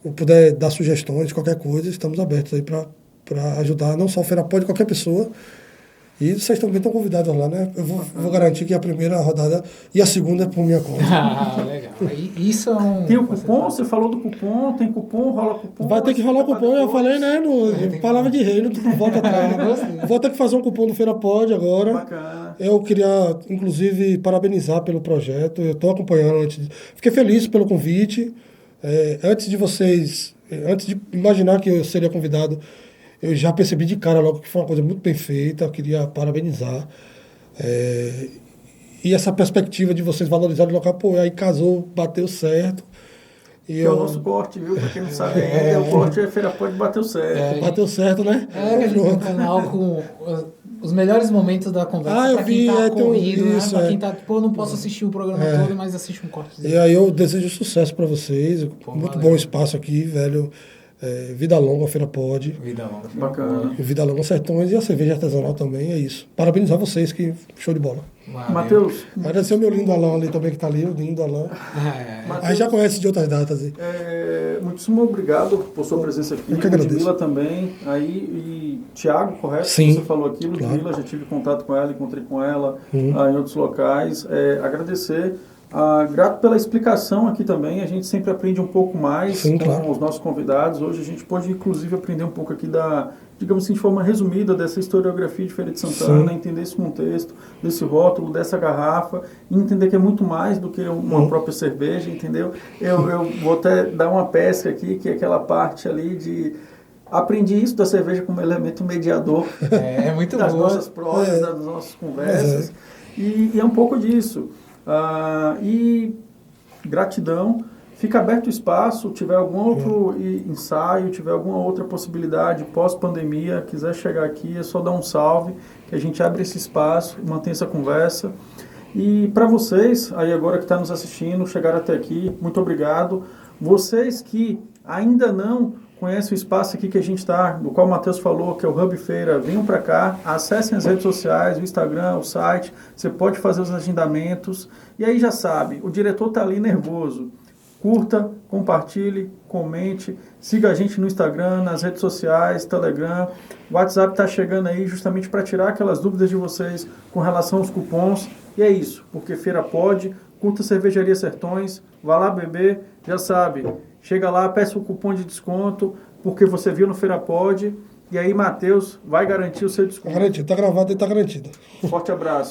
ou puder dar sugestões, qualquer coisa, estamos abertos aí para ajudar, não só o Feira Pod, qualquer pessoa. E vocês também estão convidados lá, né? Eu vou garantir que a primeira rodada e a segunda é por minha conta. Legal. Isso é um... Tem o cupom? Você falou do cupom, tem cupom, rola cupom. Vai ter que rolar o cupom, eu falei, né? Palavra de rei, não volta atrás. Vou ter que fazer um cupom do Feira Pod agora. Bacana. Eu queria, inclusive, parabenizar pelo projeto. Eu estou acompanhando. Fiquei feliz pelo convite. Antes de imaginar que eu seria convidado, eu já percebi de cara logo que foi uma coisa muito bem feita. Eu queria parabenizar. E essa perspectiva de vocês valorizarem o local, aí casou, bateu certo. Que é o nosso corte, viu? Pra quem não sabe ainda, o corte Feira Pod bateu certo. Bateu certo, né? Que a gente tem um canal com os melhores momentos da conversa pra quem tá corrido, né? Pra quem tá, não posso assistir o programa todo, mas assiste um cortezinho. E aí eu desejo sucesso pra vocês. Muito bom espaço aqui, velho. Vida longa, Feira Pod. Vida longa. Bacana. Vida longa, Sertões e a cerveja artesanal também, é isso. Parabenizar vocês, que show de bola. Matheus. Agradecer o meu lindo Alain ali também, que tá ali, o lindo Alain. Aí já conhece de outras datas aí. Muitíssimo obrigado por sua presença aqui. Eu que agradeço. Ludmila também. E Thiago, correto? Sim. Você falou aqui, Ludmila, claro. Já tive contato com ela, encontrei com ela em outros locais. Agradecer. Grato pela explicação aqui também, a gente sempre aprende um pouco mais. Sim, com claro. Os nossos convidados. Hoje a gente pode, inclusive, aprender um pouco aqui digamos assim, de forma resumida, dessa historiografia de Feira de Santana, entender esse contexto, desse rótulo, dessa garrafa, e entender que é muito mais do que uma própria cerveja, entendeu? Eu vou até dar uma pesca aqui, que é aquela parte ali de... Aprendi isso da cerveja como elemento mediador muito das boa. Nossas prosas, das nossas conversas, e é um pouco disso. E gratidão, fica aberto o espaço, tiver algum outro ensaio, tiver alguma outra possibilidade pós-pandemia, quiser chegar aqui, é só dar um salve, que a gente abre esse espaço, mantém essa conversa. E para vocês, aí agora que está nos assistindo, chegaram até aqui, muito obrigado. Vocês que ainda não conhecem o espaço aqui que a gente está, do qual o Matheus falou, que é o Hub Feira, venham para cá, acessem as redes sociais, o Instagram, o site, você pode fazer os agendamentos, e aí já sabe, o diretor está ali nervoso. Curta, compartilhe, comente, siga a gente no Instagram, nas redes sociais, Telegram, o WhatsApp está chegando aí justamente para tirar aquelas dúvidas de vocês com relação aos cupons, e é isso, porque Feira Pod, curta Cervejaria Sertões, vá lá beber, já sabe, chega lá, peça o cupom de desconto, porque você viu no Feira Pod, e aí Matheus vai garantir o seu desconto. Tá garantido, tá gravado e tá garantido. Forte abraço.